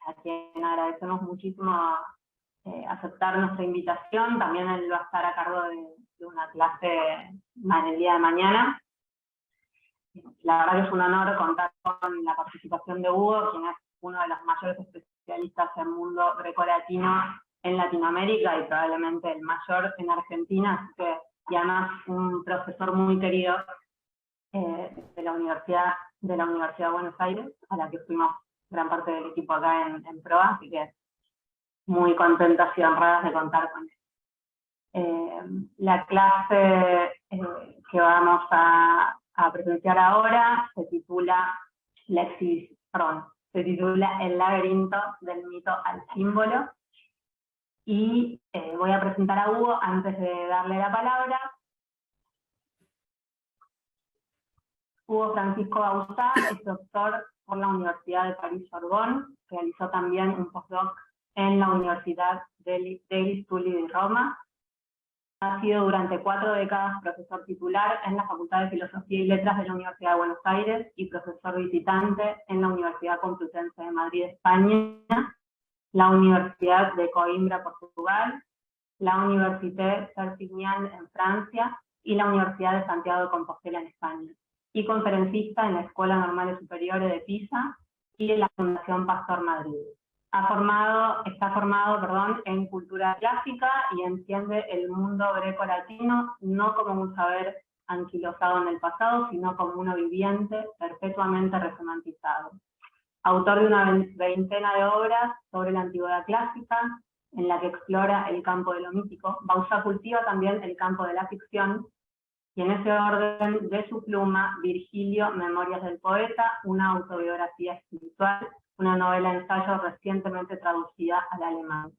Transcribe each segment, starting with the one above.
a quien agradecemos muchísimo aceptar nuestra invitación. También él va a estar a cargo de una clase en el día de mañana. La verdad que es un honor contar con la participación de Hugo, quien es uno de los mayores especialistas en mundo grecolatino en Latinoamérica y probablemente el mayor en Argentina, así que, y además un profesor muy querido de la Universidad de Buenos Aires, a la que fuimos gran parte del equipo acá en PROA, así que muy contentas y honradas de contar con él. La clase que vamos a presenciar ahora se titula El laberinto del mito al símbolo. Y voy a presentar a Hugo antes de darle la palabra. Hugo Francisco Bauzá es doctor por la Universidad de París-Sorbonne, realizó también un postdoc en la Universidad degli Studi de Roma. Ha sido durante 4 décadas profesor titular en la Facultad de Filosofía y Letras de la Universidad de Buenos Aires y profesor visitante en la Universidad Complutense de Madrid, España, la Universidad de Coimbra, Portugal, la Université Perpignan en Francia y la Universidad de Santiago de Compostela en España, y conferencista en la Escuela Normales Superiores de Pisa y en la Fundación Pastor Madrid. Está formado en cultura clásica y entiende el mundo greco-latino no como un saber anquilosado en el pasado, sino como uno viviente, perpetuamente resemantizado. Autor de una veintena de obras sobre la antigüedad clásica, en la que explora el campo de lo mítico, Bauzá cultiva también el campo de la ficción, y en ese orden de su pluma, Virgilio, Memorias del Poeta, una autobiografía espiritual, una novela ensayo recientemente traducida al alemán.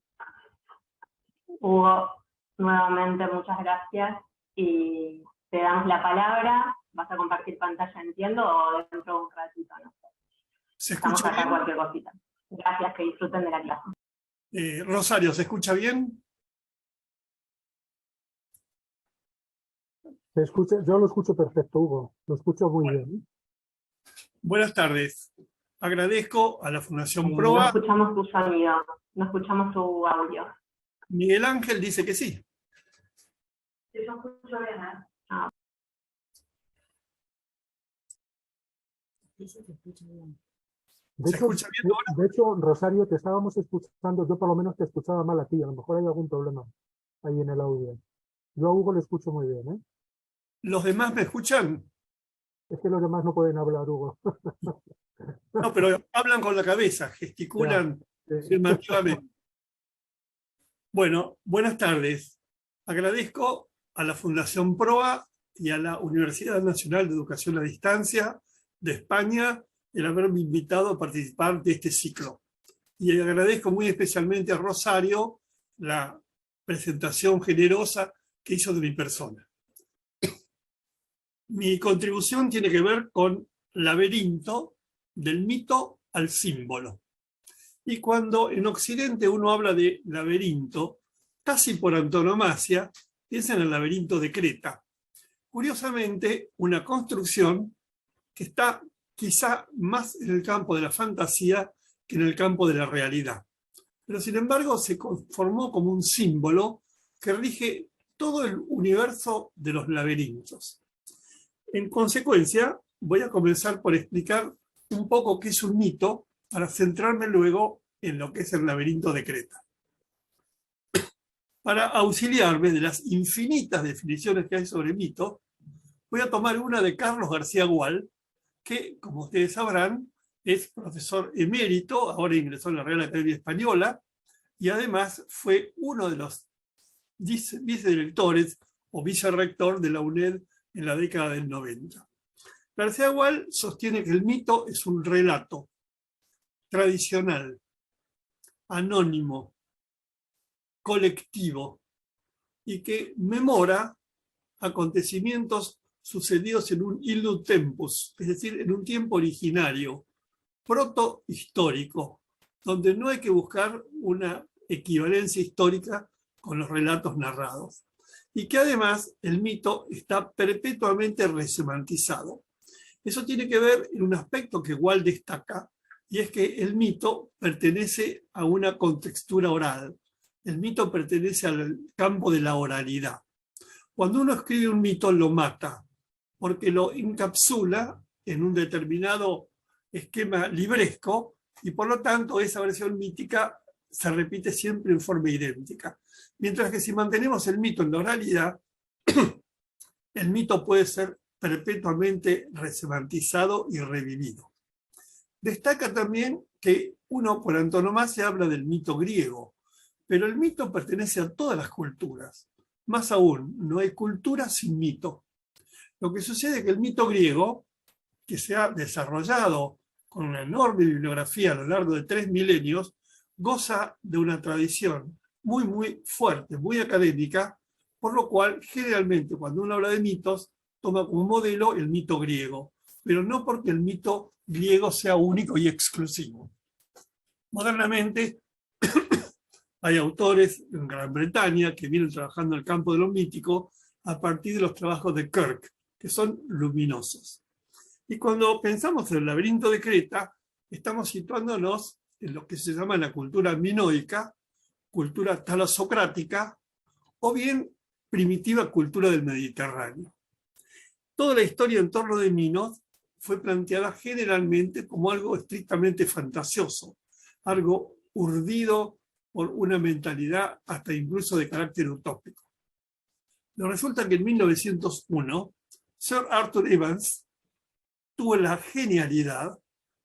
Hugo, nuevamente muchas gracias y te damos la palabra. ¿Vas a compartir pantalla, entiendo, o dentro de un ratito? No sé. ¿Se escucha bien? Cualquier cosita. Gracias, que disfruten de la clase. Rosario, ¿se escucha bien? Se escucha, yo lo escucho perfecto, Hugo. Lo escucho muy bien. Buenas tardes. Agradezco a la Fundación No PROA. escuchamos tu sonido, no escuchamos tu audio. Miguel Ángel dice que sí. Yo escucho bien, ¿eh? Ah. De hecho, Rosario, te estábamos escuchando, yo por lo menos te escuchaba mal a ti, a lo mejor hay algún problema ahí en el audio. Yo a Hugo le escucho muy bien, ¿eh? ¿Los demás me escuchan? Es que los demás no pueden hablar, Hugo. No, pero hablan con la cabeza, gesticulan afirmativamente. Bueno, buenas tardes. Agradezco a la Fundación PROA y a la Universidad Nacional de Educación a Distancia de España el haberme invitado a participar de este ciclo. Y agradezco muy especialmente a Rosario la presentación generosa que hizo de mi persona. Mi contribución tiene que ver con laberinto, del mito al símbolo. Y cuando en Occidente uno habla de laberinto, casi por antonomasia, piensa en el laberinto de Creta. Curiosamente, una construcción que está quizá más en el campo de la fantasía que en el campo de la realidad. Pero sin embargo se conformó como un símbolo que rige todo el universo de los laberintos. En consecuencia, voy a comenzar por explicar un poco qué es un mito para centrarme luego en lo que es el laberinto de Creta. Para auxiliarme de las infinitas definiciones que hay sobre mito, voy a tomar una de Carlos García Gual, que, como ustedes sabrán, es profesor emérito, ahora ingresó en la Real Academia Española, y además fue uno de los vicedirectores o vicerrector de la UNED en la década del 90. García Gual sostiene que el mito es un relato tradicional, anónimo, colectivo, y que memora acontecimientos sucedidos en un illud tempus, es decir, en un tiempo originario, protohistórico, donde no hay que buscar una equivalencia histórica con los relatos narrados. Y que además el mito está perpetuamente resemantizado. Eso tiene que ver en un aspecto que Gual destaca, y es que el mito pertenece a una contextura oral. El mito pertenece al campo de la oralidad. Cuando uno escribe un mito, lo mata, porque lo encapsula en un determinado esquema libresco, y por lo tanto esa versión mítica se repite siempre en forma idéntica. Mientras que si mantenemos el mito en la oralidad, el mito puede ser perpetuamente resemantizado y revivido. Destaca también que uno por antonomasia habla del mito griego, pero el mito pertenece a todas las culturas. Más aún, no hay cultura sin mito. Lo que sucede es que el mito griego, que se ha desarrollado con una enorme bibliografía a lo largo de 3 milenios, goza de una tradición muy, muy fuerte, muy académica, por lo cual generalmente cuando uno habla de mitos, toma como modelo el mito griego, pero no porque el mito griego sea único y exclusivo. Modernamente hay autores en Gran Bretaña que vienen trabajando en el campo de lo mítico a partir de los trabajos de Kirk, que son luminosos. Y cuando pensamos en el laberinto de Creta, estamos situándonos en lo que se llama la cultura minoica, cultura talasocrática, o bien primitiva cultura del Mediterráneo. Toda la historia en torno de Minos fue planteada generalmente como algo estrictamente fantasioso, algo urdido por una mentalidad hasta incluso de carácter utópico. Pero resulta que en 1901, Sir Arthur Evans tuvo la genialidad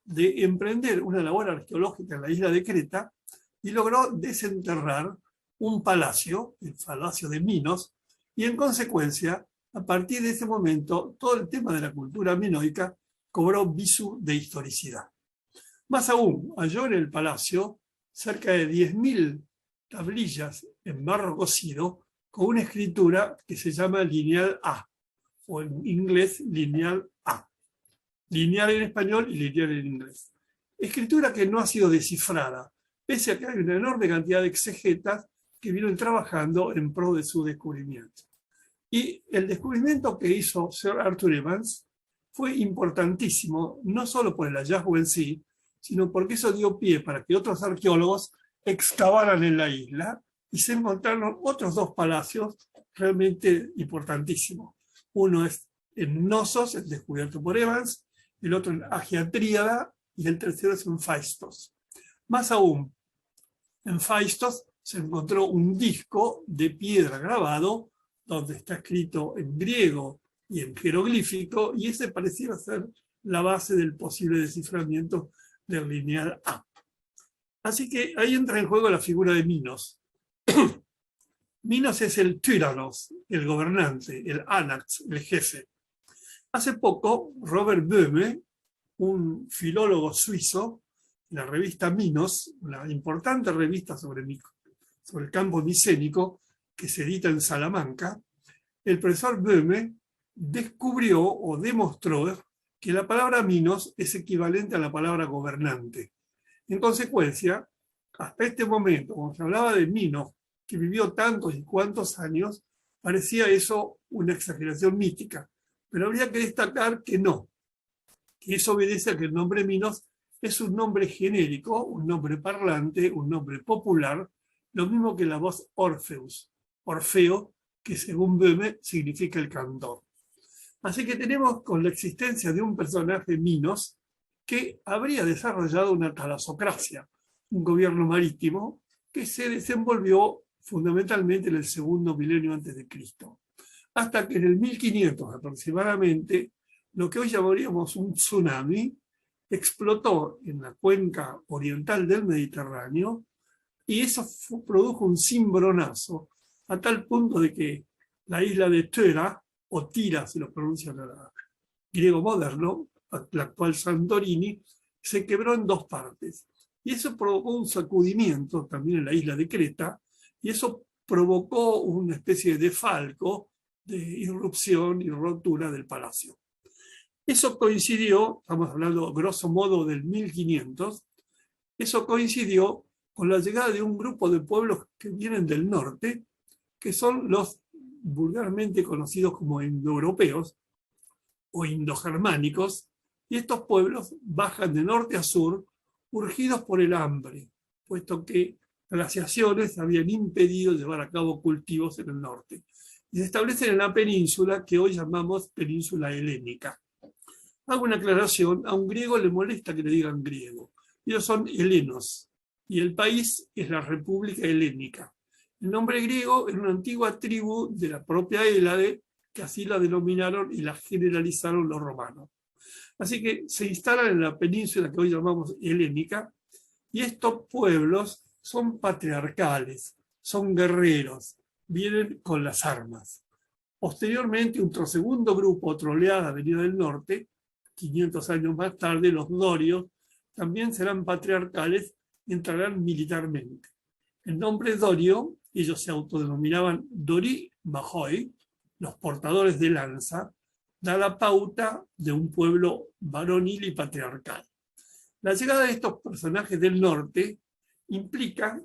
de emprender una labor arqueológica en la isla de Creta y logró desenterrar un palacio, el Palacio de Minos, y en consecuencia, a partir de ese momento, todo el tema de la cultura minoica cobró viso de historicidad. Más aún, halló en el palacio cerca de 10.000 tablillas en barro cocido con una escritura que se llama lineal A, o en inglés lineal A. Lineal en español y lineal en inglés. Escritura que no ha sido descifrada, pese a que hay una enorme cantidad de exegetas que vienen trabajando en pro de su descubrimiento. Y el descubrimiento que hizo Sir Arthur Evans fue importantísimo, no solo por el hallazgo en sí, sino porque eso dio pie para que otros arqueólogos excavaran en la isla y se encontraron otros 2 palacios realmente importantísimos. Uno es en Knossos, el descubierto por Evans, el otro en Agiatríada y el tercero es en Phaistos. Más aún, en Phaistos se encontró un disco de piedra grabado donde está escrito en griego y en jeroglífico, y ese pareciera ser la base del posible desciframiento del lineal A. Así que ahí entra en juego la figura de Minos. Minos es el tyrannos, el gobernante, el anax, el jefe. Hace poco, Robert Böhme, un filólogo suizo, en la revista Minos, una importante revista sobre el campo micénico que se edita en Salamanca, el profesor Böhme descubrió o demostró que la palabra Minos es equivalente a la palabra gobernante. En consecuencia, hasta este momento, cuando se hablaba de Minos, que vivió tantos y cuantos años, parecía eso una exageración mítica. Pero habría que destacar que no, que eso obedece a que el nombre Minos es un nombre genérico, un nombre parlante, un nombre popular, lo mismo que la voz Orfeus, Orfeo, que según Böhme significa el cantor. Así que tenemos con la existencia de un personaje Minos que habría desarrollado una talasocracia, un gobierno marítimo que se desenvolvió fundamentalmente en el 2.º milenio antes de Cristo. Hasta que en el 1500 aproximadamente, lo que hoy llamaríamos un tsunami explotó en la cuenca oriental del Mediterráneo y eso produjo un cimbronazo a tal punto de que la isla de Thera, o Tira, se lo pronuncia en griego moderno, la actual Santorini, se quebró en 2 partes. Y eso provocó un sacudimiento también en la isla de Creta, y eso provocó una especie de desfalco, de irrupción y rotura del palacio. Eso coincidió, estamos hablando grosso modo del 1500, eso coincidió con la llegada de un grupo de pueblos que vienen del norte, que son los vulgarmente conocidos como indoeuropeos o indogermánicos, y estos pueblos bajan de norte a sur urgidos por el hambre, puesto que glaciaciones habían impedido llevar a cabo cultivos en el norte. Y se establecen en la península que hoy llamamos península helénica. Hago una aclaración, a un griego le molesta que le digan griego. Ellos son helenos, y el país es la República Helénica. El nombre griego es una antigua tribu de la propia Hélade, que así la denominaron y la generalizaron los romanos. Así que se instalan en la península que hoy llamamos helénica, y estos pueblos son patriarcales, son guerreros, vienen con las armas. Posteriormente, otro segundo grupo, otra oleada venida del norte, 500 años más tarde, los dorios, también serán patriarcales y entrarán militarmente. El nombre dorio, ellos se autodenominaban Dori Mahoi, los portadores de lanza, da la pauta de un pueblo varonil y patriarcal. La llegada de estos personajes del norte implica,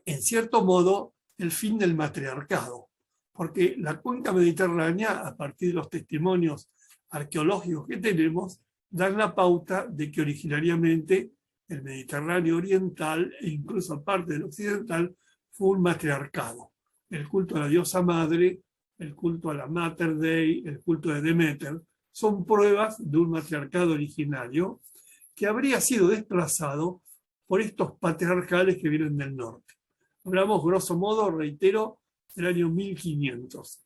en cierto modo, el fin del matriarcado, porque la cuenca mediterránea, a partir de los testimonios arqueológicos que tenemos, dan la pauta de que originariamente el Mediterráneo oriental e incluso parte del occidental fue un matriarcado. El culto a la diosa madre, el culto a la Mater Dei, el culto de Demeter, son pruebas de un matriarcado originario que habría sido desplazado por estos patriarcales que vienen del norte. Hablamos, grosso modo, reitero, del año 1500.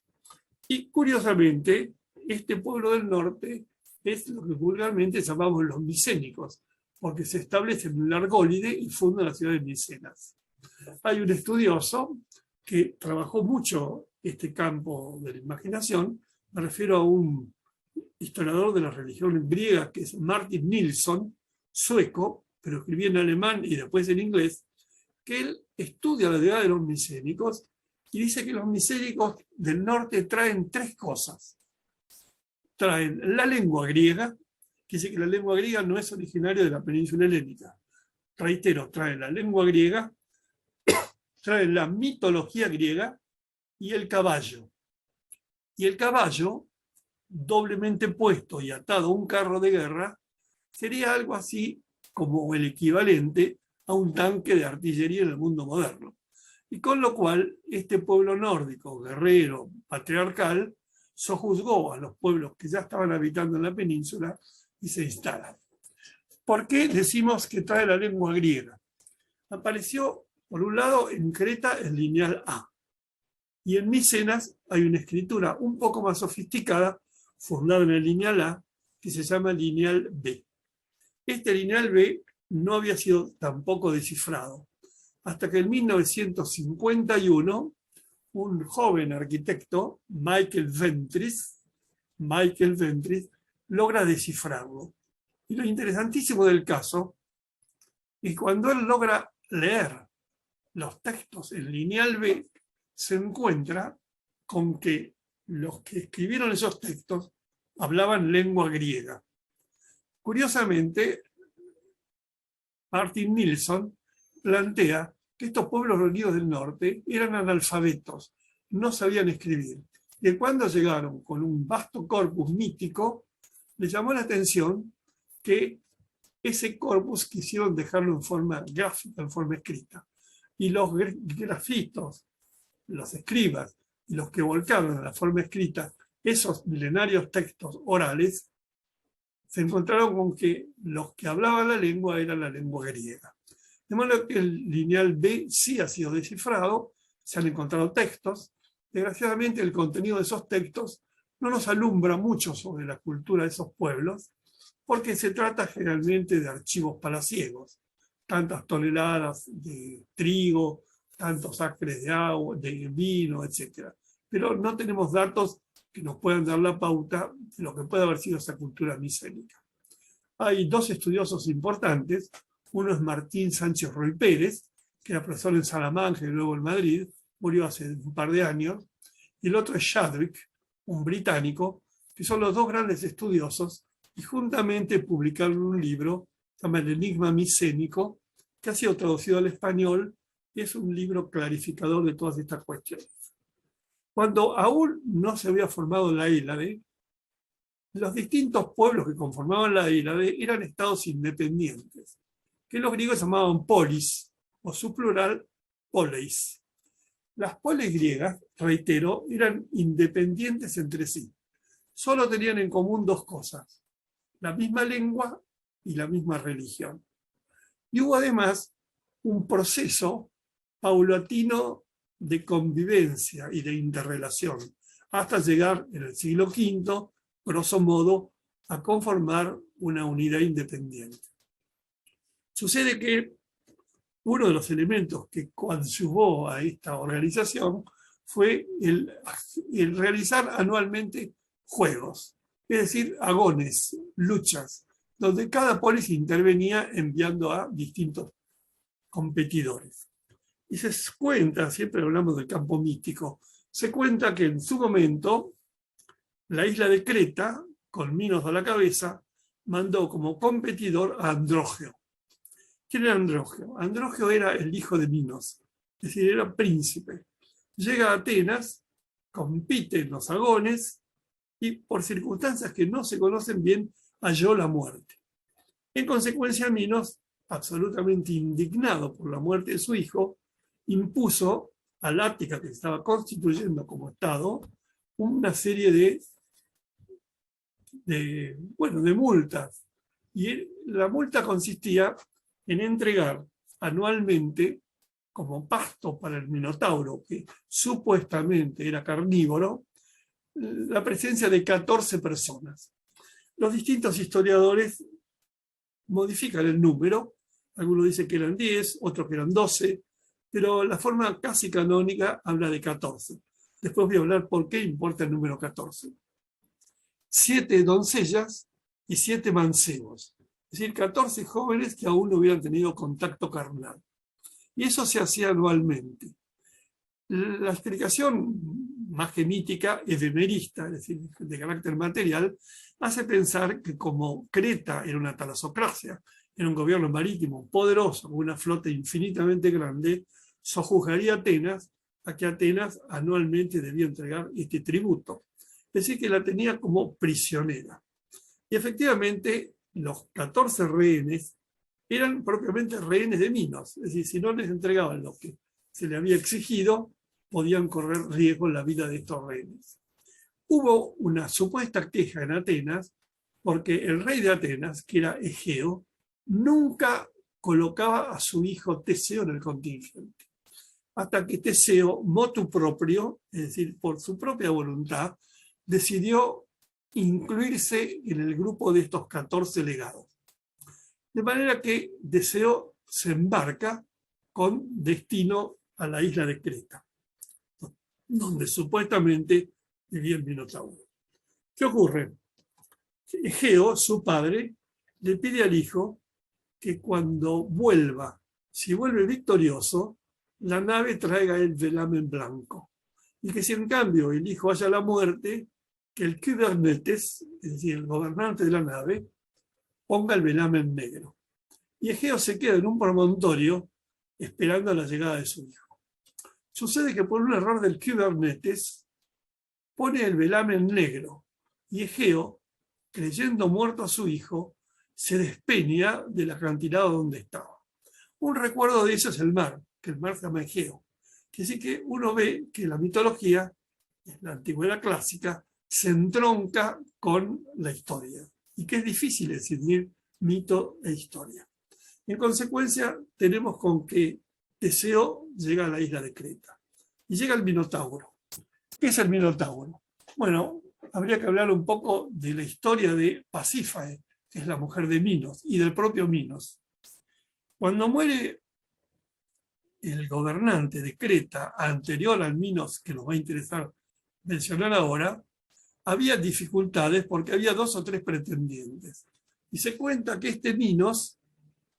Y curiosamente, este pueblo del norte es lo que vulgarmente llamamos los micénicos, porque se establecen en el Argólide y fundan la ciudad de Micenas. Hay un estudioso que trabajó mucho este campo de la imaginación, me refiero a un historiador de la religión griega que es Martin Nilsson, sueco, pero escribía en alemán y después en inglés, que él estudia la llegada de los micénicos y dice que los micénicos del norte traen tres cosas. Traen la lengua griega, que dice que la lengua griega no es originaria de la península helénica. Reitero, traen la lengua griega, traen la mitología griega y el caballo. Y el caballo, doblemente puesto y atado a un carro de guerra, sería algo así como el equivalente a un tanque de artillería en el mundo moderno. Y con lo cual, este pueblo nórdico, guerrero, patriarcal, sojuzgó a los pueblos que ya estaban habitando en la península y se instalan. ¿Por qué decimos que trae la lengua griega? Apareció, por un lado, en Creta el lineal A. Y en Micenas hay una escritura un poco más sofisticada, fundada en el lineal A, que se llama lineal B. Este lineal B no había sido tampoco descifrado, hasta que en 1951 un joven arquitecto, Michael Ventris, logra descifrarlo. Y lo interesantísimo del caso es que cuando él logra leer los textos en lineal B, se encuentra con que los que escribieron esos textos hablaban lengua griega. Curiosamente, Martin Nilsson plantea que estos pueblos reunidos del norte eran analfabetos, no sabían escribir. Y cuando llegaron con un vasto corpus mítico, les llamó la atención que ese corpus quisieron dejarlo en forma gráfica, en forma escrita. Y los grafitos, los escribas y los que volcaron a la forma escrita esos milenarios textos orales, se encontraron con que los que hablaban la lengua era la lengua griega. De modo que el lineal B sí ha sido descifrado, se han encontrado textos. Desgraciadamente el contenido de esos textos no nos alumbra mucho sobre la cultura de esos pueblos, porque se trata generalmente de archivos palaciegos, tantas toneladas de trigo, tantos acres de agua, de vino, etc. Pero no tenemos datos que nos puedan dar la pauta de lo que puede haber sido esa cultura micénica. Hay dos estudiosos importantes. Uno es Martín Sánchez Roy Pérez, que era profesor en Salamanca y luego en Madrid, murió hace un par de años. Y el otro es Shadwick, un británico, que son los dos grandes estudiosos, y juntamente publicaron un libro, se llama El Enigma Micénico, que ha sido traducido al español, y es un libro clarificador de todas estas cuestiones. Cuando aún no se había formado la Hélade, los distintos pueblos que conformaban la Hélade eran estados independientes. que los griegos llamaban polis, o su plural, poleis. Las polis griegas, reitero, eran independientes entre sí. Solo tenían en común dos cosas: la misma lengua y la misma religión. Y hubo además un proceso paulatino de convivencia y de interrelación, hasta llegar en el siglo V, grosso modo, a conformar una unidad independiente. Sucede que uno de los elementos que coadyuvó a esta organización fue el realizar anualmente juegos, es decir, agones, luchas, donde cada polis intervenía enviando a distintos competidores. Y se cuenta, siempre hablamos del campo mítico, se cuenta que en su momento la isla de Creta, con Minos a la cabeza, mandó como competidor a Andrógeo. ¿Quién era Andrógeo? Andrógeo era el hijo de Minos, es decir, era príncipe. Llega a Atenas, compite en los agones y por circunstancias que no se conocen bien, halló la muerte. En consecuencia, Minos, absolutamente indignado por la muerte de su hijo, impuso al Ática, que se estaba constituyendo como Estado, una serie de multas. Y la multa consistía en entregar anualmente, como pasto para el Minotauro, que supuestamente era carnívoro, la presencia de 14 personas. Los distintos historiadores modifican el número, algunos dicen que eran 10, otros que eran 12, pero la forma casi canónica habla de 14. Después voy a hablar por qué importa el número 14. 7 doncellas y 7 mancebos, es decir, 14 jóvenes que aún no hubieran tenido contacto carnal. Y eso se hacía anualmente. La explicación más gemítica, efemerista, es decir, de carácter material, hace pensar que como Creta era una talasocracia, era un gobierno marítimo poderoso, con una flota infinitamente grande, sojuzgaría a Atenas a que Atenas anualmente debía entregar este tributo. Es decir, que la tenía como prisionera. Y efectivamente, los 14 rehenes eran propiamente rehenes de Minos. Es decir, si no les entregaban lo que se le había exigido, podían correr riesgo en la vida de estos rehenes. Hubo una supuesta queja en Atenas porque el rey de Atenas, que era Egeo, nunca colocaba a su hijo Teseo en el contingente. Hasta que Teseo, motu proprio, es decir, por su propia voluntad, decidió incluirse en el grupo de estos 14 legados. De manera que Teseo se embarca con destino a la isla de Creta, donde supuestamente vivía el Minotauro. ¿Qué ocurre? Egeo, su padre, le pide al hijo que cuando vuelva, si vuelve victorioso, la nave traiga el velamen blanco. Y que si en cambio el hijo haya la muerte, que el Kubernetes, es decir, el gobernante de la nave, ponga el velamen negro. Y Egeo se queda en un promontorio esperando la llegada de su hijo. Sucede que por un error del Kubernetes pone el velamen negro y Egeo, creyendo muerto a su hijo, se despeña del acantilado donde estaba. Un recuerdo de eso es el mar, que el mar se llama Egeo. Que sí que uno ve que la mitología, en la antigüedad clásica, se entronca con la historia y que es difícil decidir mito e historia. En consecuencia, tenemos con que Teseo llega a la isla de Creta y llega el Minotauro. ¿Qué es el Minotauro? Bueno, habría que hablar un poco de la historia de Pasífae, que es la mujer de Minos, y del propio Minos. Cuando muere el gobernante de Creta, anterior al Minos, que nos va a interesar mencionar ahora, había dificultades porque había 2 o 3 pretendientes. Y se cuenta que este Minos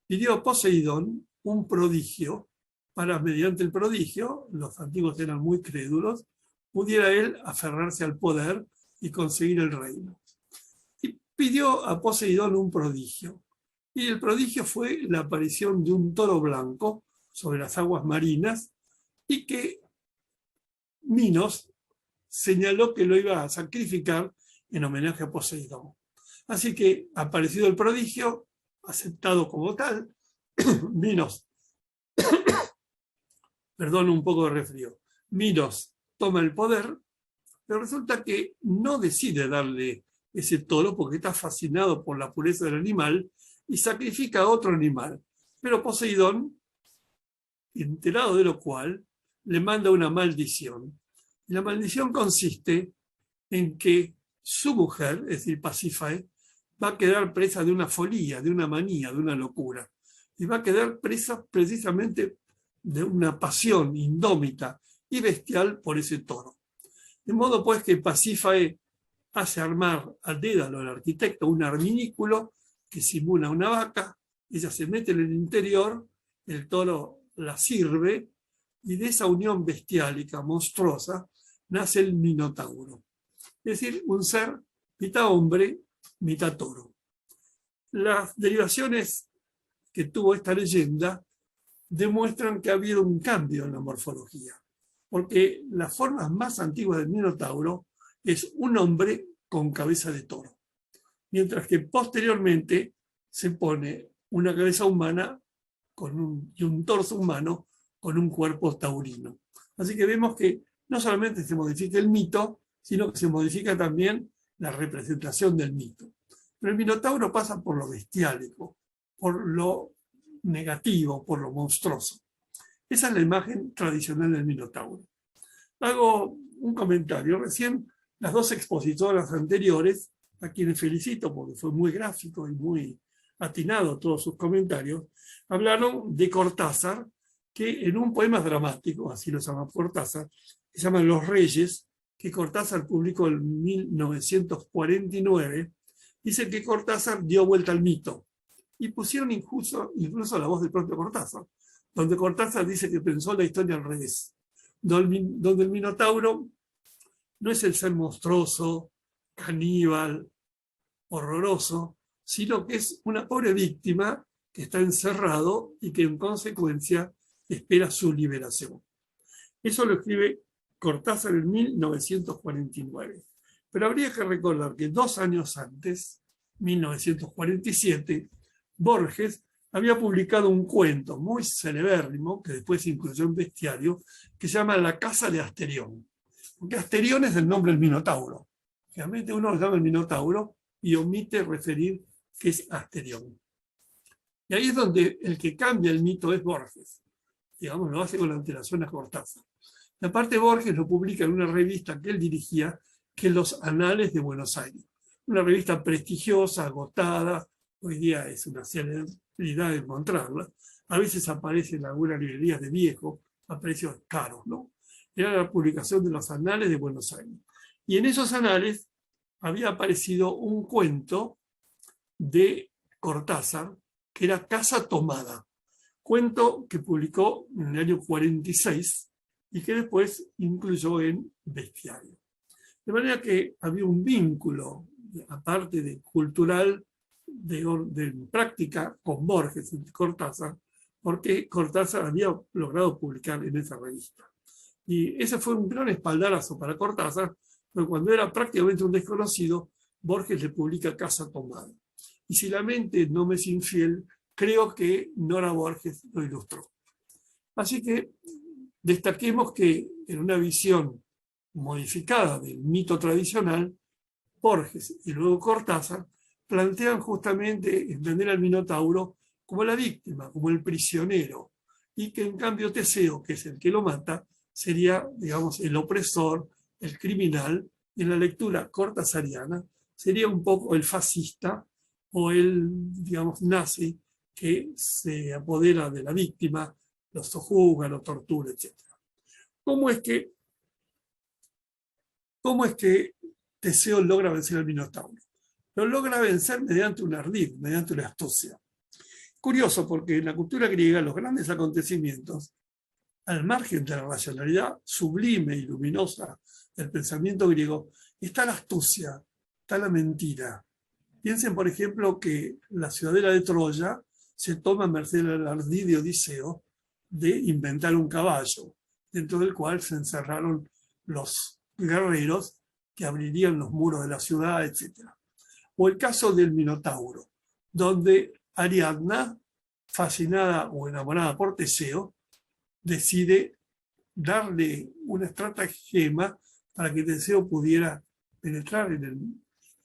pidió a Poseidón un prodigio para, mediante el prodigio, los antiguos eran muy crédulos, pudiera él aferrarse al poder y conseguir el reino. Y pidió a Poseidón un prodigio. Y el prodigio fue la aparición de un toro blanco sobre las aguas marinas y que Minos señaló que lo iba a sacrificar en homenaje a Poseidón. Así que, aparecido el prodigio, aceptado como tal, Minos, perdón, un poco de resfrío. Minos toma el poder, pero resulta que no decide darle ese toro porque está fascinado por la pureza del animal y sacrifica a otro animal. Pero Poseidón, enterado de lo cual, le manda una maldición. Y la maldición consiste en que su mujer, es decir, Pasífae, va a quedar presa de una folía, de una manía, de una locura. Y va a quedar presa precisamente de una pasión indómita y bestial por ese toro. De modo pues que Pasífae hace armar a Dédalo, el arquitecto, un arminículo que simula una vaca, ella se mete en el interior, el toro la sirve, y de esa unión bestiálica, monstruosa, nace el Minotauro. Es decir, un ser mitad hombre, mitad toro. Las derivaciones que tuvo esta leyenda demuestran que ha habido un cambio en la morfología, porque las formas más antiguas del Minotauro es un hombre con cabeza de toro, mientras que posteriormente se pone una cabeza humana y un torso humano con un cuerpo taurino. Así que vemos que no solamente se modifica el mito, sino que se modifica también la representación del mito. Pero el Minotauro pasa por lo bestiálico, por lo negativo, por lo monstruoso. Esa es la imagen tradicional del Minotauro. Hago un comentario. Recién las dos expositoras anteriores, a quienes felicito porque fue muy gráfico y muy atinado todos sus comentarios, hablaron de Cortázar, que en un poema dramático, así lo llama Cortázar, que se llama Los Reyes, que Cortázar publicó en 1949, dice que Cortázar dio vuelta al mito. Y pusieron incluso la voz del propio Cortázar, donde Cortázar dice que pensó la historia al revés, donde el Minotauro no es el ser monstruoso, caníbal, horroroso, sino que es una pobre víctima que está encerrado y que en consecuencia espera su liberación. Eso lo escribe Cortázar en 1949. Pero habría que recordar que 2 años antes, 1947, Borges había publicado un cuento muy celebérrimo, que después se incluyó en Bestiario, que se llama La casa de Asterión. Porque Asterión es el nombre del Minotauro. Realmente uno lo llama el Minotauro y omite referir que es Asterión. Y ahí es donde el que cambia el mito es Borges. Digamos, lo hace con la antelación a Cortázar. Y aparte Borges lo publica en una revista que él dirigía, que es Los Anales de Buenos Aires. Una revista prestigiosa, agotada, hoy día es una celebridad encontrarla. A veces aparece en algunas librerías de viejo, a precios caros, ¿no? Era la publicación de Los Anales de Buenos Aires. Y en esos anales había aparecido un cuento de Cortázar, que era Casa Tomada, cuento que publicó en el año 46 y que después incluyó en Bestiario. De manera que había un vínculo, aparte de cultural, de práctica, con Borges y Cortázar, porque Cortázar había logrado publicar en esa revista. Y ese fue un gran espaldarazo para Cortázar, porque cuando era prácticamente un desconocido, Borges le publica Casa Tomada. Y si la mente no me es infiel, creo que Nora Borges lo ilustró. Así que destaquemos que en una visión modificada del mito tradicional, Borges y luego Cortázar plantean justamente entender al Minotauro como la víctima, como el prisionero, y que en cambio Teseo, que es el que lo mata, sería, digamos, el opresor, el criminal, y en la lectura cortázariana sería un poco el fascista o el, digamos, nazi que se apodera de la víctima, lo sojuzga, lo tortura, etc. ¿Cómo es que Teseo logra vencer al Minotauro? Lo logra vencer mediante un ardid, mediante una astucia. Curioso, porque en la cultura griega los grandes acontecimientos, al margen de la racionalidad sublime y luminosa del pensamiento griego, está la astucia, está la mentira. Piensen, por ejemplo, que la ciudadela de Troya se toma a merced del ardid de Odiseo de inventar un caballo, dentro del cual se encerraron los guerreros que abrirían los muros de la ciudad, etc. O el caso del Minotauro, donde Ariadna fascinada o enamorada por Teseo, decide darle una estratagema para que Teseo pudiera penetrar en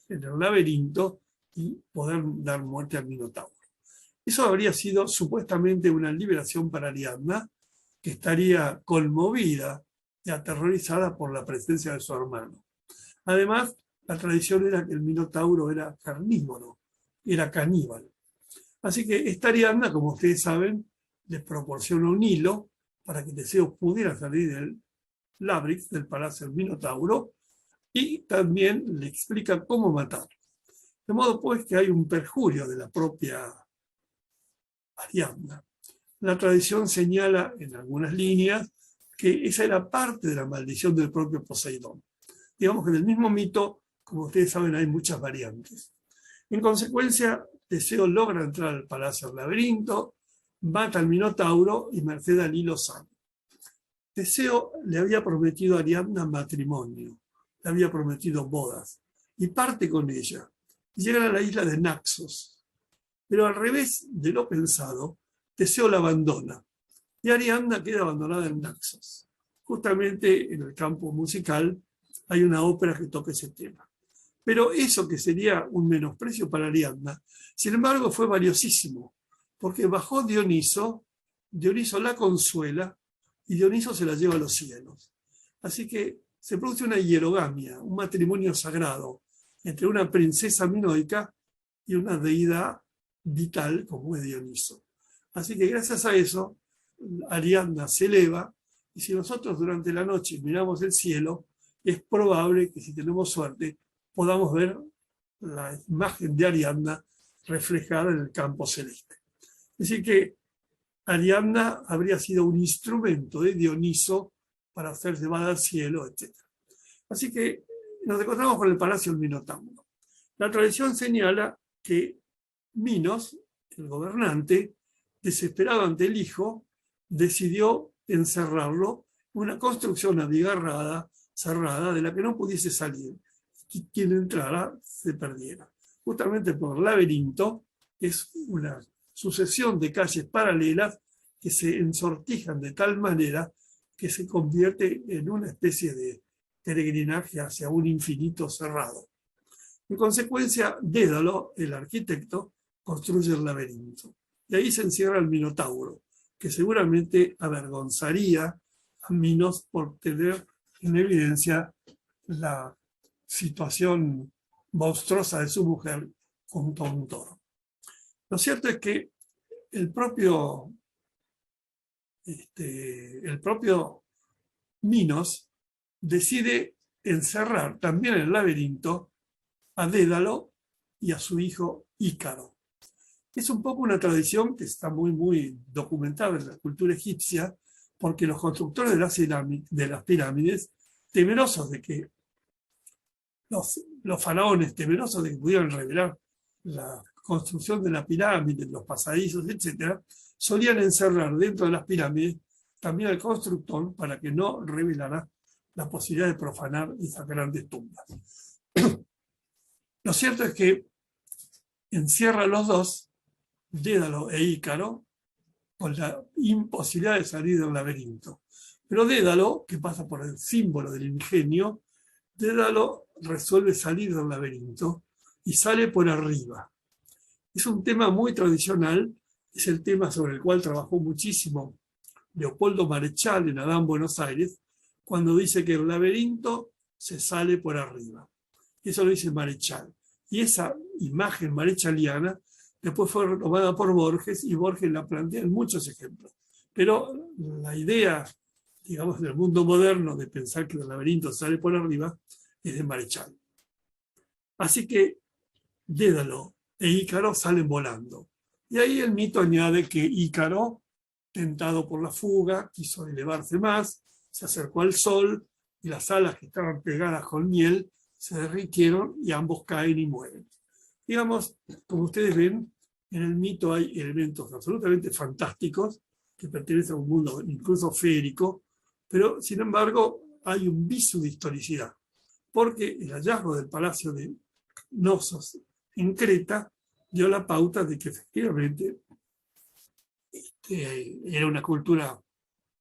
el laberinto y poder dar muerte al Minotauro. Eso habría sido supuestamente una liberación para Ariadna, que estaría conmovida y aterrorizada por la presencia de su hermano. Además, la tradición era que el Minotauro era carnívoro, era caníbal. Así que esta Ariadna, como ustedes saben, les proporciona un hilo para que Teseo pudiera salir del Labrix, del palacio del Minotauro, y también le explica cómo matarlo. De modo pues que hay un perjurio de la propia Ariadna. La tradición señala en algunas líneas que esa era parte de la maldición del propio Poseidón. Digamos que en el mismo mito, como ustedes saben, hay muchas variantes. En consecuencia, Teseo logra entrar al palacio del laberinto, mata al Minotauro y merced al hilo sale. Teseo le había prometido a Ariadna matrimonio, le había prometido bodas, y parte con ella. Llegan a la isla de Naxos. Pero al revés de lo pensado, Teseo la abandona, y Ariadna queda abandonada en Naxos. Justamente en el campo musical hay una ópera que toca ese tema. Pero eso que sería un menosprecio para Ariadna, sin embargo fue valiosísimo, porque bajó Dioniso, Dioniso la consuela, y Dioniso se la lleva a los cielos. Así que se produce una hierogamia, un matrimonio sagrado, entre una princesa minoica y una deidad vital como es Dioniso. Así que gracias a eso, Ariadna se eleva, y si nosotros durante la noche miramos el cielo, es probable que si tenemos suerte, podamos ver la imagen de Ariadna reflejada en el campo celeste. Así que Ariadna habría sido un instrumento de Dioniso para ser llevada al cielo, etc. Así que nos encontramos con el palacio del Minotauro. La tradición señala que Minos, el gobernante, desesperado ante el hijo, decidió encerrarlo en una construcción abigarrada, cerrada, de la que no pudiese salir. Y quien entrara se perdiera. Justamente por el laberinto, es una sucesión de calles paralelas que se ensortijan de tal manera que se convierte en una especie de peregrinaje hacia un infinito cerrado. En consecuencia, Dédalo, el arquitecto, construye el laberinto. Y ahí se encierra el Minotauro, que seguramente avergonzaría a Minos por tener en evidencia la situación monstruosa de su mujer junto a un toro. Lo cierto es que el propio Minos decide encerrar también en el laberinto a Dédalo y a su hijo Ícaro. Es un poco una tradición que está muy documentada en la cultura egipcia, porque los constructores de las pirámides, temerosos de que los faraones, temerosos de que pudieran revelar la construcción de la pirámide, los pasadizos, etc., solían encerrar dentro de las pirámides también al constructor para que no revelara la posibilidad de profanar esas grandes tumbas. Lo cierto es que encierra a los dos, Dédalo e Ícaro, con la imposibilidad de salir del laberinto. Pero Dédalo, que pasa por el símbolo del ingenio, Dédalo resuelve salir del laberinto y sale por arriba. Es un tema muy tradicional, es el tema sobre el cual trabajó muchísimo Leopoldo Marechal en Adán, Buenos Aires, cuando dice que el laberinto se sale por arriba. Eso lo dice Marechal. Y esa imagen marechaliana después fue retomada por Borges, y Borges la plantea en muchos ejemplos. Pero la idea, digamos, del mundo moderno de pensar que el laberinto sale por arriba es de Marechal. Así que Dédalo e Ícaro salen volando. Y ahí el mito añade que Ícaro, tentado por la fuga, quiso elevarse más, se acercó al sol y las alas que estaban pegadas con miel se derritieron y ambos caen y mueren. Digamos, como ustedes ven, en el mito hay elementos absolutamente fantásticos que pertenecen a un mundo incluso feérico, pero sin embargo hay un viso de historicidad, porque el hallazgo del palacio de Knossos en Creta dio la pauta de que efectivamente era una cultura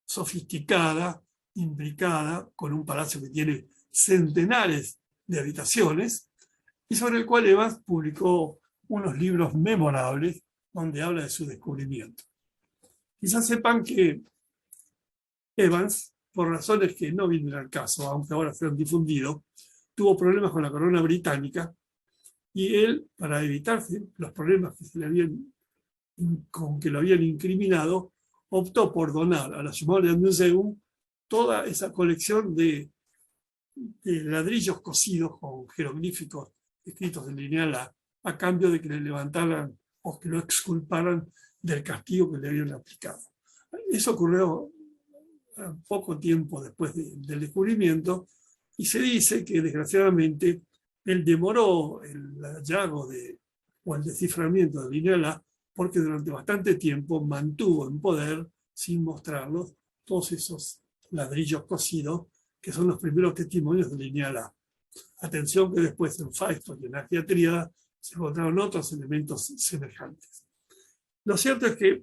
sofisticada, imbricada, con un palacio que tiene centenares de habitaciones, y sobre el cual Evans publicó unos libros memorables donde habla de su descubrimiento. Quizás sepan que Evans, por razones que no vienen al caso, aunque ahora se han difundido, tuvo problemas con la corona británica, y él, para evitarse los problemas con que lo habían incriminado, optó por donar a la Schmoller Museum toda esa colección de ladrillos cosidos con jeroglíficos escritos en lineal a cambio de que le levantaran o que lo exculparan del castigo que le habían aplicado. Eso ocurrió poco tiempo después del descubrimiento, y se dice que desgraciadamente él demoró el hallazgo o el desciframiento de lineal A porque durante bastante tiempo mantuvo en poder, sin mostrarlos, todos esos ladrillos cosidos que son los primeros testimonios de lineal A. Atención que después en Faisto y en Agia Tríada se encontraron otros elementos semejantes. Lo cierto es que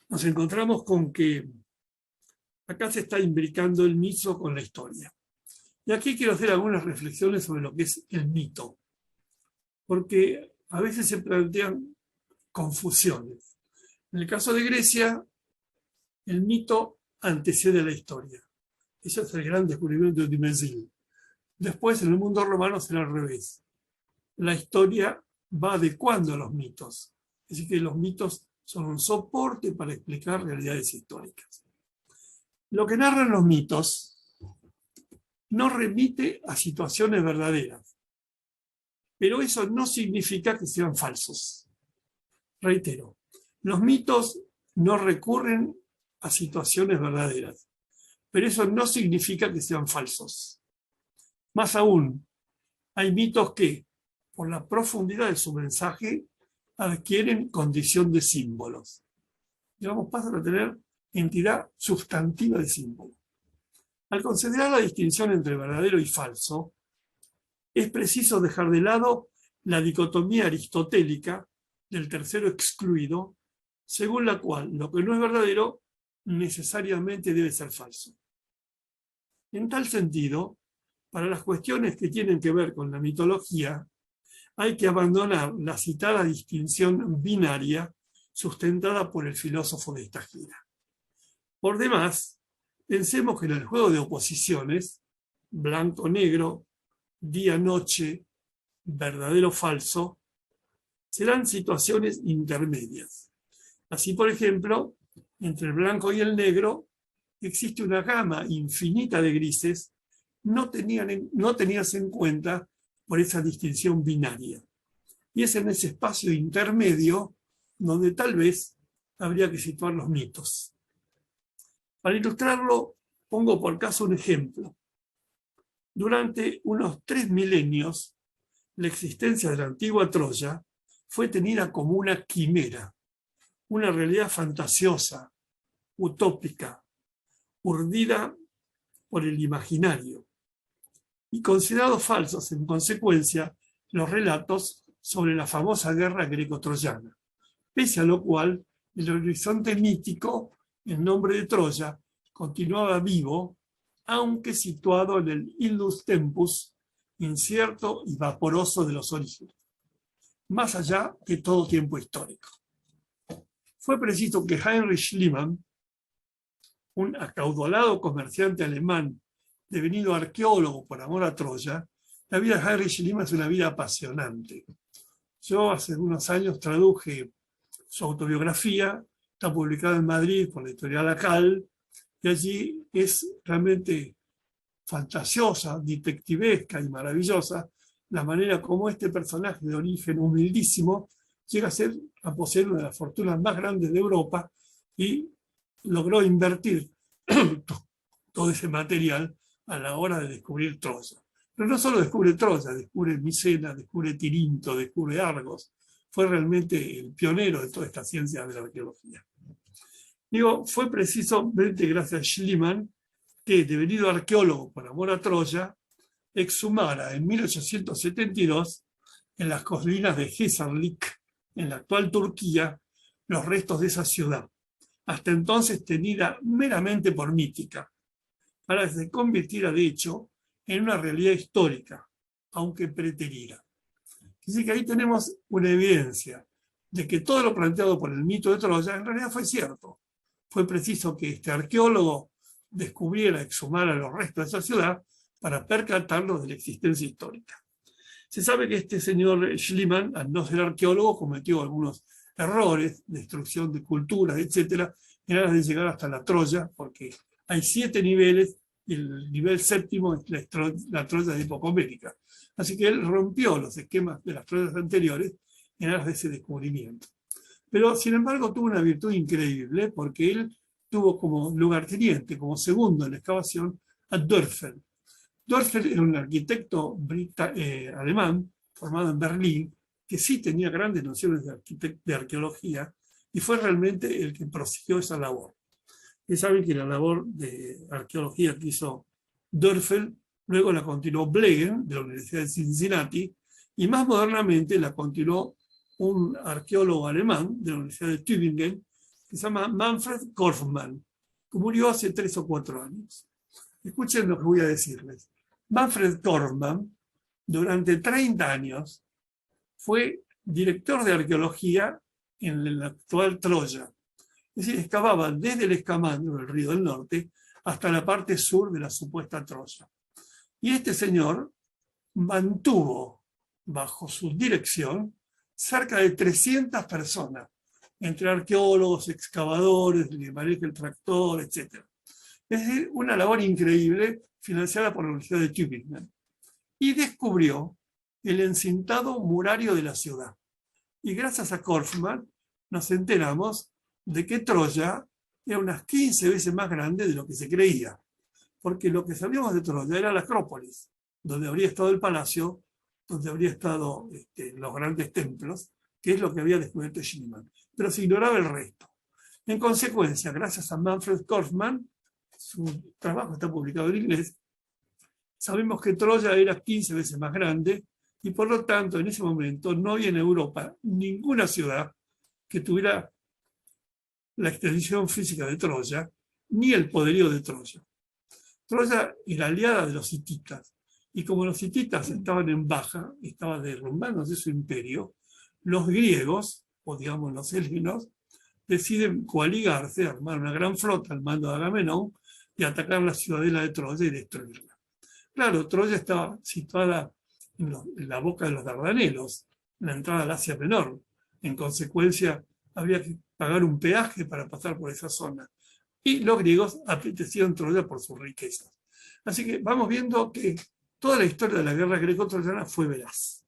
nos encontramos con que acá se está imbricando el mito con la historia. Y aquí quiero hacer algunas reflexiones sobre lo que es el mito, porque a veces se plantean confusiones. En el caso de Grecia, el mito antecede a la historia. Ese es el gran descubrimiento de Mésiles. Después, en el mundo romano será al revés. La historia va adecuando a los mitos. Es decir, que los mitos son un soporte para explicar realidades históricas. Lo que narran los mitos no remite a situaciones verdaderas, pero eso no significa que sean falsos. Reitero, los mitos no recurren a situaciones verdaderas, pero eso no significa que sean falsos. Más aún, hay mitos que, por la profundidad de su mensaje, adquieren condición de símbolos. Digamos, pasan a tener entidad sustantiva de símbolo. Al considerar la distinción entre verdadero y falso, es preciso dejar de lado la dicotomía aristotélica del tercero excluido, según la cual lo que no es verdadero necesariamente debe ser falso. En tal sentido, para las cuestiones que tienen que ver con la mitología, hay que abandonar la citada distinción binaria sustentada por el filósofo de esta gira. Por demás, pensemos que en el juego de oposiciones, blanco-negro, día-noche, verdadero-falso, serán situaciones intermedias. Así, por ejemplo, entre el blanco y el negro existe una gama infinita de grises no tenidas en cuenta por esa distinción binaria. Y es en ese espacio intermedio donde tal vez habría que situar los mitos. Para ilustrarlo, pongo por caso un ejemplo. Durante unos 3 milenios, la existencia de la antigua Troya fue tenida como una quimera, una realidad fantasiosa, utópica, urdida por el imaginario, y considerados falsos, en consecuencia, los relatos sobre la famosa guerra greco-troyana, pese a lo cual el horizonte mítico, en nombre de Troya, continuaba vivo, aunque situado en el Illus Tempus, incierto y vaporoso de los orígenes, más allá de todo tiempo histórico. Fue preciso que Heinrich Schliemann, un acaudalado comerciante alemán devenido arqueólogo por amor a Troya, la vida de Heinrich Schliemann es una vida apasionante. Yo hace unos años traduje su autobiografía, está publicada en Madrid por la editorial Acal, y allí es realmente fantasiosa, detectivesca y maravillosa la manera como este personaje de origen humildísimo llega a poseer una de las fortunas más grandes de Europa y logró invertir todo ese material a la hora de descubrir Troya. Pero no solo descubre Troya, descubre Micena, descubre Tirinto, descubre Argos. Fue realmente el pionero de toda esta ciencia de la arqueología. Digo, fue precisamente gracias a Schliemann que, devenido arqueólogo por amor a Troya, exhumara en 1872, en las colinas de Hesarlik, en la actual Turquía, los restos de esa ciudad, hasta entonces tenida meramente por mítica, para que se convirtiera de hecho en una realidad histórica, aunque preterida. Así que ahí tenemos una evidencia de que todo lo planteado por el mito de Troya en realidad fue cierto. Fue preciso que este arqueólogo descubriera, exhumara los restos de esa ciudad para percatarlos de la existencia histórica. Se sabe que este señor Schliemann, al no ser arqueólogo, cometió algunos errores, destrucción de culturas, etcétera, en aras de llegar hasta la Troya, porque hay 7 niveles, y el nivel 7º es la Troya hipocomérica. Así que él rompió los esquemas de las Troyas anteriores en aras de ese descubrimiento. Pero, sin embargo, tuvo una virtud increíble, porque él tuvo como lugarteniente, como segundo en la excavación, a Dörfel. Dörfel era un arquitecto alemán, formado en Berlín, que sí tenía grandes nociones de arqueología, y fue realmente el que prosiguió esa labor. Y saben que la labor de arqueología que hizo Dörfel, luego la continuó Blegen, de la Universidad de Cincinnati, y más modernamente la continuó un arqueólogo alemán de la Universidad de Tübingen, que se llama Manfred Korfmann, que murió hace 3 o 4 años. Escuchen lo que voy a decirles. Manfred Korfmann, durante 30 años, fue director de arqueología en la actual Troya. Es decir, excavaba desde el Escamandro, el río del norte, hasta la parte sur de la supuesta Troya. Y este señor mantuvo bajo su dirección cerca de 300 personas, entre arqueólogos, excavadores, el que maneja el tractor, etc. Es decir, una labor increíble financiada por la Universidad de Tübingen. Y descubrió el encintado murario de la ciudad. Y gracias a Korfmann nos enteramos de que Troya era unas 15 veces más grande de lo que se creía. Porque lo que sabíamos de Troya era la Acrópolis, donde habría estado el palacio, donde habría estado los grandes templos, que es lo que había descubierto Schliemann. Pero se ignoraba el resto. En consecuencia, gracias a Manfred Korfmann, su trabajo está publicado en inglés, sabemos que Troya era 15 veces más grande y por lo tanto en ese momento no había en Europa ninguna ciudad que tuviera la extensión física de Troya ni el poderío de Troya. Troya era aliada de los hititas y como los hititas estaban en baja, estaban derrumbándose su imperio, los griegos, o digamos los helenos, deciden coaligarse, armar una gran flota al mando de Agamenón y atacar la ciudadela de Troya y destruirla. Claro, Troya estaba situada en la boca de los Dardanelos, en la entrada al Asia Menor. En consecuencia, había que pagar un peaje para pasar por esa zona. Y los griegos apetecieron Troya por sus riquezas. Así que vamos viendo que toda la historia de la guerra greco-troyana fue veraz.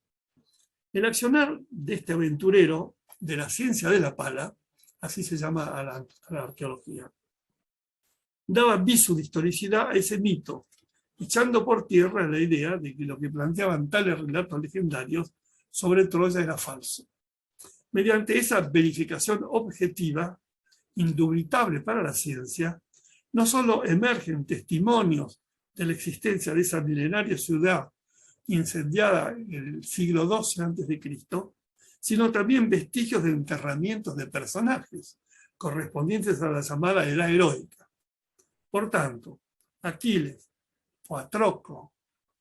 El accionar de este aventurero de la ciencia de la pala, así se llama a la arqueología, daba viso de historicidad a ese mito, echando por tierra la idea de que lo que planteaban tales relatos legendarios sobre Troya era falso. Mediante esa verificación objetiva, indubitable para la ciencia, no solo emergen testimonios de la existencia de esa milenaria ciudad incendiada en el siglo XII a.C., sino también vestigios de enterramientos de personajes correspondientes a la llamada Edad Heroica. Por tanto, Aquiles, Patroclo,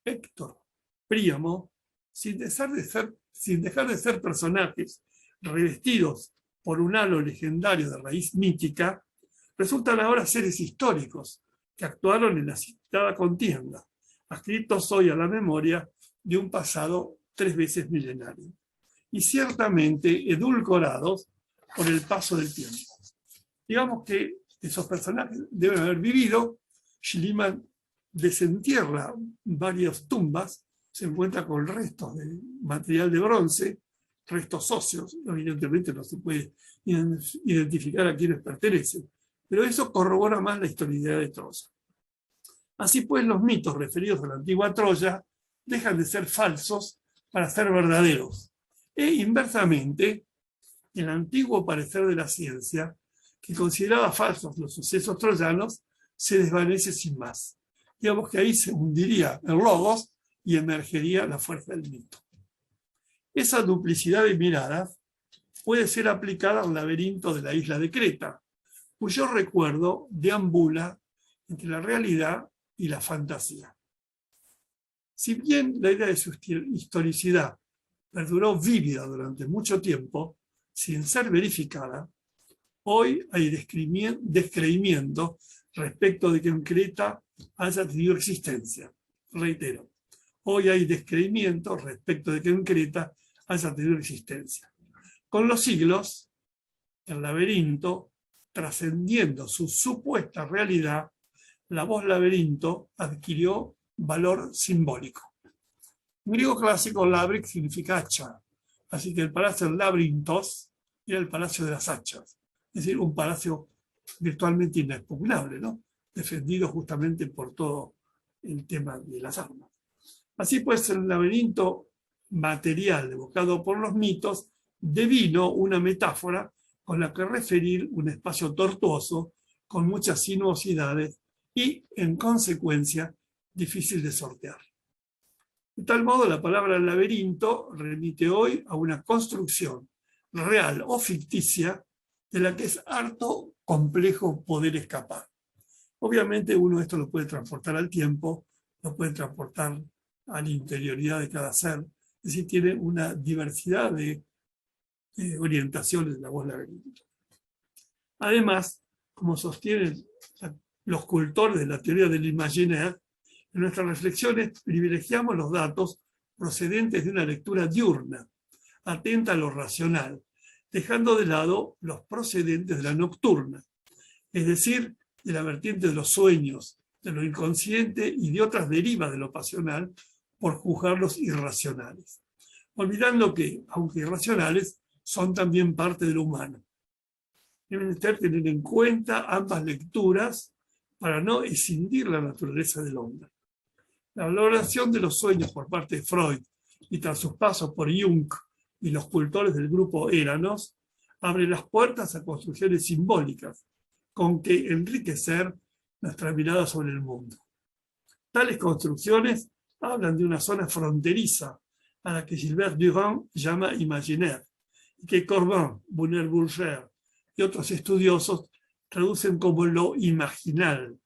Héctor, Príamo, sin dejar de ser personajes revestidos por un halo legendario de raíz mítica, resultan ahora seres históricos que actuaron en la citada contienda, adscritos hoy a la memoria de un pasado 3 veces milenario, y ciertamente edulcorados por el paso del tiempo. Digamos que esos personajes deben haber vivido. Schliemann desentierra varias tumbas, se encuentra con restos de material de bronce, restos óseos, evidentemente no se puede identificar a quienes pertenecen, pero eso corrobora más la historicidad de Troya. Así pues, los mitos referidos a la antigua Troya dejan de ser falsos para ser verdaderos, e inversamente, el antiguo parecer de la ciencia, que consideraba falsos los sucesos troyanos, se desvanece sin más. Digamos que ahí se hundiría el logos y emergería la fuerza del mito. Esa duplicidad de miradas puede ser aplicada al laberinto de la isla de Creta, cuyo recuerdo deambula entre la realidad y la fantasía. Si bien la idea de su historicidad perduró vívida durante mucho tiempo, sin ser verificada, hoy hay descreimiento respecto de que en Creta haya tenido existencia. Reitero, hoy hay descreimiento respecto de que en Creta haya tenido existencia. Con los siglos, el laberinto, trascendiendo su supuesta realidad, la voz laberinto adquirió valor simbólico. En griego clásico, labrik significa hacha, así que el palacio del laberintos era el palacio de las hachas, es decir, un palacio virtualmente inexpugnable, ¿no? Defendido justamente por todo el tema de las armas. Así pues, el laberinto material evocado por los mitos devino una metáfora con la que referir un espacio tortuoso con muchas sinuosidades y, en consecuencia, difícil de sortear. De tal modo, la palabra laberinto remite hoy a una construcción real o ficticia de la que es harto complejo poder escapar. Obviamente uno esto lo puede transportar al tiempo, lo puede transportar a la interioridad de cada ser, es decir, tiene una diversidad de orientaciones de la voz laberinto. Además, como sostienen los cultores de la teoría del imaginaire, en nuestras reflexiones privilegiamos los datos procedentes de una lectura diurna, atenta a lo racional, dejando de lado los procedentes de la nocturna, es decir, de la vertiente de los sueños, de lo inconsciente y de otras derivas de lo pasional, por juzgarlos irracionales, olvidando que, aunque irracionales, son también parte de lo humano. Es menester tener en cuenta ambas lecturas para no escindir la naturaleza del hombre. La valoración de los sueños por parte de Freud y tras sus pasos por Jung y los cultores del grupo Éranos abre las puertas a construcciones simbólicas con que enriquecer nuestra mirada sobre el mundo. Tales construcciones hablan de una zona fronteriza a la que Gilbert Durand llama imaginaire y que Corbin, Bonner-Bourger y otros estudiosos traducen como lo imaginal,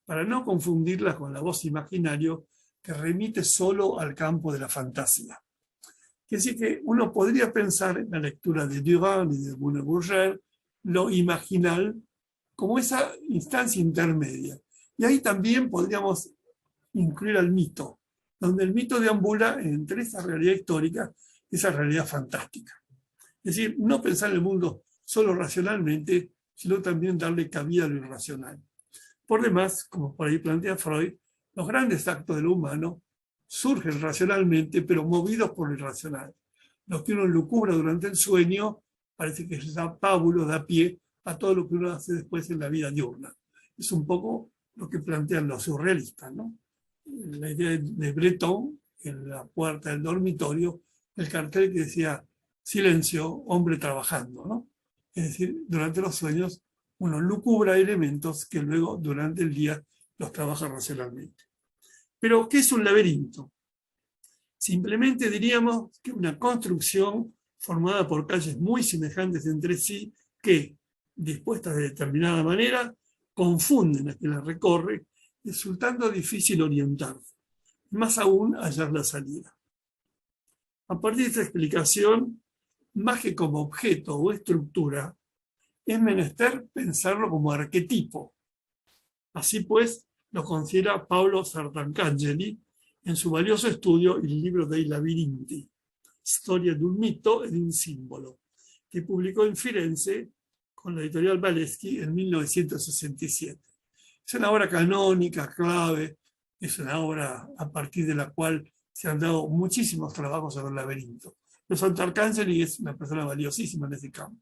para no confundirla con la voz imaginario que remite solo al campo de la fantasía. Quiere decir que uno podría pensar en la lectura de Durand y de Bonner-Bourger lo imaginal como esa instancia intermedia. Y ahí también podríamos incluir al mito, donde el mito deambula entre esa realidad histórica y esa realidad fantástica. Es decir, no pensar en el mundo solo racionalmente, sino también darle cabida a lo irracional. Por demás, como por ahí plantea Freud, los grandes actos de lo humano surgen racionalmente, pero movidos por lo irracional. Lo que uno lucubra durante el sueño parece que da pábulo, da pie a todo lo que uno hace después en la vida diurna. Es un poco lo que plantean los surrealistas, ¿no? La idea de Breton, en la puerta del dormitorio, el cartel que decía silencio, hombre trabajando, ¿no? Es decir, durante los sueños uno lucubra elementos que luego durante el día los trabaja racionalmente. Pero, ¿qué es un laberinto? Simplemente diríamos que una construcción formada por calles muy semejantes entre sí que, dispuestas de determinada manera, confunden a quien las recorre, resultando difícil orientarse, más aún hallar la salida. A partir de esta explicación, más que como objeto o estructura, es menester pensarlo como arquetipo. Así pues, lo considera Paolo Sartangeli en su valioso estudio Il libro dei labirinti, Storia di un mito e di un simbolo, que publicó en Firenze con la editorial Valeschi en 1967. Es una obra canónica, clave, es una obra a partir de la cual se han dado muchísimos trabajos sobre el laberinto. Pero Sartangeli es una persona valiosísima en ese campo.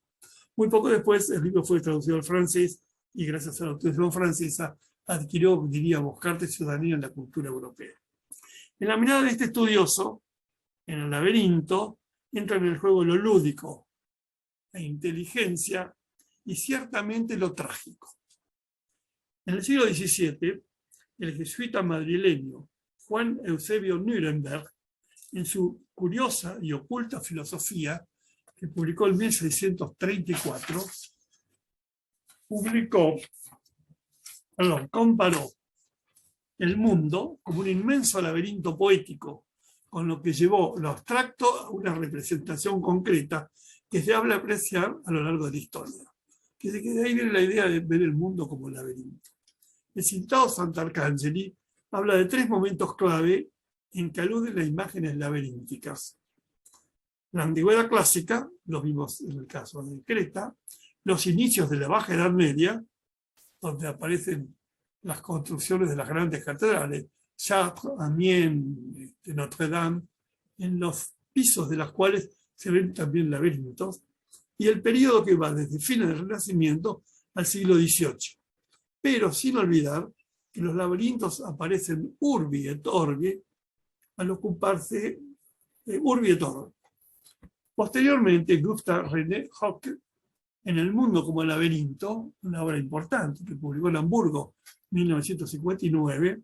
Muy poco después el libro fue traducido al francés y gracias a la traducción francesa adquirió, diríamos, carta de ciudadanía en la cultura europea. En la mirada de este estudioso, en el laberinto, entra en el juego lo lúdico, la inteligencia y ciertamente lo trágico. En el siglo XVII, el jesuita madrileño Juan Eusebio Nuremberg, en su curiosa y oculta filosofía, que publicó en 1634, comparó el mundo como un inmenso laberinto poético, con lo que llevó lo abstracto a una representación concreta que se habla apreciar a lo largo de la historia. Que de ahí viene la idea de ver el mundo como un laberinto. El citado Sant'Arcangeli habla de 3 momentos clave en que aluden a imágenes laberínticas. La antigüedad clásica, lo vimos en el caso de Creta, los inicios de la Baja Edad Media, donde aparecen las construcciones de las grandes catedrales, Chartres, Amiens, Notre Dame, en los pisos de las cuales se ven también laberintos, y el periodo que va desde fines del Renacimiento al siglo XVIII. Pero sin olvidar que los laberintos aparecen urbi et orbi al ocuparse urbi et orbi. Posteriormente, Gustav René Hocke, en El mundo como el laberinto, una obra importante que publicó en Hamburgo en 1959,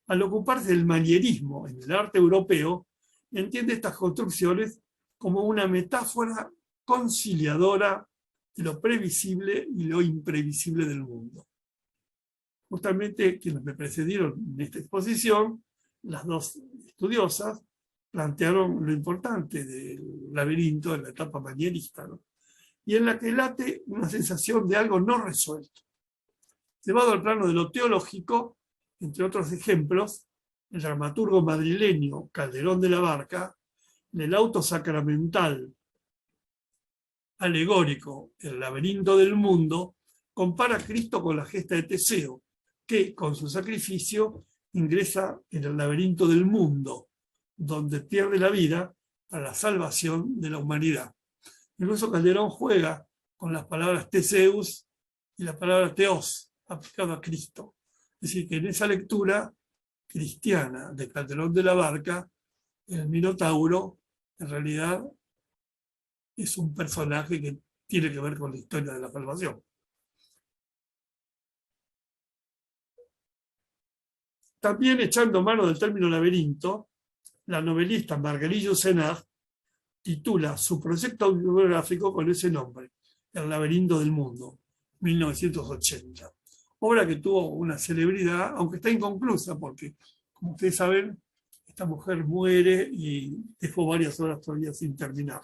al ocuparse del manierismo en el arte europeo, entiende estas construcciones como una metáfora conciliadora de lo previsible y lo imprevisible del mundo. Justamente quienes me precedieron en esta exposición, las dos estudiosas, plantearon lo importante del laberinto en la etapa manierista, ¿no? Y en la que late una sensación de algo no resuelto. Llevado al plano de lo teológico, entre otros ejemplos, el dramaturgo madrileño Calderón de la Barca, en el auto sacramental alegórico El laberinto del mundo, compara a Cristo con la gesta de Teseo, que con su sacrificio ingresa en el laberinto del mundo, donde pierde la vida para la salvación de la humanidad. Incluso Calderón juega con las palabras Teseus y la palabra Teos, aplicado a Cristo. Es decir, que en esa lectura cristiana de Calderón de la Barca, el Minotauro en realidad es un personaje que tiene que ver con la historia de la salvación. También echando mano del término laberinto, la novelista Marguerite Yourcenar titula su proyecto autobiográfico con ese nombre, El laberinto del mundo, 1980. Obra que tuvo una celebridad, aunque está inconclusa, porque, como ustedes saben, esta mujer muere y dejó varias obras todavía sin terminar.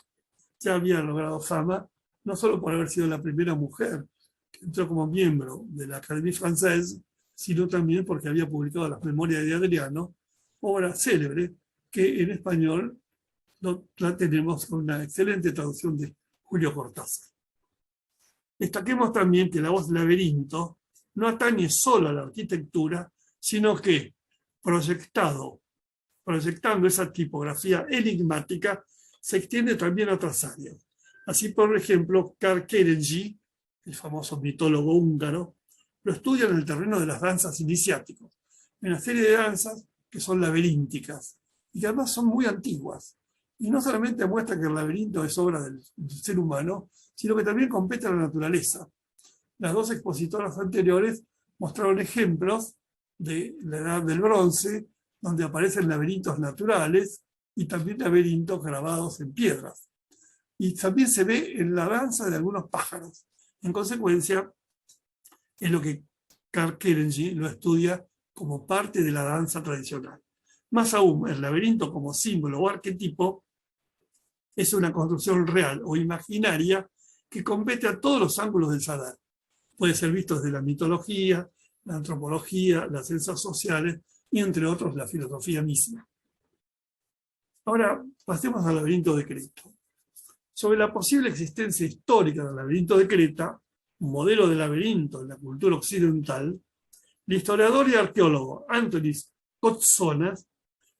Ya había logrado fama, no solo por haber sido la primera mujer que entró como miembro de la Académie Française, sino también porque había publicado Las Memorias de Adriano, obra célebre que en español la tenemos con una excelente traducción de Julio Cortázar. Destaquemos también que la voz laberinto no atañe solo a la arquitectura, sino que, proyectando esa tipografía enigmática, se extiende también a otras áreas. Así, por ejemplo, Karl Kerensky, el famoso mitólogo húngaro, lo estudia en el terreno de las danzas iniciáticos, en una serie de danzas que son laberínticas y que además son muy antiguas. Y no solamente muestra que el laberinto es obra del ser humano, sino que también compete a la naturaleza. Las dos expositoras anteriores mostraron ejemplos de la Edad del Bronce, donde aparecen laberintos naturales y también laberintos grabados en piedras. Y también se ve en la danza de algunos pájaros. En consecuencia, es lo que Karl Kerensky lo estudia como parte de la danza tradicional. Más aún, el laberinto como símbolo o arquetipo es una construcción real o imaginaria que compete a todos los ángulos del saber. Puede ser visto desde la mitología, la antropología, las ciencias sociales y, entre otros, la filosofía misma. Ahora, pasemos al laberinto de Creta. Sobre la posible existencia histórica del laberinto de Creta, un modelo de laberinto en la cultura occidental, el historiador y arqueólogo Antonis Kotsonas,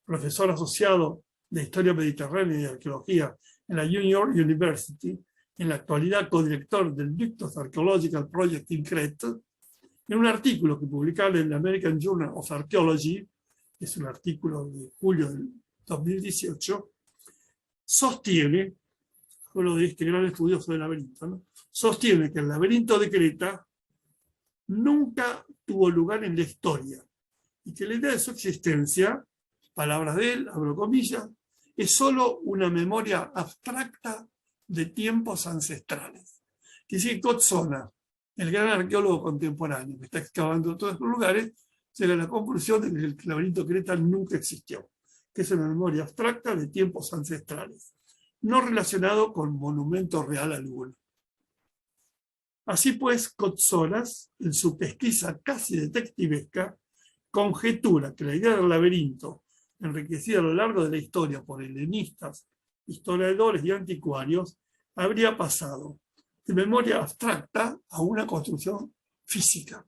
profesor asociado de Historia Mediterránea y Arqueología en la New York University, en la actualidad codirector del Dictos Archaeological Project in Crete, en un artículo que publicaba en el American Journal of Archaeology, que es un artículo de julio del 2018, sostiene, hablo de este gran estudio sobre el laberinto, ¿no? Sostiene que el laberinto de Creta nunca tuvo lugar en la historia y que la idea de su existencia, palabras de él, abro comillas, es solo una memoria abstracta de tiempos ancestrales. Quiere decir que Kotsonas, el gran arqueólogo contemporáneo que está excavando todos estos lugares, llega a la conclusión de que el laberinto de Creta nunca existió, que es una memoria abstracta de tiempos ancestrales, no relacionado con monumento real alguno. Así pues, Kotsonas, en su pesquisa casi detectivesca, conjetura que la idea del laberinto, enriquecida a lo largo de la historia por helenistas, historiadores y anticuarios, habría pasado de memoria abstracta a una construcción física.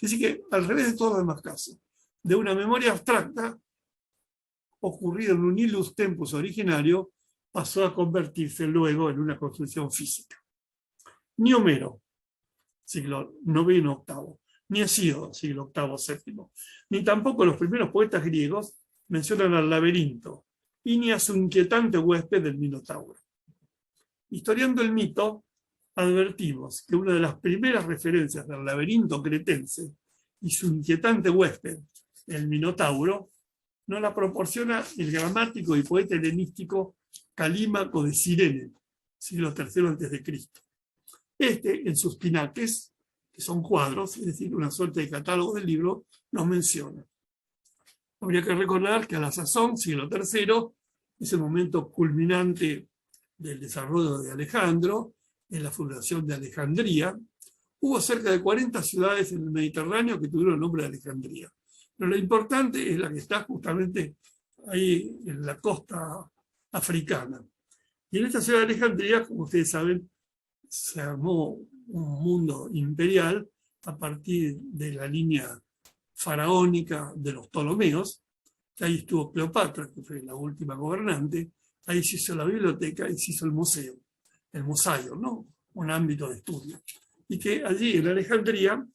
Así que, al revés de todos los demás casos, de una memoria abstracta ocurrida en un illus tempus originario, pasó a convertirse luego en una construcción física. Ni Homero, siglo IX-VIII, ni Hesíodo, siglo VIII-VII, ni tampoco los primeros poetas griegos mencionan al laberinto, y ni a su inquietante huésped del Minotauro. Historiando el mito, advertimos que una de las primeras referencias del laberinto cretense y su inquietante huésped, el Minotauro, nos la proporciona el gramático y poeta helenístico Calímaco de Cirene, siglo III a.C. Este, en sus pinaques, que son cuadros, es decir, una suerte de catálogo del libro, nos menciona. Habría que recordar que a la sazón, siglo III, es el momento culminante del desarrollo de Alejandro, en la fundación de Alejandría. Hubo cerca de 40 ciudades en el Mediterráneo que tuvieron el nombre de Alejandría. Pero lo importante es la que está justamente ahí en la costa africana. Y en esta ciudad de Alejandría, como ustedes saben, se armó un mundo imperial a partir de la línea faraónica de los Ptolomeos, que ahí estuvo Cleopatra, que fue la última gobernante, ahí se hizo la biblioteca y se hizo el museo, el mosaio, ¿no? Un ámbito de estudio. Y que allí en Alejandría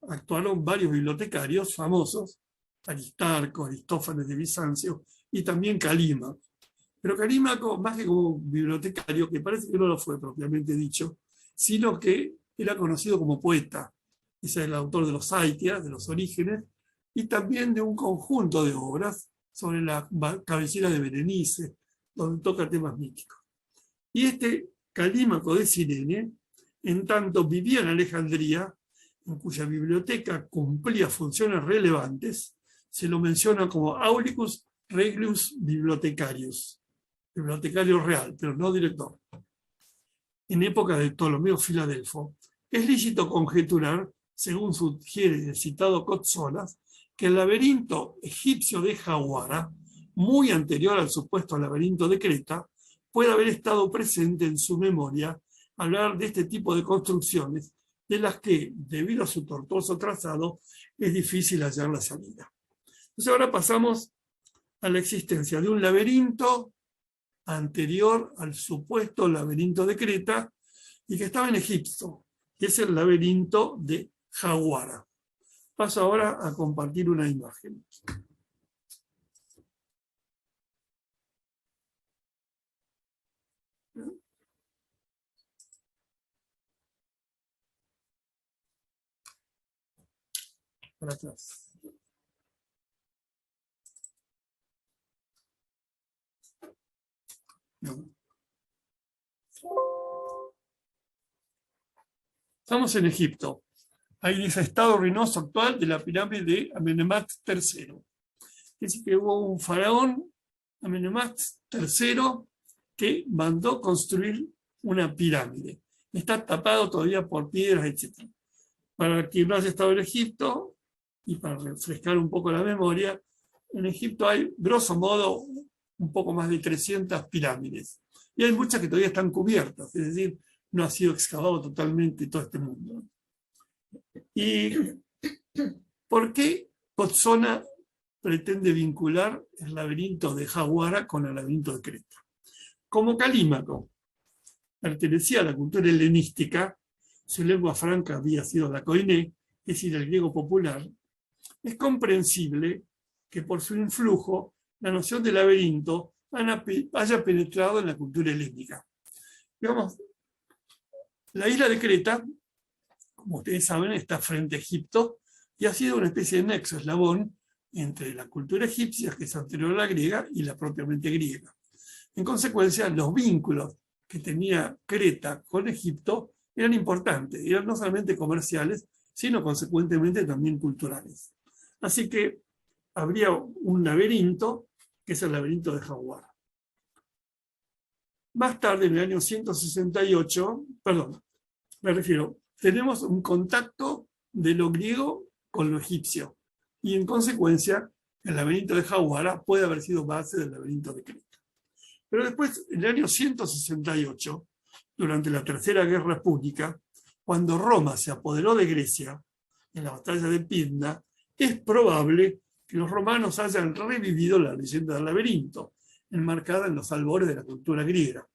actuaron varios bibliotecarios famosos, Aristarco, Aristófanes de Bizancio y también Calímaco. Pero Calímaco, más que como bibliotecario, que parece que no lo fue propiamente dicho, sino que era conocido como poeta. Ese es el autor de los Aitias, de los Orígenes, y también de un conjunto de obras sobre la cabecera de Berenice, donde toca temas míticos. Y este Calímaco de Cirene, en tanto vivía en Alejandría, en cuya biblioteca cumplía funciones relevantes, se lo menciona como Aulicus Regius Bibliotecarius, bibliotecario real, pero no director. En época de Ptolomeo Filadelfo, es lícito conjeturar, según sugiere el citado Kotsonas, que el laberinto egipcio de Jawara, muy anterior al supuesto laberinto de Creta, puede haber estado presente en su memoria al hablar de este tipo de construcciones, de las que, debido a su tortuoso trazado, es difícil hallar la salida. Entonces ahora pasamos a la existencia de un laberinto anterior al supuesto laberinto de Creta y que estaba en Egipto, que es el laberinto de Jawara. Paso ahora a compartir una imagen. Para atrás. No. Estamos en Egipto. Ahí dice estado ruinoso actual de la pirámide de Amenemhat III. Dice que hubo un faraón, Amenemhat III, que mandó construir una pirámide. Está tapado todavía por piedras, etc. Para quien no haya estado en Egipto, y para refrescar un poco la memoria, en Egipto hay, grosso modo, un poco más de 300 pirámides. Y hay muchas que todavía están cubiertas, es decir, no ha sido excavado totalmente todo este mundo. ¿Y por qué Kotsonas pretende vincular el laberinto de Jawara con el laberinto de Creta? Como Calímaco pertenecía a la cultura helenística, su lengua franca había sido la koiné, es decir, el griego popular, es comprensible que por su influjo la noción de laberinto haya penetrado en la cultura helénica. Digamos, la isla de Creta, como ustedes saben, está frente a Egipto y ha sido una especie de nexo eslabón entre la cultura egipcia, que es anterior a la griega, y la propiamente griega. En consecuencia, los vínculos que tenía Creta con Egipto eran importantes, eran no solamente comerciales, sino consecuentemente también culturales. Así que habría un laberinto, que es el laberinto de Jaguar. Más tarde, en el año 168, tenemos un contacto de lo griego con lo egipcio, y en consecuencia, el laberinto de Jaguara puede haber sido base del laberinto de Creta. Pero después, en el año 168, durante la Tercera Guerra Púnica, cuando Roma se apoderó de Grecia, en la batalla de Pydna, es probable que los romanos hayan revivido la leyenda del laberinto, enmarcada en los albores de la cultura griega,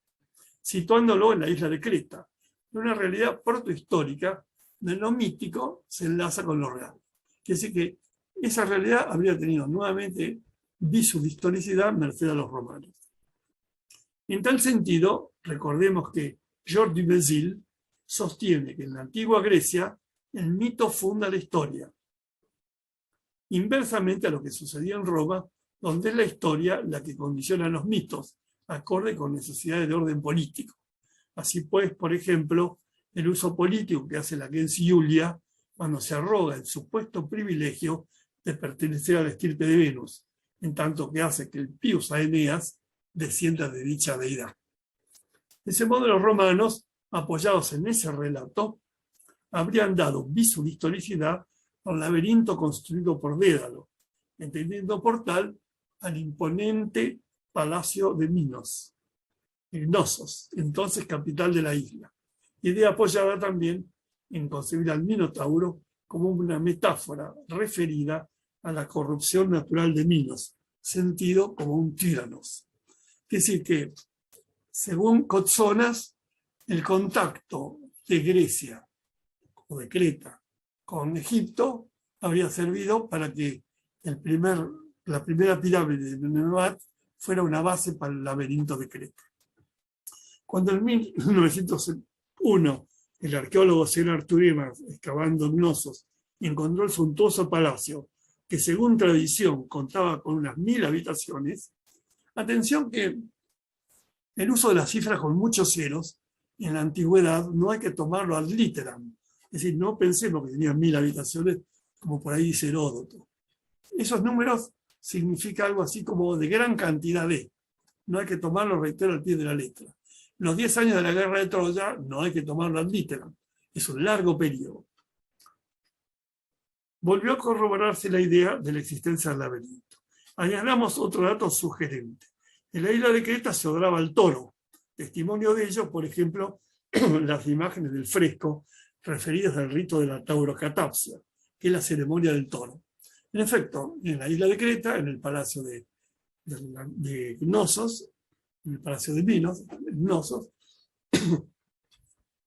situándolo en la isla de Creta, en una realidad protohistórica de lo mítico se enlaza con lo real. Quiere decir que esa realidad habría tenido nuevamente visus de historicidad merced a los romanos. En tal sentido, recordemos que Georges Dumézil sostiene que en la antigua Grecia el mito funda la historia, inversamente a lo que sucedía en Roma, donde es la historia la que condiciona los mitos, acorde con necesidades de orden político. Así pues, por ejemplo, el uso político que hace la gens Iulia cuando se arroga el supuesto privilegio de pertenecer a la estirpe de Venus, en tanto que hace que el Pius Aeneas descienda de dicha deidad. De ese modo, los romanos, apoyados en ese relato, habrían dado visu de historicidad al laberinto construido por Dédalo, entendiendo por tal al imponente palacio de Minos, Gnosos, entonces capital de la isla, idea apoyada también en concebir al Minotauro como una metáfora referida a la corrupción natural de Minos, sentido como un tíranos. Es decir que, según Kotsonas, el contacto de Grecia o de Creta con Egipto habría servido para que la primera pirámide de Nebat fuera una base para el laberinto de Creta. Cuando en 1901 el arqueólogo Sennar Turemas, excavando en Knossos, encontró el suntuoso palacio, que según tradición contaba con unas 1000 habitaciones, atención que el uso de las cifras con muchos ceros en la antigüedad no hay que tomarlo ad literam. Es decir, no pensemos que tenían 1000 habitaciones, como por ahí dice Heródoto. Esos números significan algo así como de gran cantidad de. No hay que tomarlo, reitero, al pie de la letra. Los 10 años de la guerra de Troya no hay que tomarlo ad literam. Es un largo periodo. Volvió a corroborarse la idea de la existencia del laberinto. Añadamos otro dato sugerente. En la isla de Creta se adoraba al toro. Testimonio de ello, por ejemplo, las imágenes del fresco referidas al rito de la taurocatapsia, que es la ceremonia del toro. En efecto, en la isla de Creta, en el palacio de Knossos, en el palacio de Minos, Knossos,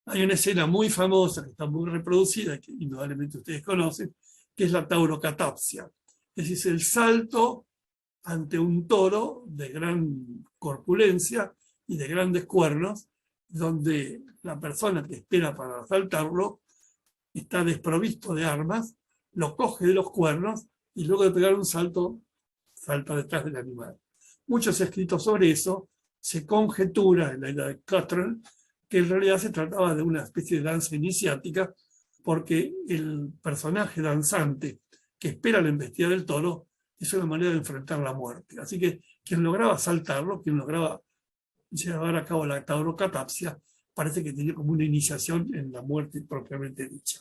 hay una escena muy famosa, que está muy reproducida, que indudablemente ustedes conocen, que es la taurocatapsia. Es decir, el salto ante un toro de gran corpulencia y de grandes cuernos, donde la persona que espera para asaltarlo está desprovisto de armas, lo coge de los cuernos y luego de pegar un salto, salta detrás del animal. Mucho se ha escrito sobre eso, se conjetura en la idea de Cottrell que en realidad se trataba de una especie de danza iniciática, porque el personaje danzante que espera la embestida del toro es una manera de enfrentar la muerte. Así que quien lograba saltarlo, quien lograba llevar a cabo la taurocatapsia, parece que tenía como una iniciación en la muerte propiamente dicha.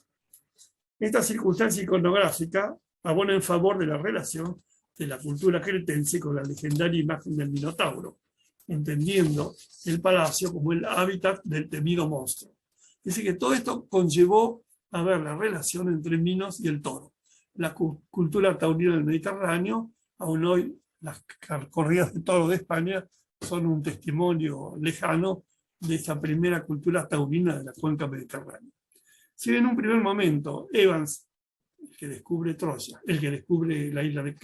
Esta circunstancia iconográfica abona en favor de la relación de la cultura cretense con la legendaria imagen del Minotauro, entendiendo el palacio como el hábitat del temido monstruo. Es decir, que todo esto conllevó a ver la relación entre Minos y el toro. La cultura taurina del Mediterráneo, aún hoy las corridas de toro de España son un testimonio lejano de esa primera cultura taurina de la cuenca mediterránea. Si en un primer momento Evans, el que descubre Troya, el que descubre la isla de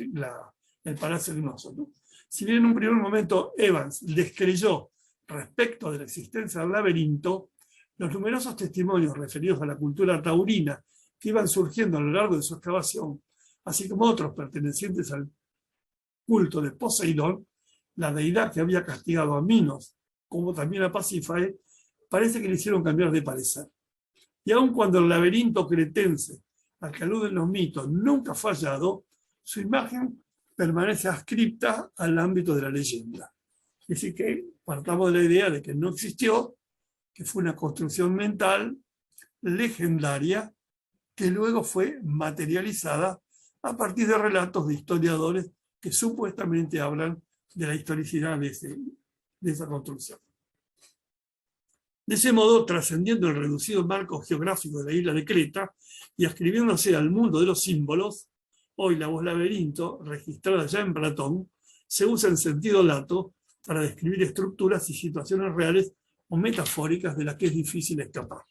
el palacio de Knossos, ¿no? Si bien en un primer momento Evans descreyó respecto de la existencia del laberinto, los numerosos testimonios referidos a la cultura taurina que iban surgiendo a lo largo de su excavación, así como otros pertenecientes al culto de Poseidón, la deidad que había castigado a Minos, como también a Pasífae, parece que le hicieron cambiar de parecer. Y aun cuando el laberinto cretense al que aluden los mitos nunca ha fallado, su imagen permanece adscripta al ámbito de la leyenda. Es decir, que partamos de la idea de que no existió, que fue una construcción mental legendaria que luego fue materializada a partir de relatos de historiadores que supuestamente hablan de la historicidad de esa construcción. De ese modo, trascendiendo el reducido marco geográfico de la isla de Creta y ascribiéndose al mundo de los símbolos, hoy la voz laberinto, registrada ya en Platón, se usa en sentido lato para describir estructuras y situaciones reales o metafóricas de las que es difícil escapar.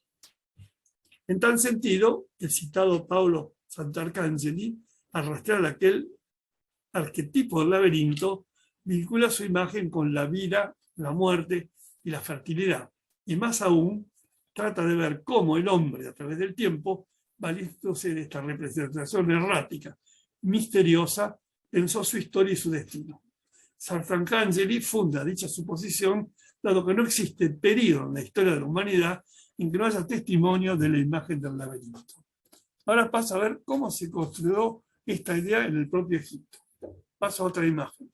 En tal sentido, el citado Paolo Santarcangeli, al rastrear aquel arquetipo del laberinto, vincula su imagen con la vida, la muerte y la fertilidad. Y más aún, trata de ver cómo el hombre, a través del tiempo, valiéndose de esta representación errática, misteriosa, pensó su historia y su destino. Santarcangeli funda dicha suposición, dado que no existe periodo en la historia de la humanidad en que no haya testimonio de la imagen del laberinto. Ahora paso a ver cómo se construyó esta idea en el propio Egipto. Paso a otra imagen.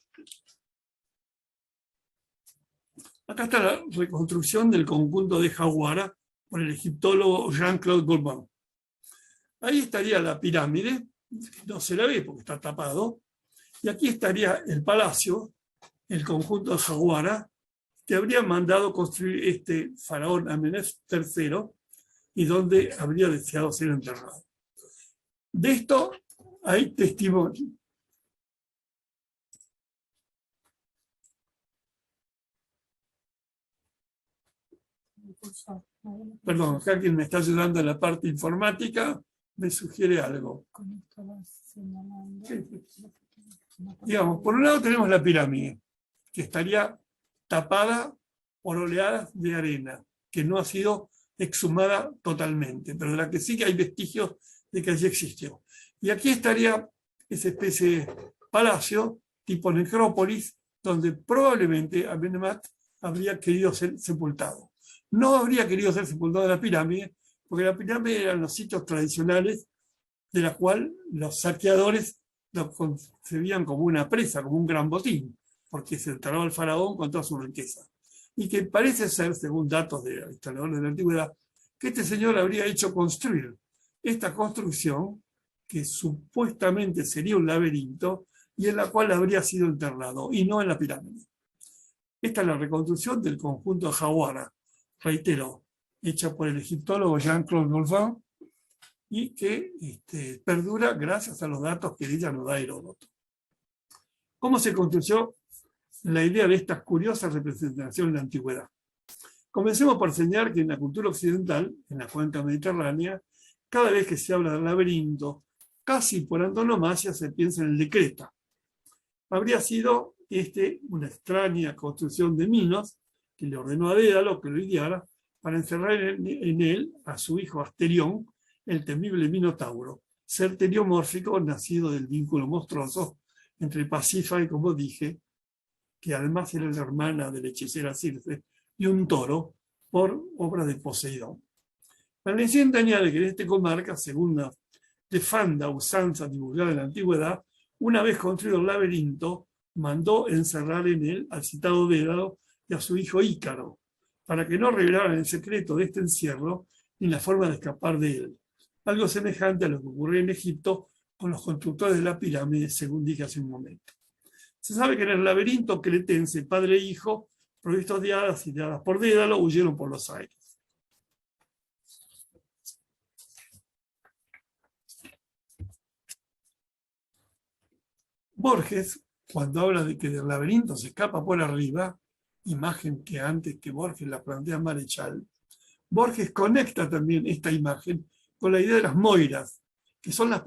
Acá está la reconstrucción del conjunto de Jawara por el egiptólogo Jean-Claude Gourmand. Ahí estaría la pirámide, no se la ve porque está tapado, y aquí estaría el palacio, el conjunto de Jawara, que habría mandado construir este faraón Amenhotep III y donde habría deseado ser enterrado. De esto hay testimonio. Perdón, acá quien me está ayudando en la parte informática me sugiere algo. Digamos, por un lado tenemos la pirámide, que estaría tapada por oleadas de arena, que no ha sido exhumada totalmente, pero de la que sí que hay vestigios de que allí existió. Y aquí estaría esa especie de palacio, tipo necrópolis, donde probablemente Amenemhat habría querido ser sepultado. No habría querido ser sepultado en la pirámide, porque la pirámide eran los sitios tradicionales de la cual los saqueadores lo concebían como una presa, como un gran botín, porque se enterraba el faraón con toda su riqueza. Y que parece ser, según datos de historiadores de la antigüedad, que este señor habría hecho construir esta construcción, que supuestamente sería un laberinto, y en la cual habría sido enterrado, y no en la pirámide. Esta es la reconstrucción del conjunto de Jawara, reitero, hecha por el egiptólogo Jean-Claude Gourmand, y que perdura gracias a los datos que ella nos da Heródoto. ¿Cómo se construyó la idea de estas curiosas representaciones de la antigüedad? Comencemos por señalar que en la cultura occidental, en la cuenca mediterránea, cada vez que se habla del laberinto, casi por antonomasia se piensa en el de Creta. Habría sido una extraña construcción de Minos, que le ordenó a Dédalo que lo ideara para encerrar en él a su hijo Asterión, el temible Minotauro, ser teriomórfico nacido del vínculo monstruoso entre Pasífae, como dije, que además era la hermana de la hechicera Circe, y un toro, por obra de Poseidón. La leyenda añade que en esta comarca, según la nefanda usanza divulgada en la antigüedad, una vez construido el laberinto, mandó encerrar en él al citado Dédalo y a su hijo Ícaro, para que no revelaran el secreto de este encierro ni la forma de escapar de él. Algo semejante a lo que ocurrió en Egipto con los constructores de la pirámide, según dije hace un momento. Se sabe que en el laberinto cretense, padre e hijo, provistos de hadas y guiadas por Dédalo, huyeron por los aires. Borges, cuando habla de que del laberinto se escapa por arriba, imagen que antes que Borges la plantea Marechal, Borges conecta también esta imagen con la idea de las moiras, que son las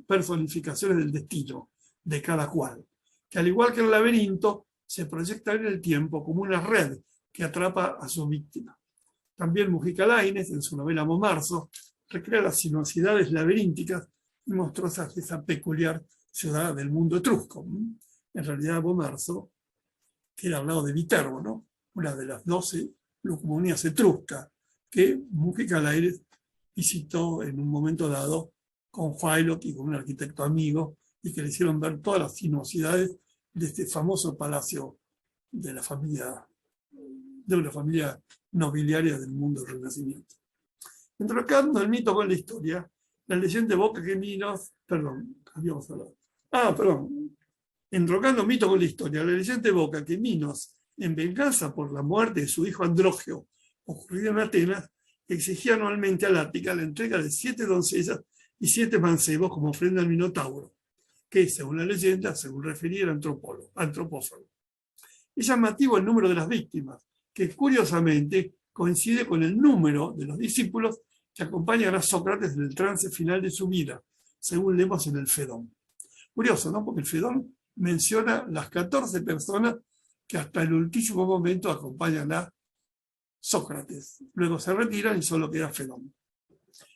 personificaciones del destino de cada cual, que al igual que el laberinto, se proyecta en el tiempo como una red que atrapa a su víctima. También Mujica Lainez, en su novela Momarzo, recrea las sinuosidades laberínticas y monstruosas de esa peculiar ciudad del mundo etrusco. En realidad, Momarzo, que era hablado de Viterbo, ¿no? Una de las 12 lucomonías etruscas, que Mujica Lainez visitó en un momento dado con Huaylock y con un arquitecto amigo, y que le hicieron ver todas las sinuosidades de este famoso palacio de una familia nobiliaria del mundo del Renacimiento. Entrocando el mito con la historia, la leyenda evoca que Minos, entrocando mito con la historia, la leyenda evoca que Minos, en venganza por la muerte de su hijo Andrógeo, ocurrida en Atenas, exigía anualmente a Lática la entrega de 7 doncellas y 7 mancebos como ofrenda al Minotauro, que, según la leyenda, según refería el antropófago. Es llamativo el número de las víctimas, que curiosamente coincide con el número de los discípulos que acompañan a Sócrates en el trance final de su vida, según leemos en el Fedón. Curioso, ¿no? Porque el Fedón menciona las 14 personas que hasta el último momento acompañan a Sócrates. Luego se retiran y solo queda Fedón.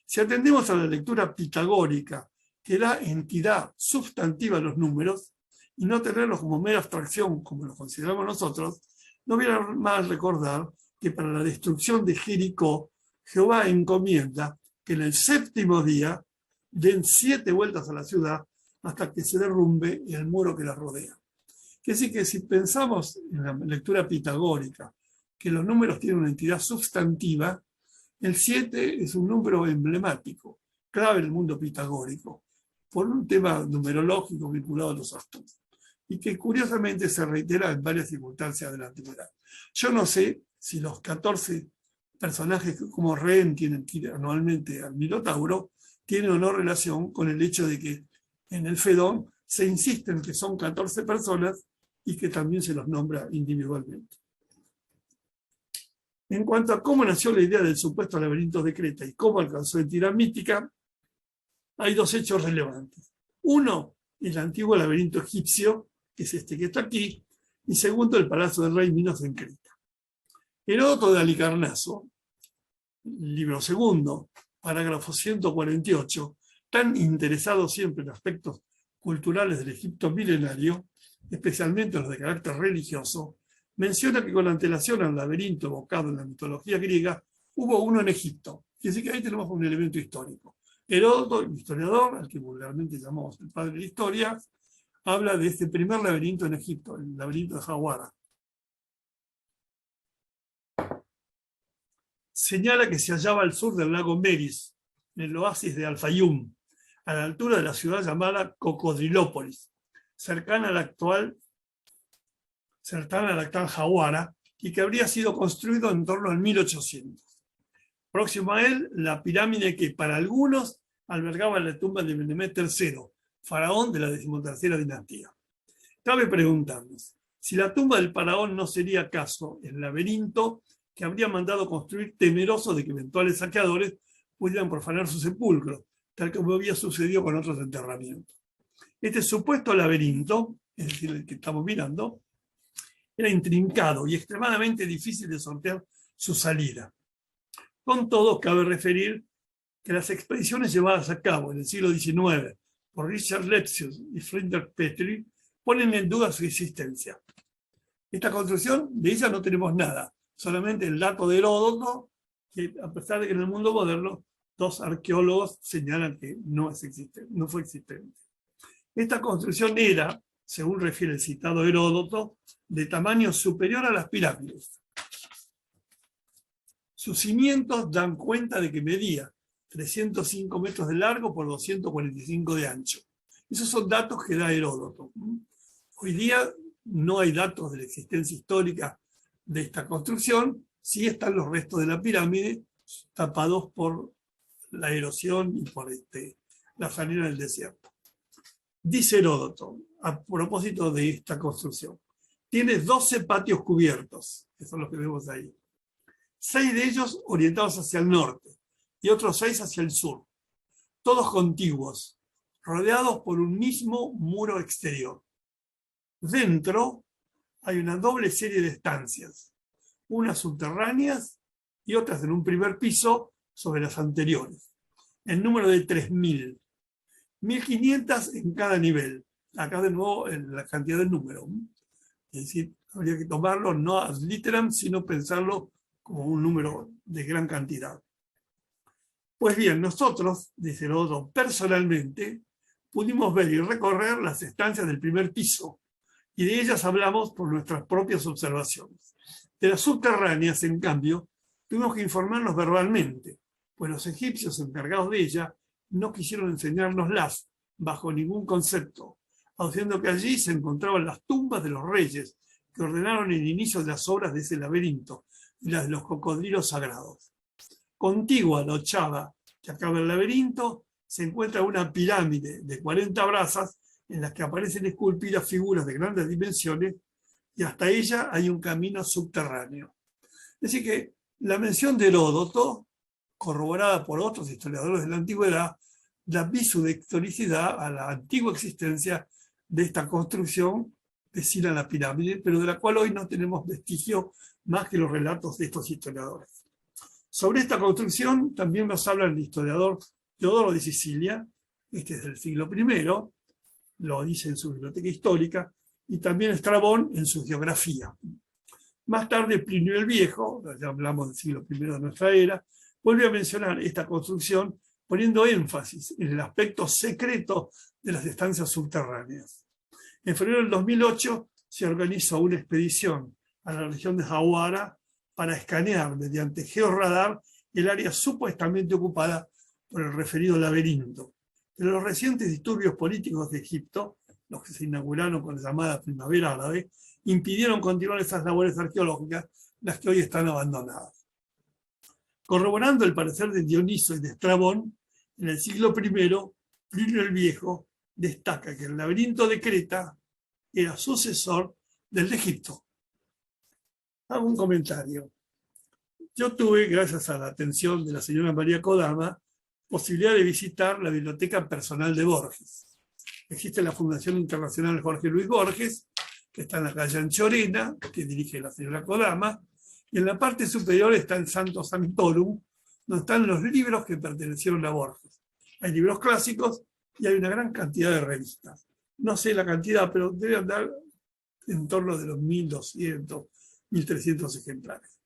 Si atendemos a la lectura pitagórica, que da entidad sustantiva a los números, y no tenerlos como mera abstracción, como los consideramos nosotros, no viene mal recordar que para la destrucción de Jericó, Jehová encomienda que en el 7º día den 7 vueltas a la ciudad hasta que se derrumbe el muro que la rodea. Quiere decir que si pensamos en la lectura pitagórica, que los números tienen una entidad sustantiva, el 7 es un número emblemático, clave en el mundo pitagórico, por un tema numerológico vinculado a los astros, y que curiosamente se reitera en varias circunstancias de la antigüedad. Yo no sé si los 14 personajes que como rehén tienen que ir anualmente al Minotauro tienen o no relación con el hecho de que en el Fedón se insiste en que son 14 personas y que también se los nombra individualmente. En cuanto a cómo nació la idea del supuesto laberinto de Creta y cómo alcanzó entidad mítica, hay 2 hechos relevantes. Uno, el antiguo laberinto egipcio, que es este que está aquí, y segundo, el palacio del rey Minos en Creta. Heródoto de Halicarnaso, libro 2, parágrafo 148, tan interesado siempre en aspectos culturales del Egipto milenario, especialmente los de carácter religioso, menciona que con antelación al laberinto evocado en la mitología griega, hubo uno en Egipto. Así que ahí tenemos un elemento histórico. Heródoto, el historiador, al que vulgarmente llamamos el padre de la historia, habla de este primer laberinto en Egipto, el laberinto de Jawara. Señala que se hallaba al sur del lago Meris, en el oasis de Al-Fayum, a la altura de la ciudad llamada Cocodrilópolis, cercana al actual Jawara, y que habría sido construido en torno al 1800. Próximo a él, la pirámide que para algunos albergaba la tumba de Menemet III, faraón de la 13ª dinastía. Cabe preguntarnos, si la tumba del faraón no sería acaso el laberinto que habría mandado construir temeroso de que eventuales saqueadores pudieran profanar su sepulcro, tal como había sucedido con otros enterramientos. Este supuesto laberinto, es decir, el que estamos mirando, era intrincado y extremadamente difícil de sortear su salida. Con todo, cabe referir que las expediciones llevadas a cabo en el siglo XIX por Richard Lepsius y Flinders Petrie ponen en duda su existencia. Esta construcción, de ella no tenemos nada, solamente el dato de Heródoto, que a pesar de que en el mundo moderno 2 arqueólogos señalan que no fue existente. Esta construcción era, según refiere el citado Heródoto, de tamaño superior a las pirámides. Sus cimientos dan cuenta de que medía 305 metros de largo por 245 de ancho. Esos son datos que da Heródoto. Hoy día no hay datos de la existencia histórica de esta construcción, sí están los restos de la pirámide tapados por la erosión y por la salida del desierto. Dice Heródoto, a propósito de esta construcción, tiene 12 patios cubiertos, que son los que vemos ahí. 6 de ellos orientados hacia el norte y otros 6 hacia el sur, todos contiguos, rodeados por un mismo muro exterior. Dentro hay una doble serie de estancias, unas subterráneas y otras en un primer piso sobre las anteriores. El número de 3.000, 1.500 en cada nivel. Acá de nuevo la cantidad del número. Es decir, habría que tomarlo no ad literam, sino pensarlo como un número de gran cantidad. Pues bien, nosotros, dice Heródoto, personalmente, pudimos ver y recorrer las estancias del primer piso, y de ellas hablamos por nuestras propias observaciones. De las subterráneas, en cambio, tuvimos que informarnos verbalmente, pues los egipcios encargados de ellas no quisieron enseñárnoslas bajo ningún concepto, aduciendo que allí se encontraban las tumbas de los reyes que ordenaron el inicio de las obras de ese laberinto y las de los cocodrilos sagrados. Contigua a la ochava que acaba el laberinto se encuentra una pirámide de 40 brazas en las que aparecen esculpidas figuras de grandes dimensiones y hasta ella hay un camino subterráneo. Es decir que la mención de Heródoto, corroborada por otros historiadores de la antigüedad, da viso de historicidad a la antigua existencia de esta construcción vecina a la pirámide, pero de la cual hoy no tenemos vestigio más que los relatos de estos historiadores. Sobre esta construcción también nos habla el historiador Teodoro de Sicilia, este es del siglo I, lo dice en su biblioteca histórica, y también Estrabón en su geografía. Más tarde Plinio el Viejo, ya hablamos del siglo I de nuestra era, vuelve a mencionar esta construcción poniendo énfasis en el aspecto secreto de las estancias subterráneas. En febrero del 2008 se organizó una expedición a la región de Jawara para escanear mediante georradar el área supuestamente ocupada por el referido laberinto. Pero los recientes disturbios políticos de Egipto, los que se inauguraron con la llamada Primavera Árabe, impidieron continuar esas labores arqueológicas, las que hoy están abandonadas. Corroborando el parecer de Dioniso y de Estrabón, en el siglo I, Plinio el Viejo destaca que el laberinto de Creta era sucesor del de Egipto. Hago un comentario. Yo tuve, gracias a la atención de la señora María Kodama, posibilidad de visitar la biblioteca personal de Borges. Existe la Fundación Internacional Jorge Luis Borges, que está en la calle Anchorena, que dirige la señora Kodama, y en la parte superior está el Santo Sanctorum, donde están los libros que pertenecieron a Borges. Hay libros clásicos y hay una gran cantidad de revistas. No sé la cantidad, pero debe andar en torno de los 1.200, 1.300 ejemplares.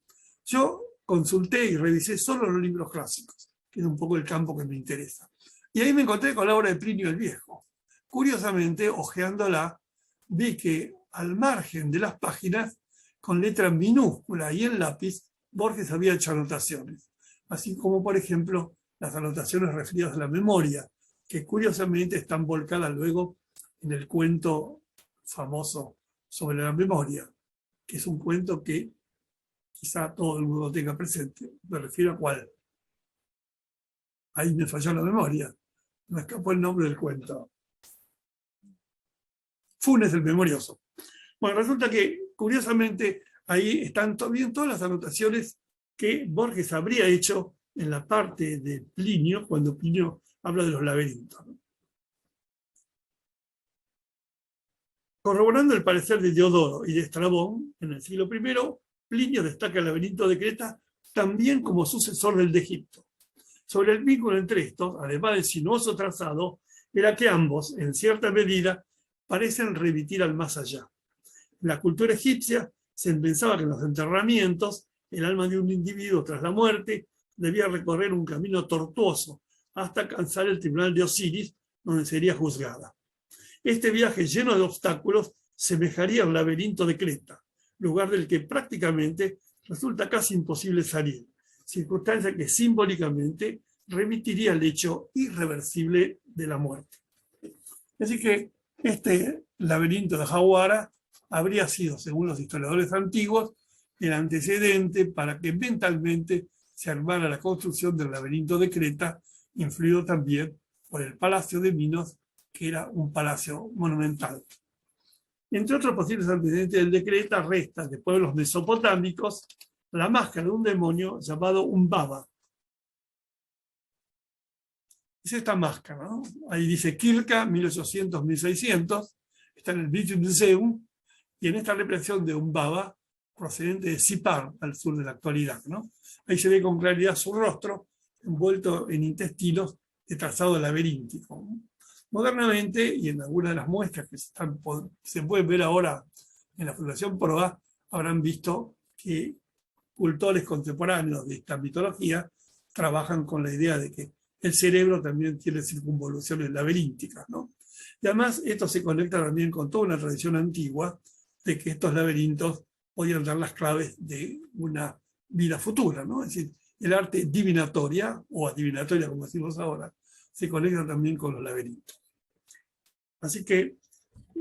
Yo consulté y revisé solo los libros clásicos, que es un poco el campo que me interesa. Y ahí me encontré con la obra de Plinio el Viejo. Curiosamente, hojeándola, vi que al margen de las páginas, con letra minúscula y en lápiz, Borges había hecho anotaciones. Así como, por ejemplo, las anotaciones referidas a la memoria, que curiosamente están volcadas luego en el cuento famoso sobre la memoria, que es un cuento que quizá todo el mundo tenga presente. Me refiero a cuál. Ahí me falló la memoria. Me escapó el nombre del cuento. Funes el Memorioso. Bueno, resulta que, curiosamente, ahí están también todas las anotaciones que Borges habría hecho en la parte de Plinio, cuando Plinio habla de los laberintos. Corroborando el parecer de Diodoro y de Estrabón, en el siglo I, Plinio destaca el laberinto de Creta también como sucesor del de Egipto. Sobre el vínculo entre estos, además del sinuoso trazado, era que ambos, en cierta medida, parecen remitir al más allá. En la cultura egipcia se pensaba que en los enterramientos, el alma de un individuo tras la muerte debía recorrer un camino tortuoso hasta alcanzar el tribunal de Osiris, donde sería juzgada. Este viaje lleno de obstáculos semejaría al laberinto de Creta, lugar del que prácticamente resulta casi imposible salir, circunstancia que simbólicamente remitiría al hecho irreversible de la muerte. Así que este laberinto de Jawara habría sido, según los historiadores antiguos, el antecedente para que mentalmente se armara la construcción del laberinto de Creta, influido también por el Palacio de Minos, que era un palacio monumental. Entre otros posibles antecedentes del de Creta, resta de pueblos mesopotámicos la máscara de un demonio llamado Umbaba. Es esta máscara, ¿no? Ahí dice Quilca, 1800-1600, está en el British Museum, y en esta representación de Umbaba, procedente de Sipar, al sur de la actualidad, ¿no? Ahí se ve con claridad su rostro, envuelto en intestinos de trazado laberíntico. Modernamente, y en algunas de las muestras que se pueden ver ahora en la Fundación Proa, habrán visto que cultores contemporáneos de esta mitología trabajan con la idea de que el cerebro también tiene circunvoluciones laberínticas, ¿no? Y además esto se conecta también con toda una tradición antigua de que estos laberintos podían dar las claves de una vida futura, ¿no? Es decir, el arte divinatoria, o adivinatoria como decimos ahora, se conecta también con los laberintos. Así que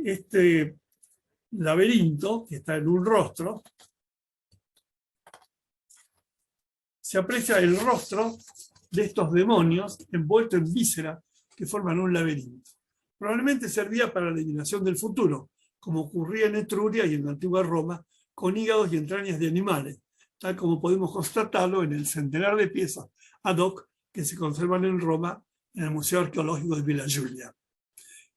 este laberinto, que está en un rostro, se aprecia el rostro de estos demonios envueltos en vísceras que forman un laberinto. Probablemente servía para la adivinación del futuro, como ocurría en Etruria y en la antigua Roma, con hígados y entrañas de animales, tal como podemos constatarlo en el centenar de piezas ad hoc que se conservan en Roma en el Museo Arqueológico de Villa Giulia.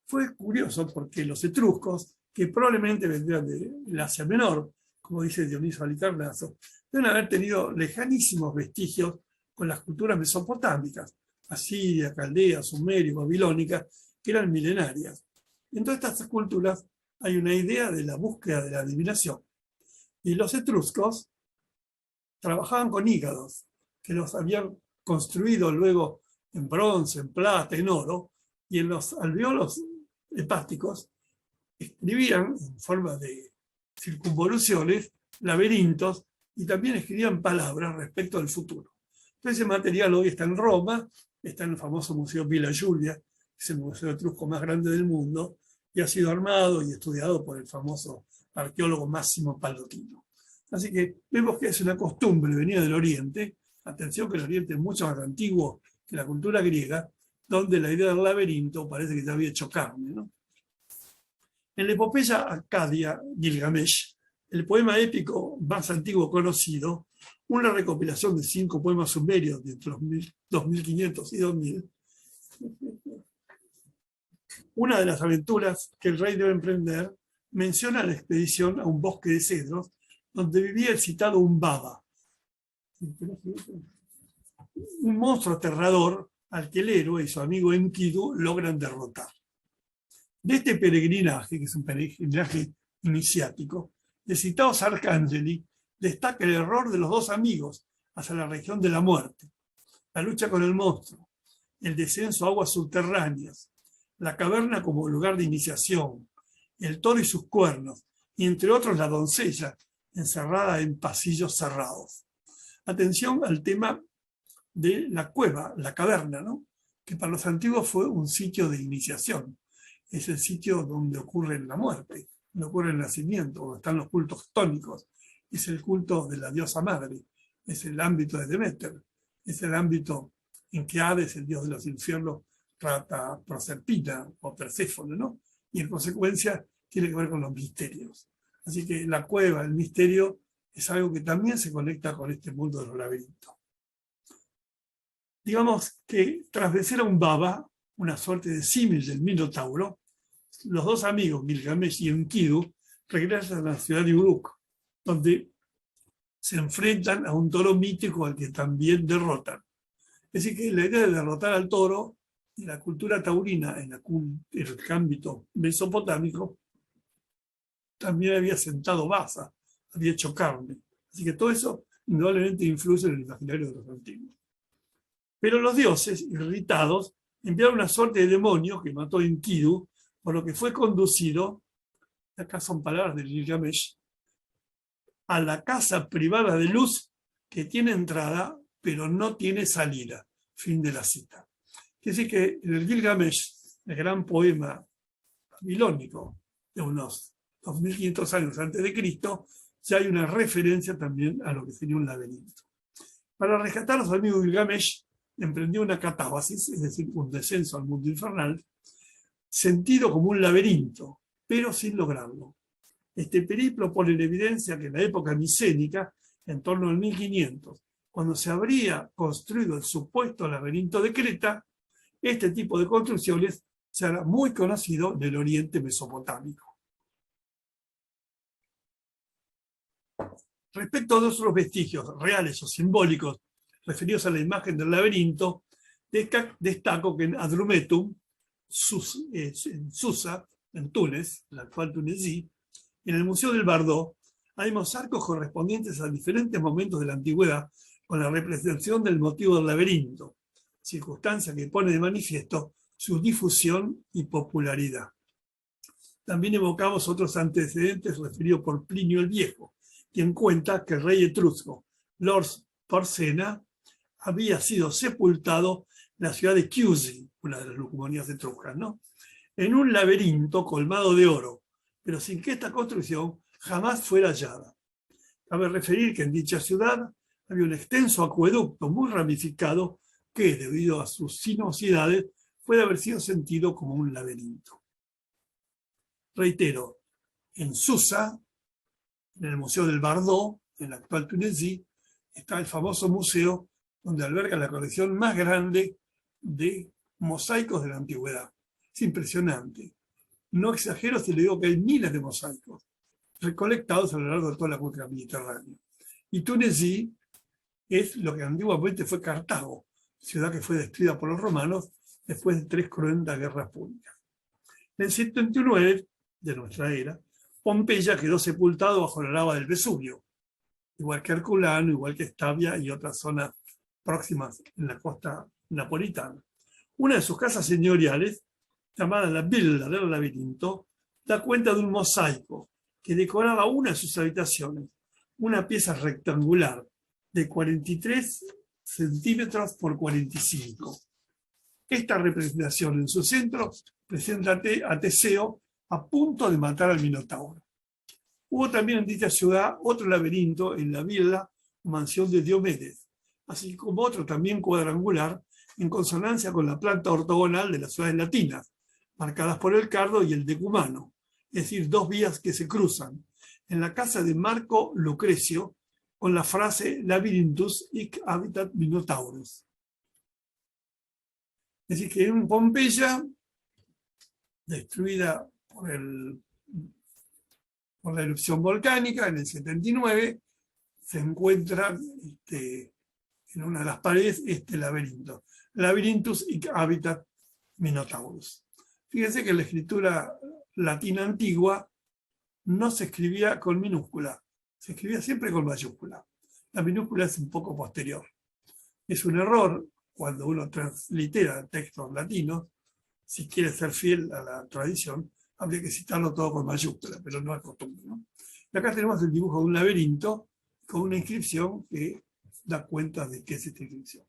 Fue curioso porque los etruscos, que probablemente vendrían del Asia Menor, como dice Dioniso Halicarnaso, deben haber tenido lejanísimos vestigios con las culturas mesopotámicas, asiria, caldea, sumeria, babilónica, que eran milenarias. En todas estas culturas hay una idea de la búsqueda de la adivinación. Y los etruscos trabajaban con hígados, que los habían construido luego en bronce, en plata, en oro, y en los alveolos hepáticos escribían en forma de circunvoluciones, laberintos, y también escribían palabras respecto al futuro. Entonces ese material hoy está en Roma, está en el famoso Museo Villa Giulia, que es el museo etrusco más grande del mundo, y ha sido armado y estudiado por el famoso arqueólogo Massimo Pallotino. Así que vemos que es una costumbre, venía del Oriente, atención que el Oriente es mucho más antiguo que la cultura griega, donde la idea del laberinto parece que ya había hecho carne, ¿no? En la epopeya acadia Gilgamesh, el poema épico más antiguo conocido, una recopilación de 5 poemas sumerios de entre los 2500 y 2000, una de las aventuras que el rey debe emprender menciona la expedición a un bosque de cedros donde vivía el citado Umbaba, un monstruo aterrador al que el héroe y su amigo Enkidu logran derrotar. De este peregrinaje, que es un peregrinaje iniciático, el citado Arcangeli destaca el error de los 2 amigos hacia la región de la muerte, la lucha con el monstruo, el descenso a aguas subterráneas, la caverna como lugar de iniciación, el toro y sus cuernos, y entre otros la doncella encerrada en pasillos cerrados. Atención al tema de la cueva, la caverna, ¿no? Que para los antiguos fue un sitio de iniciación. Es el sitio donde ocurre la muerte, donde ocurre el nacimiento, donde están los cultos tónicos. Es el culto de la diosa madre, es el ámbito de Deméter, es el ámbito en que Hades, el dios de los infiernos, trata a Proserpina o Perséfone, ¿no? Y en consecuencia tiene que ver con los misterios. Así que la cueva, el misterio, es algo que también se conecta con este mundo de los laberintos. Digamos que tras vencer a Umbaba, una suerte de símil del Minotauro, los 2 amigos, Gilgamesh y Enkidu, regresan a la ciudad de Uruk, donde se enfrentan a un toro mítico al que también derrotan. Es decir, que la idea de derrotar al toro en la cultura taurina, en el ámbito mesopotámico, también había sentado baza, había hecho carne. Así que todo eso indudablemente influye en el imaginario de los antiguos. Pero los dioses, irritados, enviaron una suerte de demonio que mató a Enkidu, por lo que fue conducido, acá son palabras de Gilgamesh, a la casa privada de luz que tiene entrada, pero no tiene salida. Fin de la cita. Quiere decir que en el Gilgamesh, el gran poema babilónico de unos 2500 años antes de Cristo, ya hay una referencia también a lo que sería un laberinto. Para rescatar a su amigo Gilgamesh, emprendió una catábasis, es decir, un descenso al mundo infernal, sentido como un laberinto, pero sin lograrlo. Este periplo pone en evidencia que en la época micénica, en torno al 1500, cuando se habría construido el supuesto laberinto de Creta, este tipo de construcciones será muy conocido en el Oriente Mesopotámico. Respecto a otros vestigios reales o simbólicos referidos a la imagen del laberinto, destaco que en Adrumetum, en Susa, en Túnez, la actual Tunisi, en el Museo del Bardo, hay mosaics correspondientes a diferentes momentos de la antigüedad, con la representación del motivo del laberinto, circunstancia que pone de manifiesto su difusión y popularidad. También evocamos otros antecedentes referidos por Plinio el Viejo, quien cuenta que el rey etrusco, Lord Porsena, había sido sepultado en la ciudad de Chiusi, una de las lucomanías etruscas, ¿no?, en un laberinto colmado de oro, pero sin que esta construcción jamás fuera hallada. Cabe referir que en dicha ciudad había un extenso acueducto muy ramificado que, debido a sus sinuosidades, puede haber sido sentido como un laberinto. Reitero, en Susa, en el Museo del Bardo, en la actual Tunisie, está el famoso museo donde alberga la colección más grande de mosaicos de la antigüedad. Es impresionante. No exagero si le digo que hay miles de mosaicos recolectados a lo largo de toda la cuenca mediterránea. Y Tunisie es lo que antiguamente fue Cartago, ciudad que fue destruida por los romanos después de 3 cruentas guerras púnicas. En el 79 de nuestra era, Pompeya quedó sepultado bajo la lava del Vesubio, igual que Herculano, igual que Stabia y otras zonas próximas en la costa napolitana. Una de sus casas señoriales, llamada la Villa del Labirinto, da cuenta de un mosaico que decoraba una de sus habitaciones, una pieza rectangular de 43 centímetros por 45. Esta representación en su centro presenta a Teseo a punto de matar al Minotauro. Hubo también en dicha ciudad otro laberinto en la villa o mansión de Diomedes, así como otro también cuadrangular en consonancia con la planta ortogonal de las ciudades latinas, marcadas por el cardo y el decumano, es decir, 2 vías que se cruzan, en la casa de Marco Lucrecio, con la frase Labyrinthus hic habitat Minotaurus. Es decir, que en Pompeya, destruida por la erupción volcánica en el 79, se encuentra en una de las paredes este laberinto. Labyrinthus hic habitat Minotaurus. Fíjense que la escritura latina antigua no se escribía con minúscula, se escribía siempre con mayúscula. La minúscula es un poco posterior. Es un error cuando uno translitera textos latinos, si quiere ser fiel a la tradición, habría que citarlo todo con mayúscula, pero no es costumbre, ¿no? Y acá tenemos el dibujo de un laberinto con una inscripción que da cuenta de qué es esta inscripción.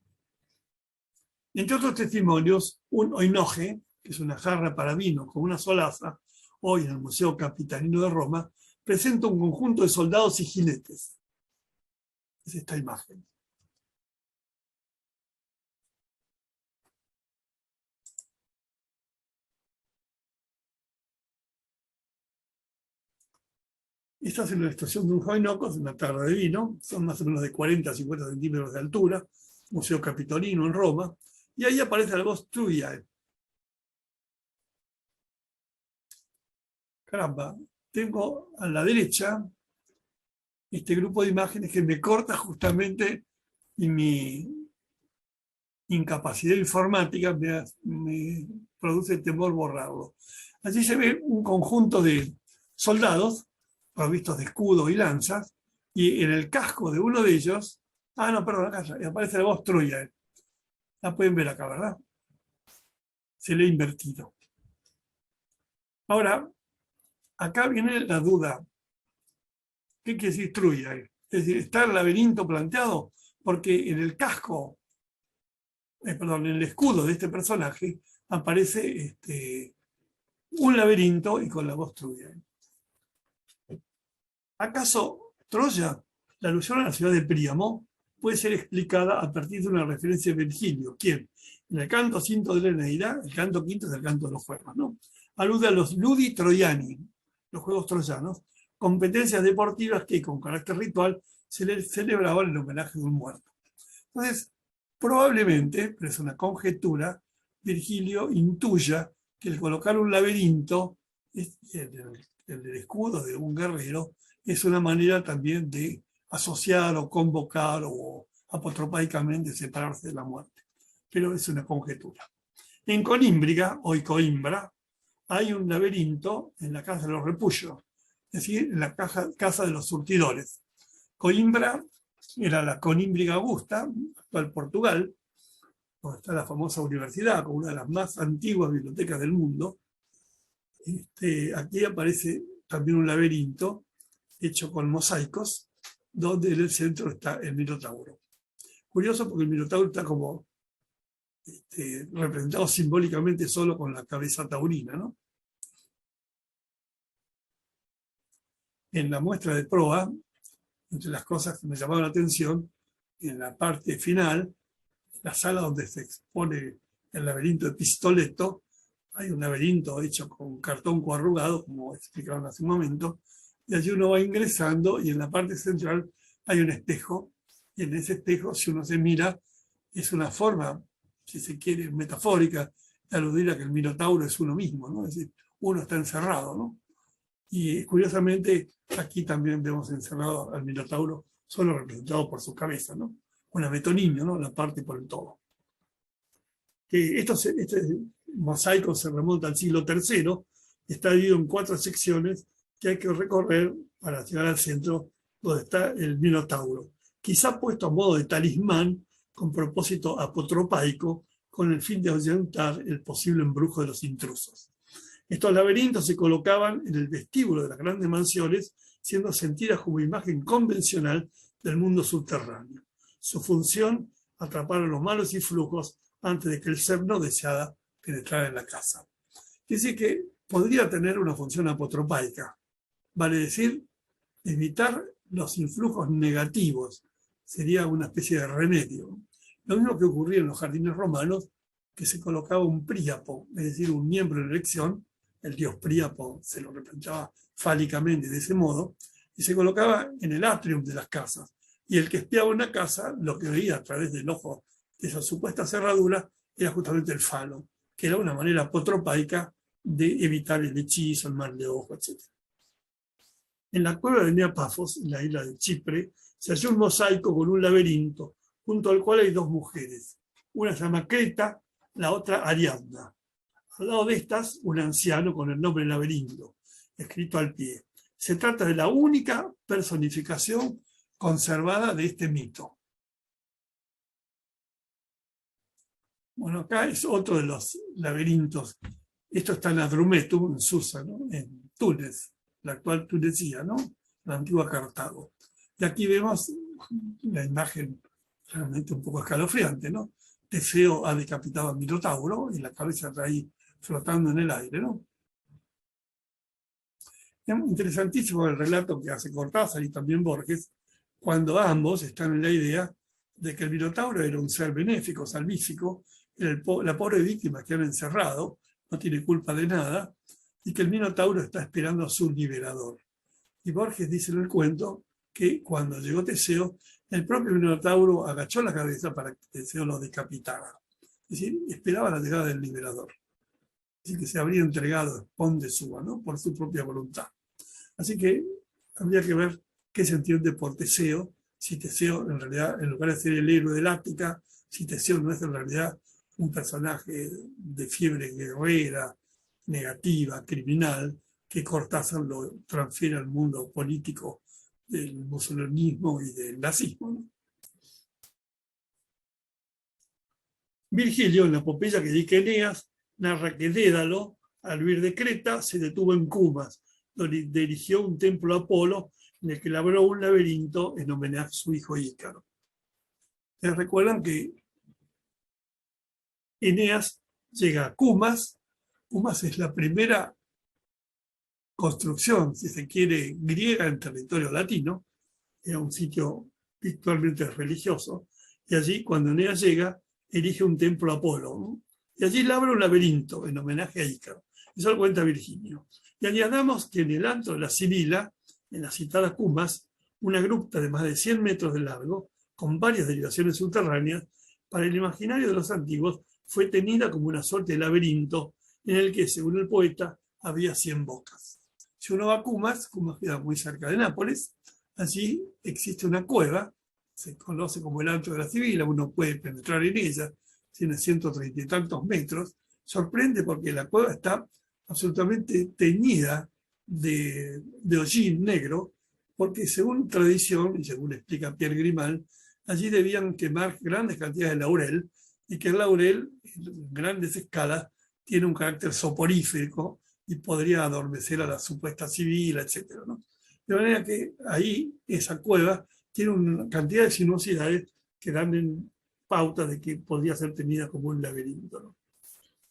Entre otros testimonios, un oinoge, que es una jarra para vino con una solaza, hoy en el Museo Capitanino de Roma, presenta un conjunto de soldados y jinetes. Es esta imagen. Esta es la ilustración de un oinocos, una jarra de vino, son más o menos de 40 a 50 centímetros de altura, Museo Capitolino en Roma, y ahí aparece la voz Truiae. Caramba, tengo a la derecha este grupo de imágenes que me corta justamente y mi incapacidad informática me produce temor borrarlo. Allí se ve un conjunto de soldados provistos de escudo y lanzas, y en el casco de uno de ellos, acá aparece la voz Truiae. La pueden ver acá, ¿verdad? Se le ha invertido. Ahora, acá viene la duda. ¿Qué quiere decir Truiae? Es decir, ¿está el laberinto planteado? Porque en el casco, en el escudo de este personaje, aparece un laberinto y con la voz Truiae. ¿Acaso Troya, la alusión a la ciudad de Príamo, puede ser explicada a partir de una referencia de Virgilio, quien, en el canto V de la Eneida, el canto V es el canto de los juegos, ¿no?, alude a los Ludi Troiani, los juegos troyanos, competencias deportivas que con carácter ritual se celebraban en homenaje de un muerto. Entonces, probablemente, pero es una conjetura, Virgilio intuya que el colocar un laberinto, el escudo de un guerrero, es una manera también de asociar o convocar o apotropaicamente separarse de la muerte. Pero es una conjetura. En Colímbriga, hoy Coimbra, hay un laberinto en la casa de los Repullos, es decir, en la casa de los surtidores. Coimbra era la Conímbriga Augusta, actual Portugal, donde está la famosa universidad, con una de las más antiguas bibliotecas del mundo. Aquí aparece también un laberinto hecho con mosaicos, donde en el centro está el Minotauro. Curioso porque el Minotauro está como representado simbólicamente solo con la cabeza taurina, ¿no? En la muestra de proa, entre las cosas que me llamaron la atención, en la parte final, la sala donde se expone el laberinto de Pistoletto, hay un laberinto hecho con cartón coarrugado, como explicaron hace un momento, y allí uno va ingresando y en la parte central hay un espejo, y en ese espejo, si uno se mira, es una forma, si se quiere, metafórica, de aludir a que el Minotauro es uno mismo, ¿no? Es decir, uno está encerrado, ¿no? Y curiosamente, aquí también vemos encerrado al Minotauro, solo representado por su cabeza, ¿no? Una metonimio, ¿no? La parte por el todo. Este mosaico se remonta al siglo III, está dividido en 4 secciones que hay que recorrer para llegar al centro donde está el Minotauro, quizá puesto a modo de talismán con propósito apotropaico, con el fin de ahuyentar el posible embrujo de los intrusos. Estos laberintos se colocaban en el vestíbulo de las grandes mansiones, siendo sentidas como imagen convencional del mundo subterráneo. Su función, atrapar a los malos y flujos antes de que el ser no deseara penetrar en la casa. Es decir, que podría tener una función apotropaica, vale decir, evitar los influjos negativos, sería una especie de remedio. Lo mismo que ocurría en los jardines romanos, que se colocaba un príapo, es decir, un miembro en elección, el dios Príapo se lo representaba fálicamente de ese modo, y se colocaba en el atrium de las casas. Y el que espiaba una casa, lo que veía a través del ojo de esa supuesta cerradura, era justamente el falo, que era una manera apotropaica de evitar el hechizo, el mal de ojo, etc. En la cueva de Neapafos, en la isla de Chipre, se halló un mosaico con un laberinto, junto al cual hay 2 mujeres. Una se llama Creta, la otra Ariadna. Al lado de estas, un anciano con el nombre laberinto, escrito al pie. Se trata de la única personificación conservada de este mito. Bueno, acá es otro de los laberintos. Esto está en Adrumetum, en Susa, ¿no? En Túnez, la actual Tunecía, ¿no? La antigua Cartago. Y aquí vemos la imagen realmente un poco escalofriante, ¿no? Teseo ha decapitado al Minotauro y la cabeza está ahí flotando en el aire, ¿no? Es interesantísimo el relato que hace Cortázar y también Borges, cuando ambos están en la idea de que el Minotauro era un ser benéfico, salvífico, la pobre víctima que han encerrado, no tiene culpa de nada, y que el Minotauro está esperando a su liberador. Y Borges dice en el cuento que cuando llegó Teseo, el propio Minotauro agachó la cabeza para que Teseo lo decapitara. Es decir, esperaba la llegada del liberador. Así que se habría entregado Pon de Suba, ¿no? Por su propia voluntad. Así que habría que ver qué se entiende por Teseo, si Teseo en realidad, en lugar de ser el héroe del Ática, si Teseo no es en realidad un personaje de fiebre guerrera, negativa, criminal, que Cortázar lo transfiere al mundo político del musolinismo y del nazismo, ¿no? Virgilio, en la epopeya que dedica a Eneas, narra que Dédalo, al huir de Creta, se detuvo en Cumas, donde dirigió un templo a Apolo, en el que labró un laberinto en homenaje a su hijo Ícaro. ¿Ustedes recuerdan que Eneas llega a Cumas? Cumas es la primera construcción, si se quiere, griega en territorio latino, era un sitio virtualmente religioso, y allí, cuando Eneas llega, erige un templo a Apolo, ¿no? Y allí labra un laberinto en homenaje a Ícaro. Eso lo cuenta Virgilio. Y añadamos que en el antro de la Sibila, en la citada Cumas, una gruta de más de 100 metros de largo, con varias derivaciones subterráneas, para el imaginario de los antiguos fue tenida como una suerte de laberinto en el que, según el poeta, había 100 bocas. Si uno va a Cumas, Cumas queda muy cerca de Nápoles, allí existe una cueva, se conoce como el antro de la Sibila, uno puede penetrar en ella, tiene 130 y tantos metros, sorprende porque la cueva está absolutamente teñida de hollín negro, porque según tradición, y según explica Pierre Grimal, allí debían quemar grandes cantidades de laurel, y que el laurel, en grandes escalas, tiene un carácter soporífero y podría adormecer a la supuesta civil, etc., ¿no? De manera que ahí, esa cueva, tiene una cantidad de sinuosidades que dan en pauta de que podría ser tenida como un laberinto, ¿no?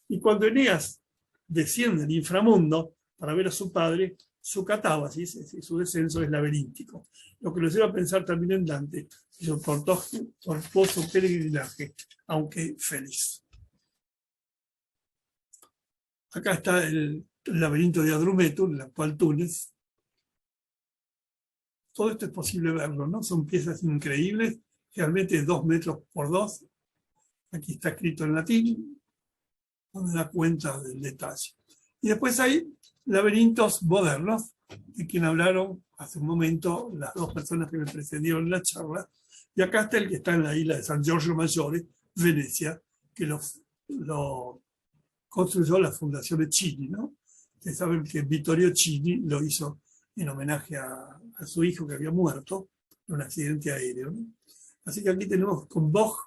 Y cuando Eneas desciende al inframundo para ver a su padre, su catábasis, es decir, su descenso, es laberíntico. Lo que nos lleva a pensar también en Dante y su tortuoso peregrinaje, aunque feliz. Acá está el laberinto de Adrumeto, en el actual Túnez. Todo esto es posible verlo, ¿no? Son piezas increíbles, realmente 2 metros por 2. Aquí está escrito en latín, donde da cuenta del detalle. Y después hay laberintos modernos, de quien hablaron hace un momento las dos personas que me precedieron en la charla. Y acá está el que está en la isla de San Giorgio Maggiore, Venecia, que lo construyó la Fundación Chini, ¿no? Ustedes saben que Vittorio Chini lo hizo en homenaje a su hijo que había muerto en un accidente aéreo, ¿no? Así que aquí tenemos con Bosch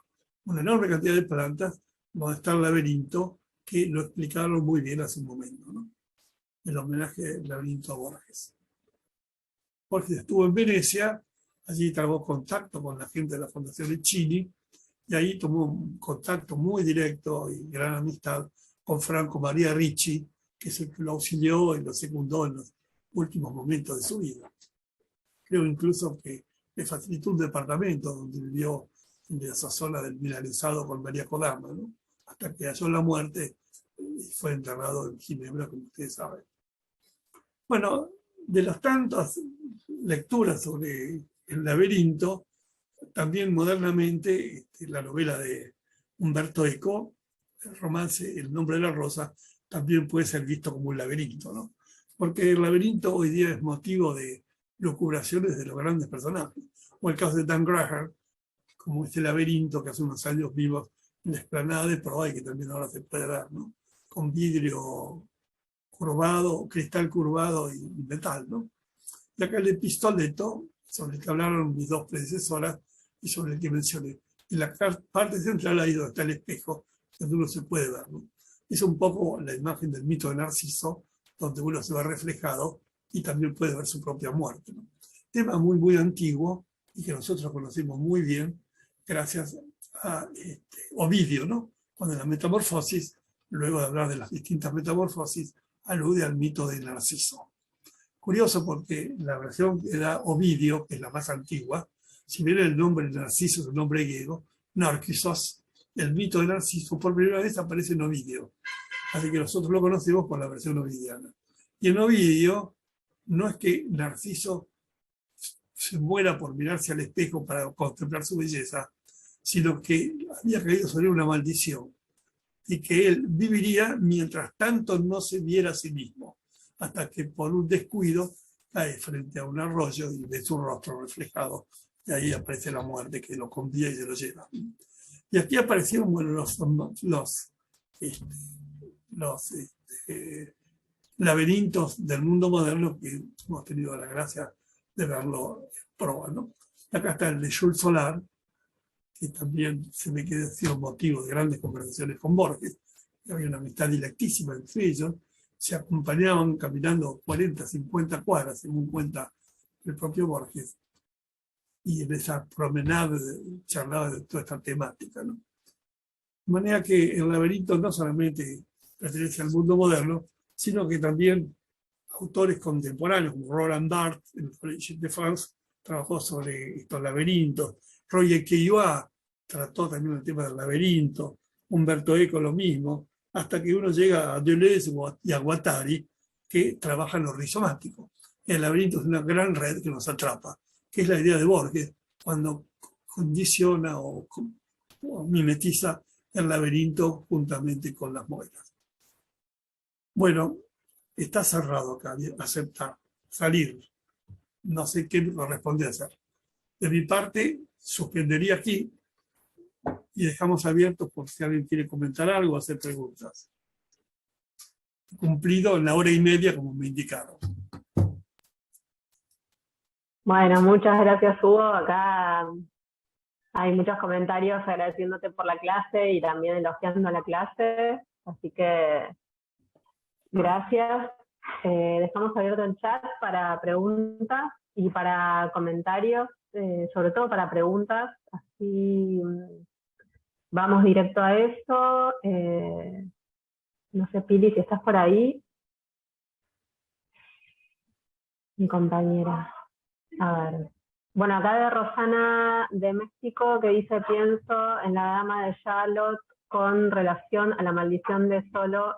una enorme cantidad de plantas, donde está el laberinto, que lo explicaron muy bien hace un momento, ¿no? El homenaje del laberinto a Borges. Borges estuvo en Venecia, allí trabó contacto con la gente de la Fundación Chini, y ahí tomó un contacto muy directo y gran amistad con Franco María Ricci, que es el que lo auxilió y lo secundó en los últimos momentos de su vida. Creo incluso que le facilitó un departamento donde vivió en esa zona del milanizado con María Kodama, ¿no? Hasta que halló la muerte y fue enterrado en Ginebra, como ustedes saben. Bueno, de las tantas lecturas sobre el laberinto, también modernamente la novela de Umberto Eco, el romance El nombre de la rosa, también puede ser visto como un laberinto, ¿no? Porque el laberinto hoy día es motivo de lucubraciones de los grandes personajes, o el caso de Dan Graham, como este laberinto que hace unos años vimos en la explanada de Proa y que también ahora se puede ver, ¿no? Con vidrio curvado, cristal curvado y metal, ¿no? Y acá el epistoleto, sobre el que hablaron mis dos predecesoras y sobre el que mencioné. En la parte central ahí donde está el espejo, donde uno se puede ver, ¿no? Es un poco la imagen del mito de Narciso, donde uno se ve reflejado y también puede ver su propia muerte, ¿no? Tema muy, muy antiguo y que nosotros conocemos muy bien gracias a Ovidio, ¿no? Cuando en la Metamorfosis, luego de hablar de las distintas metamorfosis, alude al mito de Narciso. Curioso porque la versión que da Ovidio, que es la más antigua, si bien el nombre de Narciso es un nombre griego, Narcisos, el mito de Narciso por primera vez aparece en Ovidio. Así que nosotros lo conocemos por la versión ovidiana. Y en Ovidio no es que Narciso se muera por mirarse al espejo para contemplar su belleza, sino que había caído sobre una maldición y que él viviría mientras tanto no se viera a sí mismo, hasta que por un descuido cae frente a un arroyo y ve su rostro reflejado, y ahí aparece la muerte que lo convía y se lo lleva. Y aquí aparecieron, bueno, los laberintos del mundo moderno que hemos tenido la gracia de verlo en Proa, ¿no? Acá está el de Jules Solar, que también se me quedó sido motivo de grandes conversaciones con Borges. Había una amistad directísima entre ellos, se acompañaban caminando 40, 50 cuadras, según cuenta el propio Borges, y en esa promenada charlaba de toda esta temática, ¿no? De manera que el laberinto no solamente pertenece al mundo moderno, sino que también autores contemporáneos, como Roland Barthes, en el Collège de France, trabajó sobre estos laberintos. Roger Caillois trató también el tema del laberinto, Umberto Eco lo mismo, hasta que uno llega a Deleuze y a Guattari, que trabajan lo rizomático. El laberinto es una gran red que nos atrapa, que es la idea de Borges, cuando condiciona o mimetiza el laberinto juntamente con las moedas. Bueno, está cerrado acá, aceptar, salir. No sé qué me corresponde hacer. De mi parte, suspendería aquí y dejamos abiertos por si alguien quiere comentar algo o hacer preguntas. Cumplido en la hora y media como me indicaron. Bueno, muchas gracias, Hugo. Acá hay muchos comentarios agradeciéndote por la clase y también elogiando la clase. Así que gracias. Dejamos abierto el chat para preguntas y para comentarios, sobre todo para preguntas. Así vamos directo a eso. No sé, Pili, si estás por ahí. Mi compañera. A ver. Bueno, acá de Rosana de México, que dice: pienso en la dama de Charlotte con relación a la maldición de solo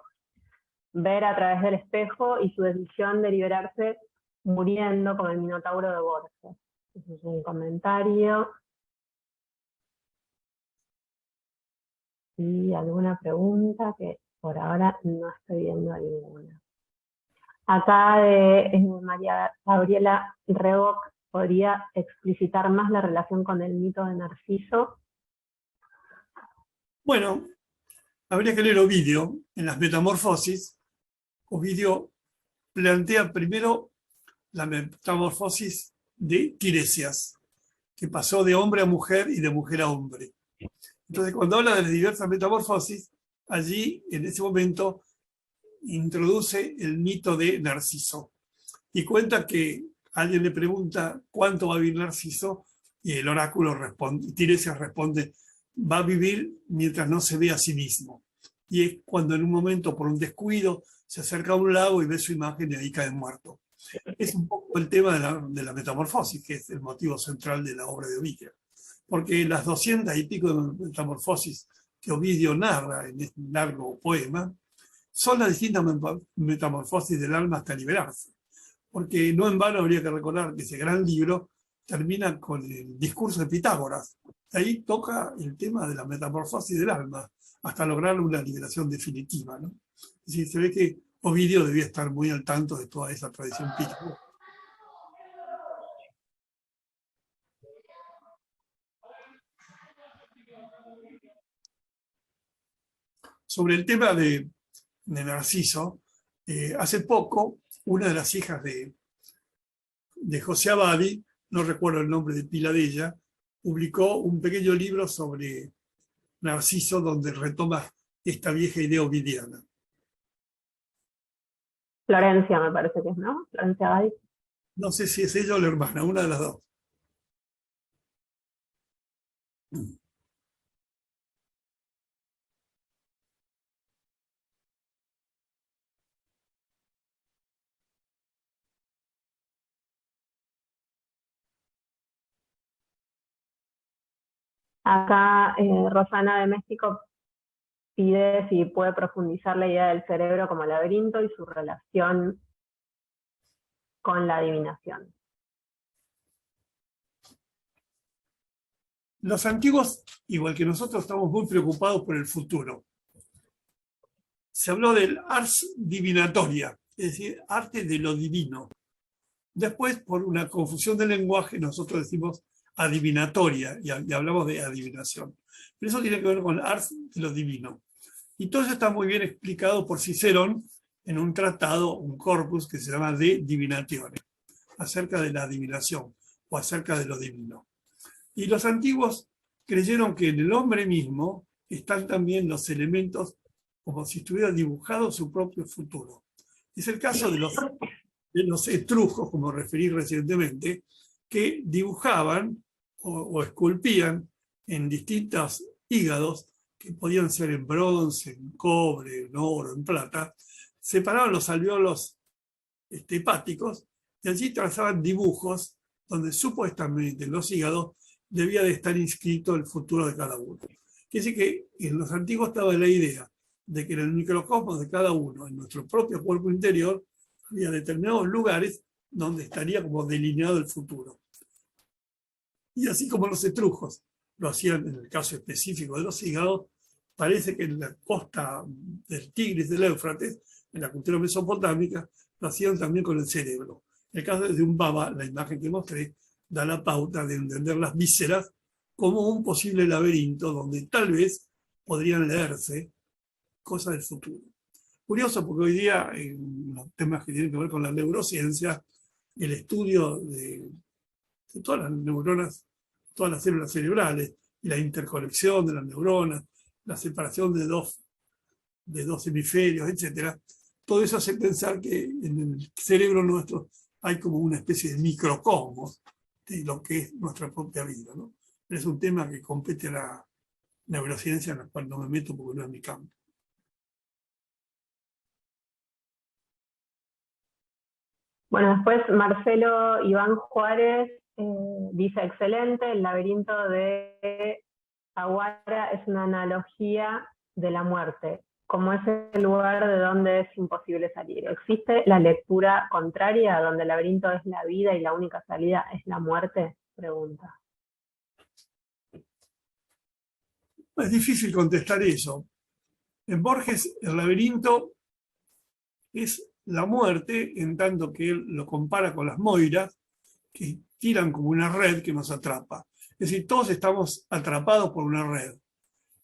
ver a través del espejo y su decisión de liberarse muriendo como el Minotauro de Borges. Ese es un comentario. ¿Y alguna pregunta? Que por ahora no estoy viendo ninguna. Acá de María Gabriela Reboc, ¿podría explicitar más la relación con el mito de Narciso? Bueno, habría que leer Ovidio en las Metamorfosis. Ovidio plantea primero la metamorfosis de Tiresias, que pasó de hombre a mujer y de mujer a hombre. Entonces, cuando habla de las diversas metamorfosis, allí, en ese momento, introduce el mito de Narciso y cuenta que alguien le pregunta cuánto va a vivir Narciso y el oráculo responde, Tiresias responde: va a vivir mientras no se ve a sí mismo. Y es cuando en un momento, por un descuido, se acerca a un lago y ve su imagen y ahí cae muerto. Es un poco el tema de la metamorfosis, que es el motivo central de la obra de Ovidio. Porque las 200 y pico de metamorfosis que Ovidio narra en este largo poema son las distintas metamorfosis del alma hasta liberarse. Porque no en vano habría que recordar que ese gran libro termina con el discurso de Pitágoras. Ahí toca el tema de la metamorfosis del alma hasta lograr una liberación definitiva, ¿no? Es decir, se ve que Ovidio debía estar muy al tanto de toda esa tradición pitagórica. Sobre el tema de Narciso, hace poco una de las hijas de José Abadi, no recuerdo el nombre de pila de ella, publicó un pequeño libro sobre Narciso donde retoma esta vieja idea ovidiana. Florencia me parece que es, ¿no? Florencia Badi. No sé si es ella o la hermana, una de las dos. Acá Rosana de México pide si puede profundizar la idea del cerebro como laberinto y su relación con la adivinación. Los antiguos, igual que nosotros, estamos muy preocupados por el futuro. Se habló del ars divinatoria, es decir, arte de lo divino. Después, por una confusión de lenguaje, nosotros decimos adivinatoria y hablamos de adivinación. Pero eso tiene que ver con ars de lo divino. Y todo eso está muy bien explicado por Cicerón en un tratado, un corpus que se llama De Divinatione, acerca de la adivinación o acerca de lo divino. Y los antiguos creyeron que en el hombre mismo están también los elementos como si estuviera dibujado su propio futuro. Es el caso de los etruscos, como referí recientemente, que dibujaban o esculpían en distintos hígados, que podían ser en bronce, en cobre, en oro, en plata, separaban los alvéolos hepáticos y allí trazaban dibujos donde supuestamente en los hígados debía de estar inscrito el futuro de cada uno. Quiere decir que en los antiguos estaba la idea de que en el microcosmos de cada uno, en nuestro propio cuerpo interior, había determinados lugares donde estaría como delineado el futuro. Y así como los etruscos lo hacían en el caso específico de los hígados, parece que en la costa del Tigris, del Éufrates, en la cultura mesopotámica, lo hacían también con el cerebro. En el caso de un baba, la imagen que mostré, da la pauta de entender las vísceras como un posible laberinto donde tal vez podrían leerse cosas del futuro. Curioso porque hoy día, en los temas que tienen que ver con la neurociencia, el estudio de de todas las neuronas, todas las células cerebrales, y la interconexión de las neuronas, la separación de dos hemisferios, etc. Todo eso hace pensar que en el cerebro nuestro hay como una especie de microcosmos de lo que es nuestra propia vida, ¿no? Es un tema que compete a la neurociencia, en la cual no me meto porque no es mi campo. Bueno, después Marcelo Iván Juárez dice, excelente, el laberinto de Aguara es una analogía de la muerte, como es el lugar de donde es imposible salir. ¿Existe la lectura contraria, donde el laberinto es la vida y la única salida es la muerte? Pregunta. Es difícil contestar eso. En Borges, el laberinto es la muerte, en tanto que él lo compara con las moiras, que tiran como una red que nos atrapa. Es decir, todos estamos atrapados por una red.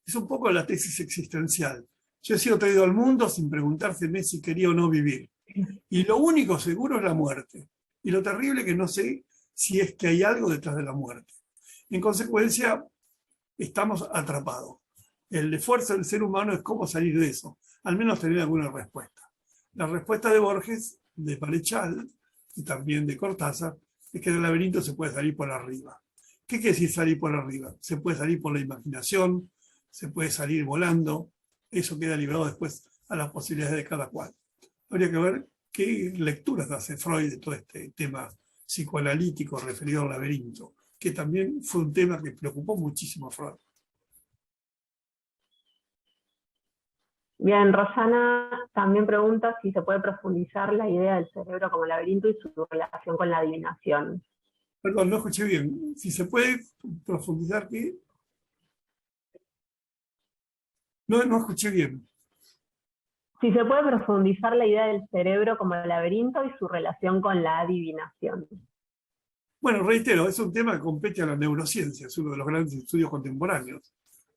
Es un poco la tesis existencial. Yo he sido traído al mundo sin preguntárseme si quería o no vivir. Y lo único seguro es la muerte. Y lo terrible es que no sé si es que hay algo detrás de la muerte. En consecuencia, estamos atrapados. El esfuerzo del ser humano es cómo salir de eso. Al menos tener alguna respuesta. La respuesta de Borges, de Marechal y también de Cortázar es que del laberinto se puede salir por arriba. ¿Qué quiere decir salir por arriba? Se puede salir por la imaginación, se puede salir volando, eso queda liberado después a las posibilidades de cada cual. Habría que ver qué lecturas hace Freud de todo este tema psicoanalítico referido al laberinto, que también fue un tema que preocupó muchísimo a Freud. Bien, Rosana también pregunta si se puede profundizar la idea del cerebro como laberinto y su relación con la adivinación. Perdón, no escuché bien. Si se puede profundizar, ¿qué? No escuché bien. Si se puede profundizar la idea del cerebro como laberinto y su relación con la adivinación. Bueno, reitero, es un tema que compete a la neurociencia, es uno de los grandes estudios contemporáneos.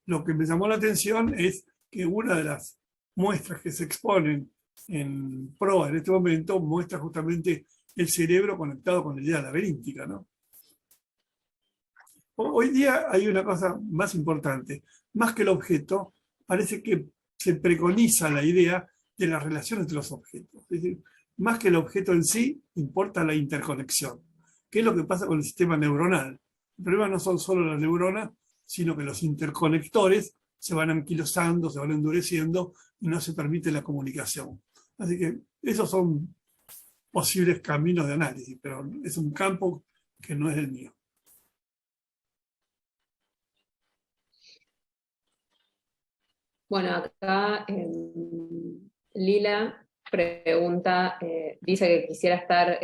Lo que me llamó la atención es que una de las muestras que se exponen en PROA en este momento muestra justamente el cerebro conectado con la idea laberíntica, ¿no? Hoy día hay una cosa más importante. Más que el objeto, parece que se preconiza la idea de la relación entre los objetos. Es decir, más que el objeto en sí, importa la interconexión. ¿Qué es lo que pasa con el sistema neuronal? El problema no son solo las neuronas, sino que los interconectores se van anquilosando, se van endureciendo y no se permite la comunicación. Así que esos son posibles caminos de análisis, pero es un campo que no es el mío. Bueno, acá Lila pregunta, dice que quisiera estar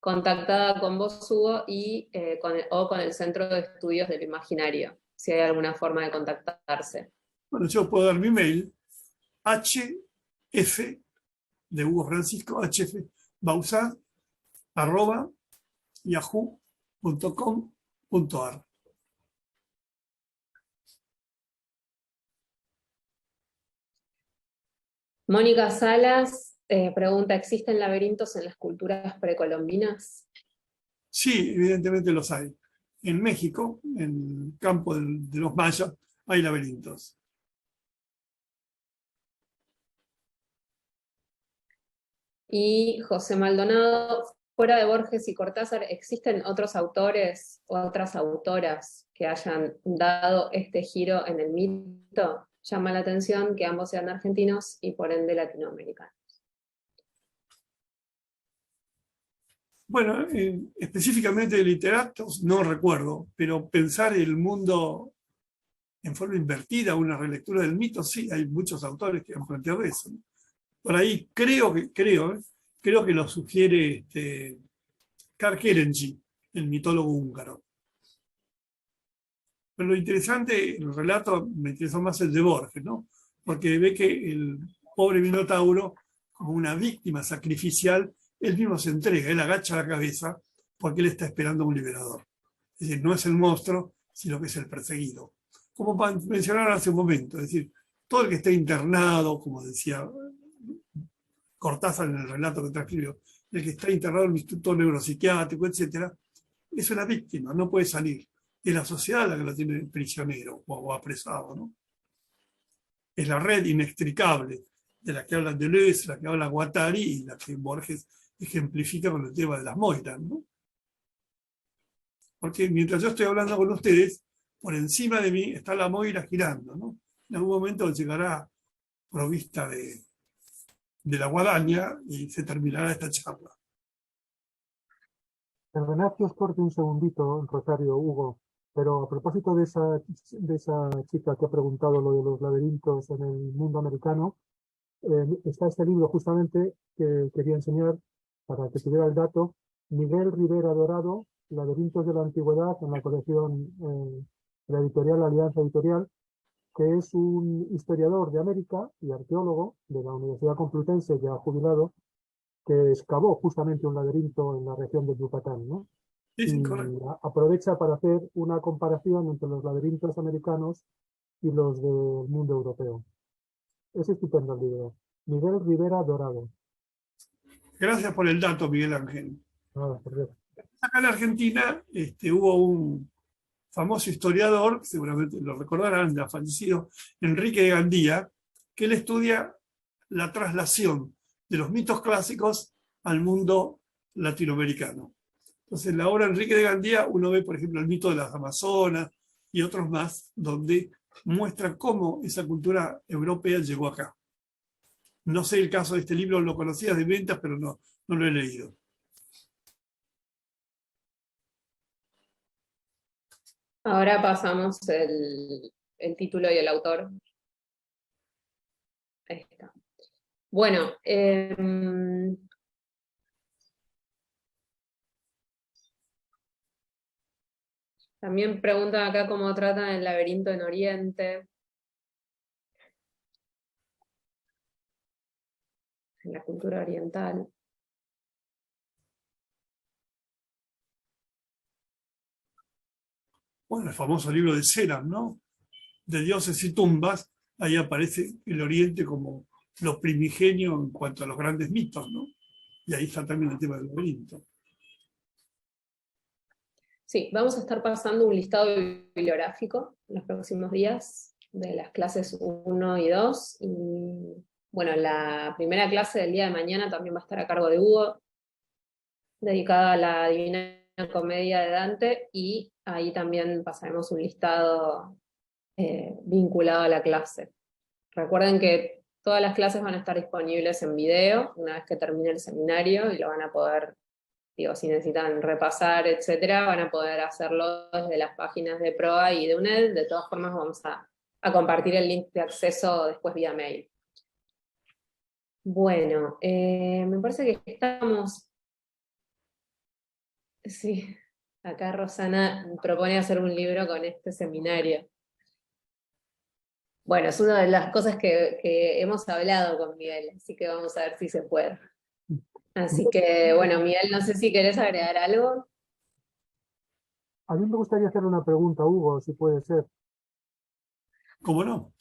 contactada con vos, Hugo, y, o con el Centro de Estudios del Imaginario, si hay alguna forma de contactarse. Bueno, yo puedo dar mi mail, hf, de Hugo Francisco, hf.bausa@yahoo.com.ar. Mónica Salas pregunta, ¿existen laberintos en las culturas precolombinas? Sí, evidentemente los hay. En México, en el campo de los mayas, hay laberintos. Y José Maldonado, fuera de Borges y Cortázar, ¿existen otros autores o otras autoras que hayan dado este giro en el mito? Llama la atención que ambos sean argentinos y por ende latinoamericanos. Bueno, específicamente de literatos no recuerdo, pero pensar el mundo en forma invertida, una relectura del mito, sí, hay muchos autores que han planteado eso. Por ahí creo que lo sugiere Karl Kerensky, el mitólogo húngaro. Pero lo interesante, el relato, me interesó más el de Borges, ¿no? Porque ve que el pobre Minotauro, como una víctima sacrificial, él mismo se entrega, él agacha la cabeza porque él está esperando a un liberador. Es decir, no es el monstruo, sino que es el perseguido. Como mencionaron hace un momento, es decir, todo el que esté internado, como decía Cortázar en el relato que transcribió, el que está internado en un instituto neuropsiquiátrico, etc., es una víctima, no puede salir. Es la sociedad la que lo tiene prisionero o apresado, ¿no? Es la red inextricable de la que habla Deleuze, la que habla Guattari y la que Borges ejemplifica con el tema de las moiras, ¿no? Porque mientras yo estoy hablando con ustedes, por encima de mí está la moira girando, ¿no? En algún momento llegará provista de la guadaña y se terminará esta charla. Perdonad que os corte un segundito, Rosario, Hugo, pero a propósito de esa chica que ha preguntado lo de los laberintos en el mundo americano, está este libro justamente que quería enseñar para que tuviera el dato, Miguel Rivera Dorado, Laberintos de la Antigüedad, en la colección de la editorial Alianza Editorial, que es un historiador de América y arqueólogo de la Universidad Complutense, ya jubilado, que excavó justamente un laberinto en la región de Yucatán, ¿no? Sí, sí, Y correcto. aprovecha para hacer una comparación entre los laberintos americanos y los del mundo europeo. Es estupendo el libro. Miguel Rivera Dorado. Gracias por el dato, Miguel Ángel. Nada, por Dios. Acá en Argentina hubo un famoso historiador, seguramente lo recordarán, ya fallecido, Enrique de Gandía, que él estudia la traslación de los mitos clásicos al mundo latinoamericano. Entonces, en la obra de Enrique de Gandía uno ve, por ejemplo, el mito de las Amazonas y otros más, donde muestra cómo esa cultura europea llegó acá. No sé el caso de este libro, lo conocía de ventas, pero no lo he leído. Ahora pasamos el título y el autor. Ahí está. Bueno, también preguntan acá cómo tratan el laberinto en Oriente, en la cultura oriental. Bueno, el famoso libro de Ceram, ¿no? De dioses y tumbas, ahí aparece el Oriente como lo primigenio en cuanto a los grandes mitos, ¿no? Y ahí está también el tema del laberinto. Sí, vamos a estar pasando un listado bibliográfico en los próximos días de las clases 1 y 2. Y bueno, la primera clase del día de mañana también va a estar a cargo de Hugo, dedicada a la Divina Comedia de Dante, y ahí también pasaremos un listado vinculado a la clase. Recuerden que todas las clases van a estar disponibles en video una vez que termine el seminario y lo van a poder, digo, si necesitan repasar, etcétera, van a poder hacerlo desde las páginas de PROA y de UNED. De todas formas vamos a compartir el link de acceso después vía mail. Bueno, me parece que estamos... Sí, acá Rosana propone hacer un libro con este seminario. Bueno, es una de las cosas que hemos hablado con Miguel, así que vamos a ver si se puede. Así que, bueno, Miguel, no sé si querés agregar algo. A mí me gustaría hacer una pregunta, Hugo, si puede ser. ¿Cómo no?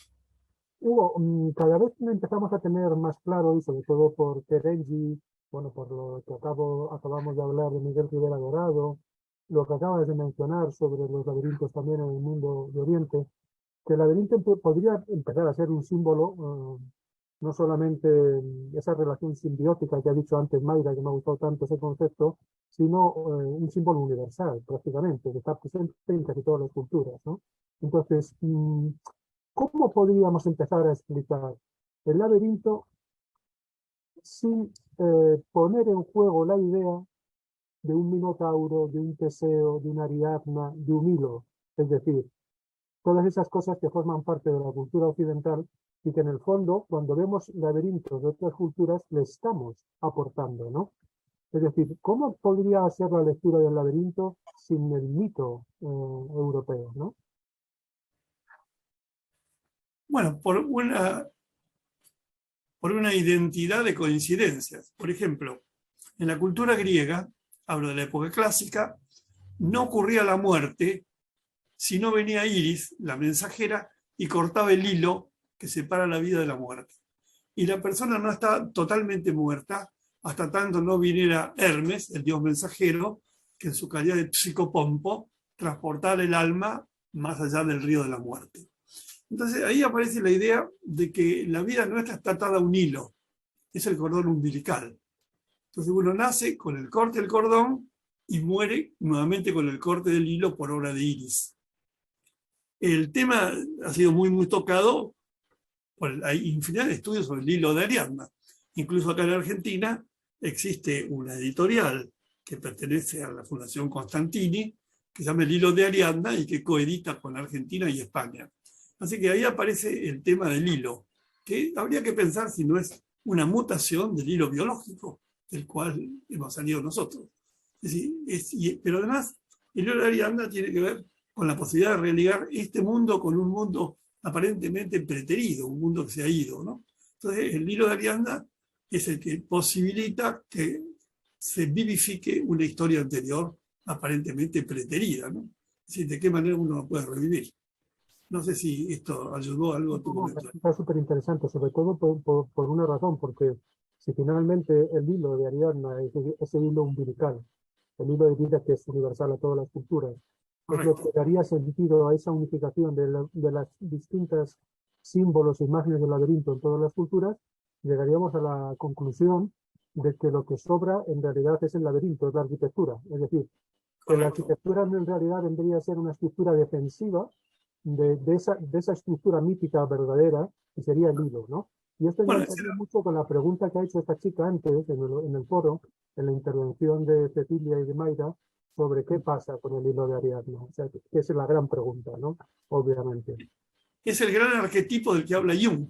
Hugo, cada vez empezamos a tener más claro, y sobre todo por Terenzi, bueno, por lo que acabamos de hablar de Miguel Rivera Dorado, lo que acabas de mencionar sobre los laberintos también en el mundo de Oriente, que el laberinto podría empezar a ser un símbolo, no solamente esa relación simbiótica que ha dicho antes Mayra, que me ha gustado tanto ese concepto, sino un símbolo universal, prácticamente, que está presente en casi todas las culturas, ¿no? Entonces, ¿cómo podríamos empezar a explicar el laberinto sin poner en juego la idea de un minotauro, de un Teseo, de una Ariadna, de un hilo? Es decir, todas esas cosas que forman parte de la cultura occidental y que en el fondo, cuando vemos laberintos de otras culturas, le estamos aportando, ¿no? Es decir, ¿cómo podría ser la lectura del laberinto sin el mito europeo, ¿no? Bueno, por una identidad de coincidencias. Por ejemplo, en la cultura griega, hablo de la época clásica, no ocurría la muerte si no venía Iris, la mensajera, y cortaba el hilo que separa la vida de la muerte. Y la persona no está totalmente muerta hasta tanto no viniera Hermes, el dios mensajero, que en su calidad de psicopompo transportar el alma más allá del río de la muerte. Entonces ahí aparece la idea de que la vida nuestra está atada a un hilo, es el cordón umbilical. Entonces uno nace con el corte del cordón y muere nuevamente con el corte del hilo por obra de Iris. El tema ha sido muy tocado, hay infinidad de estudios sobre el hilo de Ariadna. Incluso acá en Argentina existe una editorial que pertenece a la Fundación Constantini, que se llama El Hilo de Ariadna y que coedita con Argentina y España. Así que ahí aparece el tema del hilo, que habría que pensar si no es una mutación del hilo biológico, del cual hemos salido nosotros. Es decir, pero además, el hilo de Ariadna tiene que ver con la posibilidad de religar este mundo con un mundo aparentemente preterido, un mundo que se ha ido, ¿no? Entonces, el hilo de Ariadna es el que posibilita que se vivifique una historia anterior aparentemente preterida, ¿no? Es decir, de qué manera uno lo puede revivir. No sé si esto ayudó algo a tu comentario. Está súper interesante, sobre todo por una razón, porque si finalmente el hilo de Ariadna es ese hilo umbilical, el hilo de vida que es universal a todas las culturas, es lo que daría sentido a esa unificación de las distintas símbolos e imágenes del laberinto en todas las culturas, llegaríamos a la conclusión de que lo que sobra en realidad es el laberinto, es la arquitectura. Es decir, que la arquitectura en realidad vendría a ser una estructura defensiva de esa estructura mítica verdadera, que sería el hilo, ¿no? Y esto engancharía mucho con la pregunta que ha hecho esta chica antes en el foro, en la intervención de Cecilia y de Mayra, sobre qué pasa con el hilo de Ariadna. O sea, que esa es la gran pregunta, ¿no? Obviamente. Es el gran arquetipo del que habla Jung.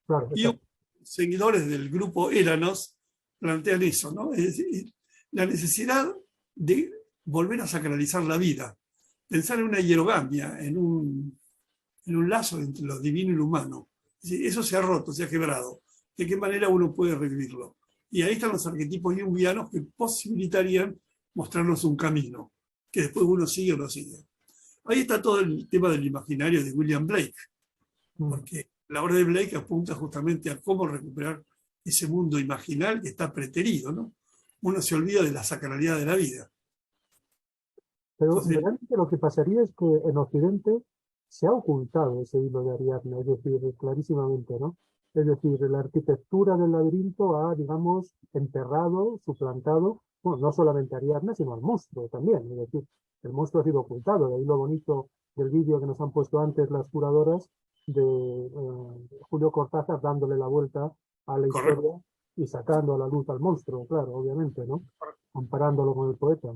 Claro, Jung, seguidores del grupo Élanos, plantean eso, ¿no? Es decir, la necesidad de volver a sacralizar la vida, pensar en una hierogamia, en un lazo entre lo divino y lo humano. Es decir, eso se ha roto, se ha quebrado. ¿De qué manera uno puede revivirlo? Y ahí están los arquetipos jungianos que posibilitarían mostrarnos un camino, que después uno sigue o no sigue. Ahí está todo el tema del imaginario de William Blake, porque la obra de Blake apunta justamente a cómo recuperar ese mundo imaginal que está preterido, ¿no? Uno se olvida de la sacralidad de la vida. Pero Entonces, realmente lo que pasaría es que en Occidente se ha ocultado ese hilo de Ariadna, es decir, clarísimamente, ¿no? Es decir, la arquitectura del laberinto ha, digamos, enterrado, suplantado, bueno, no solamente a Ariadna, sino al monstruo también. Es decir, el monstruo ha sido ocultado. De ahí lo bonito del vídeo que nos han puesto antes las curadoras de Julio Cortázar dándole la vuelta a la historia y sacando a la luz al monstruo, claro, obviamente, ¿no? Comparándolo con el poeta.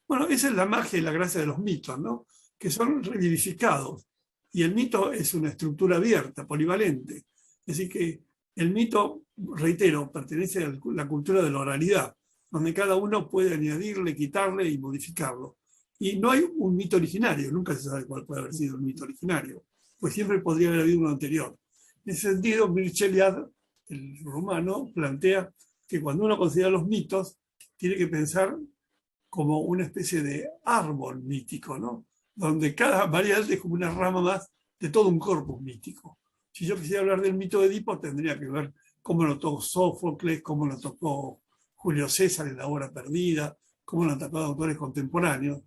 Bueno, esa es la magia y la gracia de los mitos, ¿no? Que son revivificados. Y el mito es una estructura abierta, polivalente. Es decir, que el mito, reitero, pertenece a la cultura de la oralidad, donde cada uno puede añadirle, quitarle y modificarlo. Y no hay un mito originario, nunca se sabe cuál puede haber sido el mito originario, pues siempre podría haber habido uno anterior. En ese sentido, Mircea Eliade, el rumano, plantea que cuando uno considera los mitos, tiene que pensar como una especie de árbol mítico, ¿no? Donde cada variante es como una rama más de todo un corpus mítico. Si yo quisiera hablar del mito de Edipo, tendría que ver cómo lo tocó Sófocles, cómo lo tocó Julio César en La Hora Perdida, cómo lo han tocado autores contemporáneos.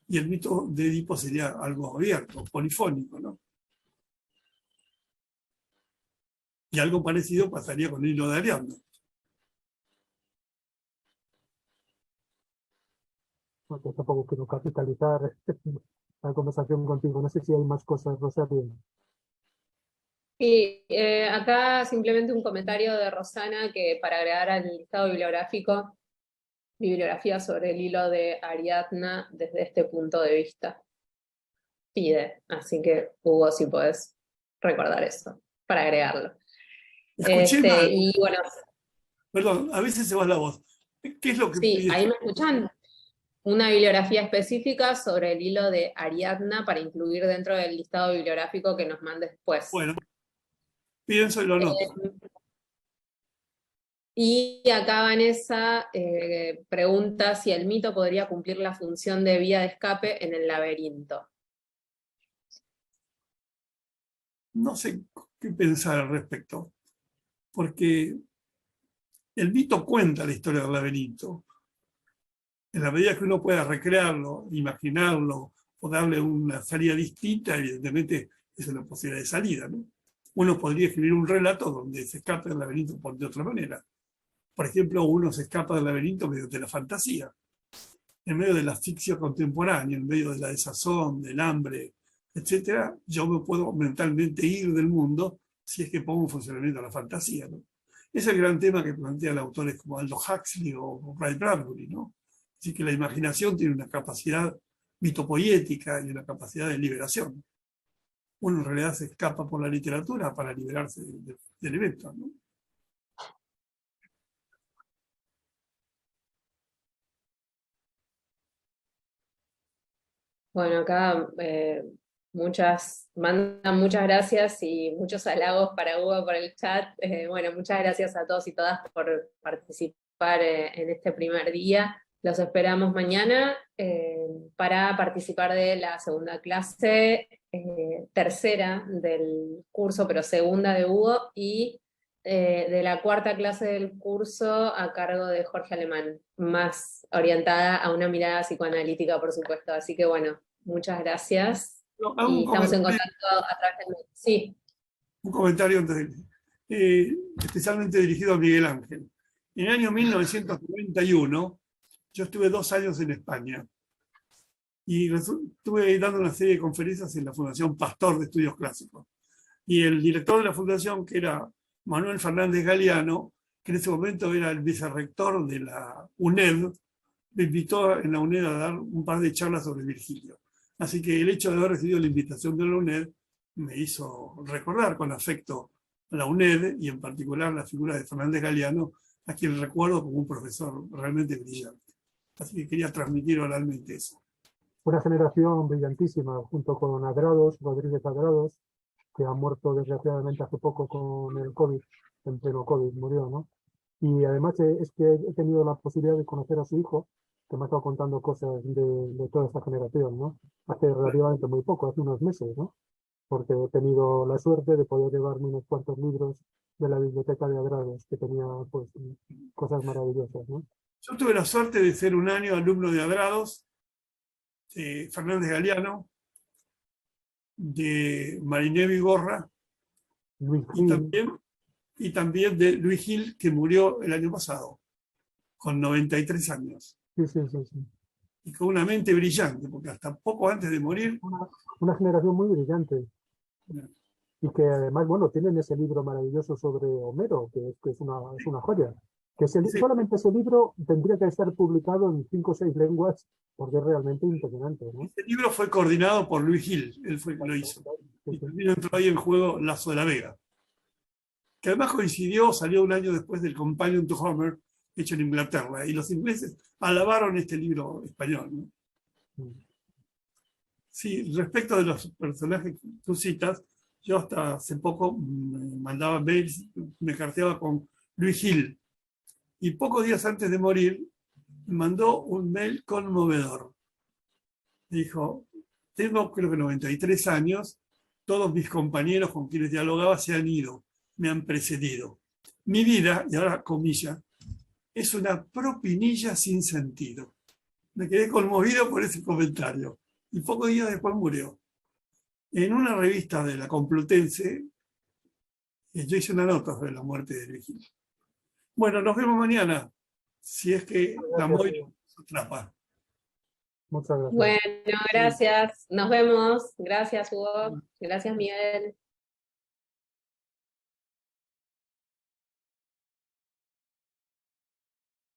Y el mito de Edipo sería algo abierto, polifónico, ¿no? Y algo parecido pasaría con el hilo de Ariadna. Yo tampoco quiero capitalizar la conversación contigo. No sé si hay más cosas, Rosario. Y acá simplemente un comentario de Rosana que para agregar al listado bibliográfico, bibliografía sobre el hilo de Ariadna desde este punto de vista. Pide, así que Hugo, si podés recordar eso, para agregarlo. Y bueno. Perdón, a veces se va la voz. ¿Qué es lo que sí, pide? Ahí me escuchan. Una bibliografía específica sobre el hilo de Ariadna para incluir dentro del listado bibliográfico que nos mande después. Bueno, pienso y lo anoto. Y acá Vanessa pregunta si el mito podría cumplir la función de vía de escape en el laberinto. No sé qué pensar al respecto, porque el mito cuenta la historia del laberinto, En la medida que uno pueda recrearlo, imaginarlo, o darle una salida distinta, evidentemente es una posibilidad de salida, ¿no? Uno podría escribir un relato donde se escape del laberinto de otra manera. Por ejemplo, uno se escapa del laberinto mediante la fantasía, en medio de la ficción contemporánea, en medio de la desazón, del hambre, etcétera. Yo me puedo mentalmente ir del mundo si es que pongo en funcionamiento la fantasía, ¿no? Es el gran tema que plantean autores como Aldous Huxley o Ray Bradbury, ¿no? Así que la imaginación tiene una capacidad mitopoética y una capacidad de liberación. Uno en realidad se escapa por la literatura para liberarse del evento, ¿no? Bueno, acá mandan muchas gracias y muchos halagos para Hugo por el chat. Bueno, muchas gracias a todos y todas por participar en este primer día. Los esperamos mañana para participar de la segunda clase, tercera del curso, pero segunda de Hugo, y de la cuarta clase del curso a cargo de Jorge Alemán, más orientada a una mirada psicoanalítica, por supuesto. Así que bueno, muchas gracias. Y estamos en contacto a través del mail. Sí. Un comentario especialmente dirigido a Miguel Ángel. En el año 1991, yo estuve 2 años en España y estuve dando una serie de conferencias en la Fundación Pastor de Estudios Clásicos. Y el director de la fundación, que era Manuel Fernández Galiano, que en ese momento era el vicerrector de la UNED, me invitó en la UNED a dar un par de charlas sobre Virgilio. Así que el hecho de haber recibido la invitación de la UNED me hizo recordar con afecto a la UNED y en particular la figura de Fernández Galiano, a quien recuerdo como un profesor realmente brillante. Así que quería transmitir oralmente eso. Una generación brillantísima, junto con Adrados, Rodríguez Adrados, que ha muerto desgraciadamente hace poco con el COVID, en pleno COVID murió, ¿no? Y además es que he tenido la posibilidad de conocer a su hijo, que me ha estado contando cosas de toda esta generación, ¿no? Hace relativamente muy poco, hace unos meses, ¿no? Porque he tenido la suerte de poder llevarme unos cuantos libros de la biblioteca de Adrados, que tenía pues cosas maravillosas, ¿no? Yo tuve la suerte de ser un año alumno de Adrados, de Fernández Galiano, de Mariné Vigorra y también de Luis Gil, que murió el año pasado, con 93 años. Sí. Y con una mente brillante, porque hasta poco antes de morir... Una generación muy brillante. Y que además, bueno, tienen ese libro maravilloso sobre Homero, que es una joya. Que solamente ese libro tendría que estar publicado en 5 o 6 lenguas, porque es realmente impresionante, ¿no? Este libro fue coordinado por Luis Gil, él fue el que lo hizo. Y también entró ahí en juego Lazo de la Vega, que además salió un año después del Companion to Homer, hecho en Inglaterra, y los ingleses alabaron este libro español, ¿no? Sí, respecto de los personajes que tú citas, yo hasta hace poco me mandaba mails, me carteaba con Luis Gil, y pocos días antes de morir me mandó un mail conmovedor. Me dijo, tengo creo que 93 años, todos mis compañeros con quienes dialogaba se han ido, me han precedido. Mi vida, y ahora comilla, es una propinilla sin sentido. Me quedé conmovido por ese comentario. Y pocos días después murió. En una revista de la Complutense, yo hice una nota sobre la muerte de Luis Gil. Bueno, nos vemos mañana, si es que la Moira nos atrapa. Muchas gracias. Bueno, gracias. Nos vemos. Gracias, Hugo. Gracias, Miguel.